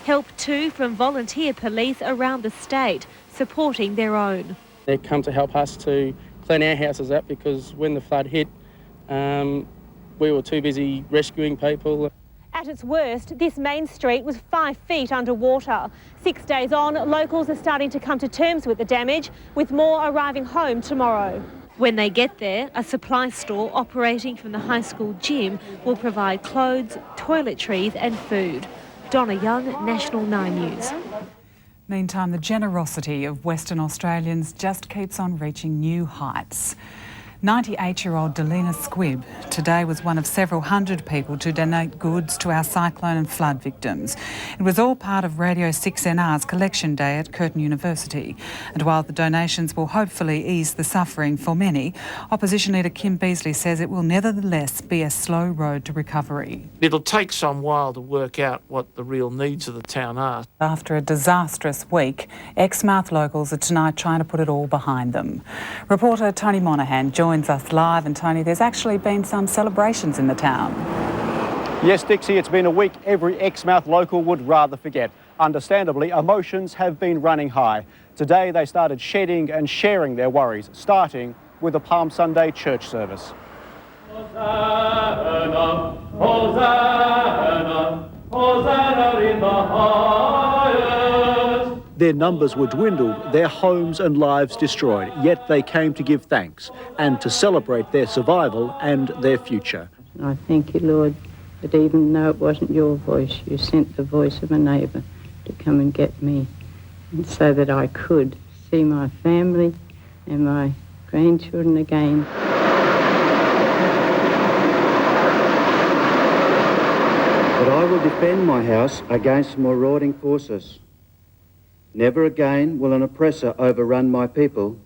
Speaker 2: Help too from volunteer police around the state, supporting their own.
Speaker 27: They come to help us to clean our houses up because when the flood hit, we were too busy rescuing people.
Speaker 2: At its worst, this main street was 5 feet underwater. 6 days on, locals are starting to come to terms with the damage, with more arriving home tomorrow. When they get there, a supply store operating from the high school gym will provide clothes, toiletries and food. Donna Young, National 9 News.
Speaker 22: Meantime, the generosity of Western Australians just keeps on reaching new heights. 98-year-old Delina Squibb today was one of several hundred people to donate goods to our cyclone and flood victims. It was all part of Radio 6NR's collection day at Curtin University. And while the donations will hopefully ease the suffering for many, Opposition Leader Kim Beazley says it will nevertheless be a slow road to recovery.
Speaker 11: It'll take some while to work out what the real needs of the town are.
Speaker 22: After a disastrous week, Exmouth locals are tonight trying to put it all behind them. Reporter Tony Monaghan joins us live, and Tony, there's actually been some celebrations in the town.
Speaker 1: Yes, Dixie, it's been a week every Exmouth local would rather forget. Understandably, emotions have been running high. Today they started shedding and sharing their worries, starting with a Palm Sunday church service. Hosanna, Hosanna, Hosanna in the highest. Their numbers were dwindled, their homes and lives destroyed, yet they came to give thanks and to celebrate their survival and their future.
Speaker 12: I thank you, Lord, that even though it wasn't your voice, you sent the voice of a neighbour to come and get me, and so that I could see my family and my grandchildren again.
Speaker 13: But I will defend my house against marauding forces. Never again will an oppressor overrun my people,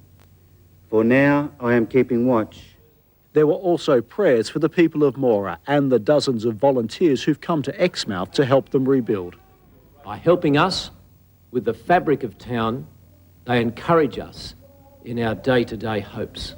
Speaker 13: for now I am keeping watch.
Speaker 1: There were also prayers for the people of Moora and the dozens of volunteers who've come to Exmouth to help them rebuild.
Speaker 15: By helping us with the fabric of town, they encourage us in our day-to-day hopes.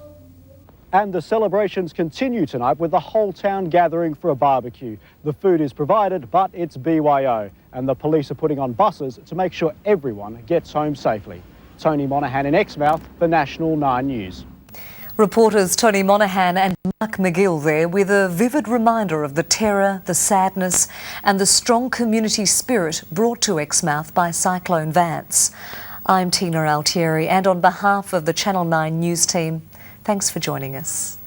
Speaker 1: And the celebrations continue tonight with the whole town gathering for a barbecue. The food is provided, but it's BYO, and the police are putting on buses to make sure everyone gets home safely. Tony Monaghan in Exmouth for National 9 News.
Speaker 21: Reporters Tony Monaghan and Mark McGill there with a vivid reminder of the terror, the sadness and the strong community spirit brought to Exmouth by Cyclone Vance. I'm Tina Altieri, and on behalf of the Channel 9 News team, thanks for joining us.